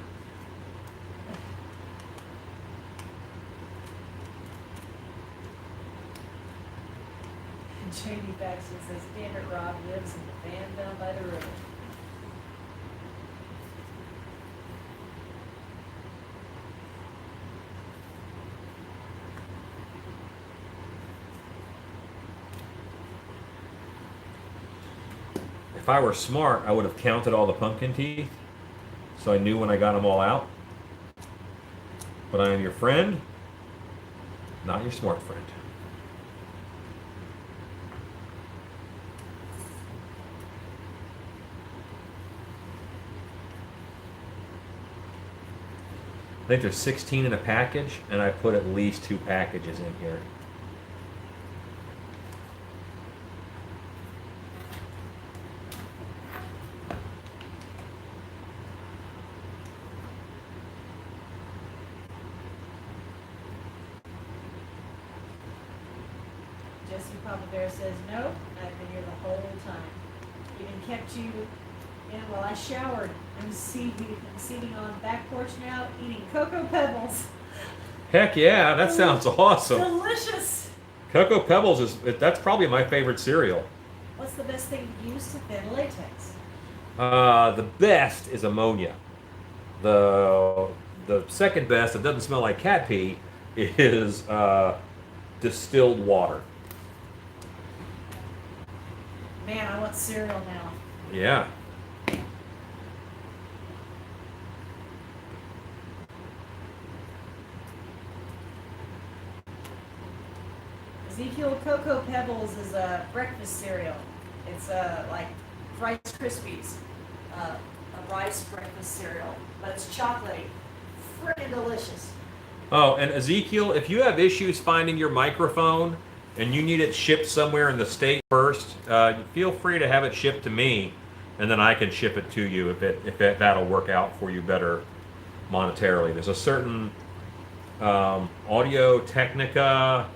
And Jamie Baxter says, damn it, Rob lives in the van down by the river. If I were smart, I would have counted all the pumpkin teeth so I knew when I got them all out. But I am your friend, not your smart friend. I think there's 16 in a package, and I put at least 2 packages in here. Jesse Papa Bear says, nope, I've been here the whole time. Even kept you in while I showered. I'm sitting on the back porch now eating Cocoa Pebbles. Heck yeah, that sounds awesome. Delicious. Cocoa Pebbles that's probably my favorite cereal. What's the best thing to use to thin latex? The best is ammonia. The second best, that doesn't smell like cat pee, is distilled water. Man, I want cereal now. Yeah. Ezekiel Cocoa Pebbles is a breakfast cereal. It's like Rice Krispies, a rice breakfast cereal, but it's chocolatey, freaking delicious. Oh, and Ezekiel, if you have issues finding your microphone and you need it shipped somewhere in the state first, feel free to have it shipped to me, and then I can ship it to you if that'll work out for you better monetarily. There's a certain Audio Technica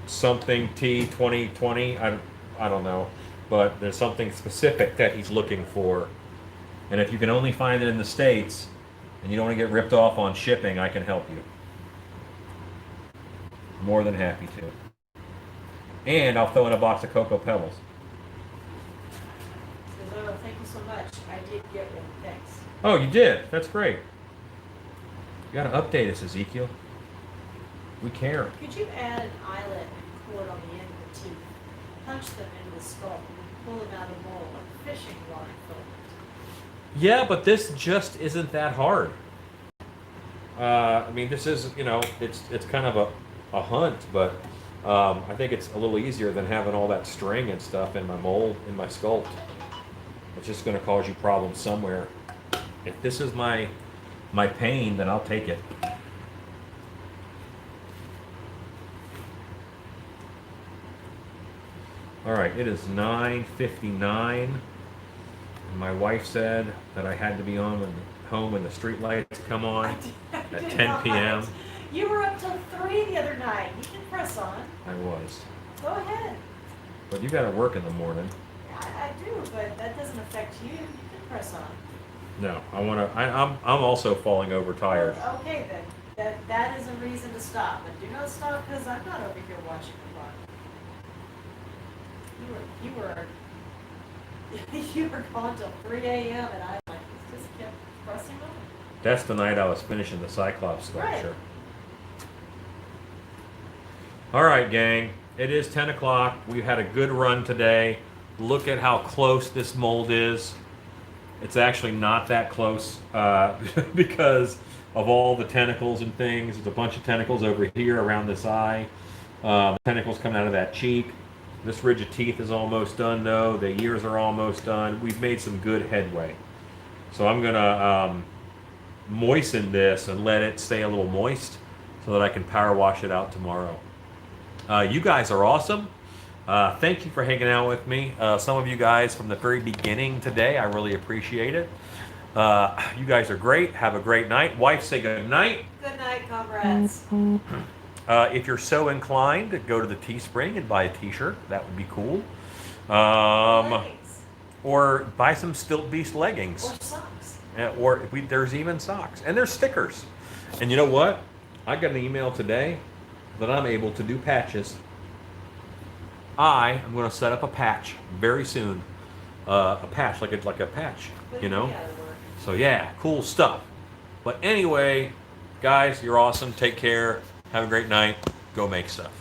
something T2020, I don't know, but there's something specific that he's looking for, and if you can only find it in the States and you don't want to get ripped off on shipping, I can help you. More than happy to. And I'll throw in a box of Cocoa Pebbles. Says, oh, thank you so much. I did get one. Thanks. Oh, you did? That's great. You gotta update us, Ezekiel. We care. Could you add an eyelet and cord on the end of the teeth, punch them into the skull, and pull them out of the bowl like fishing rod filament? Yeah, but this just isn't that hard. I mean, this is, it's kind of a hunt, but I think it's a little easier than having all that string and stuff in my mold, in my sculpt. It's just going to cause you problems somewhere. If this is my pain, then I'll take it. All right, it is 9:59. My wife said that I had to be home when the street lights come on at 10 p.m. You were up till 3 the other night. You can press on. I was. Go ahead. But you got to work in the morning. I do, but that doesn't affect you. You can press on. No, I'm also falling over tired. Well, okay then. That is a reason to stop. But do not stop because I'm not over here watching the clock. You were gone till 3 a.m. and I just kept pressing on. That's the night I was finishing the Cyclops sculpture. Right. All right, gang. It is 10 o'clock. We've had a good run today. Look at how close this mold is. It's actually not that close because of all the tentacles and things. There's a bunch of tentacles over here around this eye. Tentacles coming out of that cheek. This ridge of teeth is almost done, though. The ears are almost done. We've made some good headway. So I'm going to moisten this and let it stay a little moist so that I can power wash it out tomorrow. You guys are awesome. Thank you for hanging out with me. Some of you guys from the very beginning today, I really appreciate it. You guys are great. Have a great night. Wife, say good night. Good night, comrades. If you're so inclined, go to the Teespring and buy a t-shirt. That would be cool. Or buy some Stilt Beast leggings. Or socks. There's even socks. And there's stickers. And you know what? I got an email today that I'm able to do patches. I am going to set up a patch very soon. A patch, like a patch, you know? So yeah, cool stuff. But anyway, guys, you're awesome. Take care. Have a great night. Go make stuff.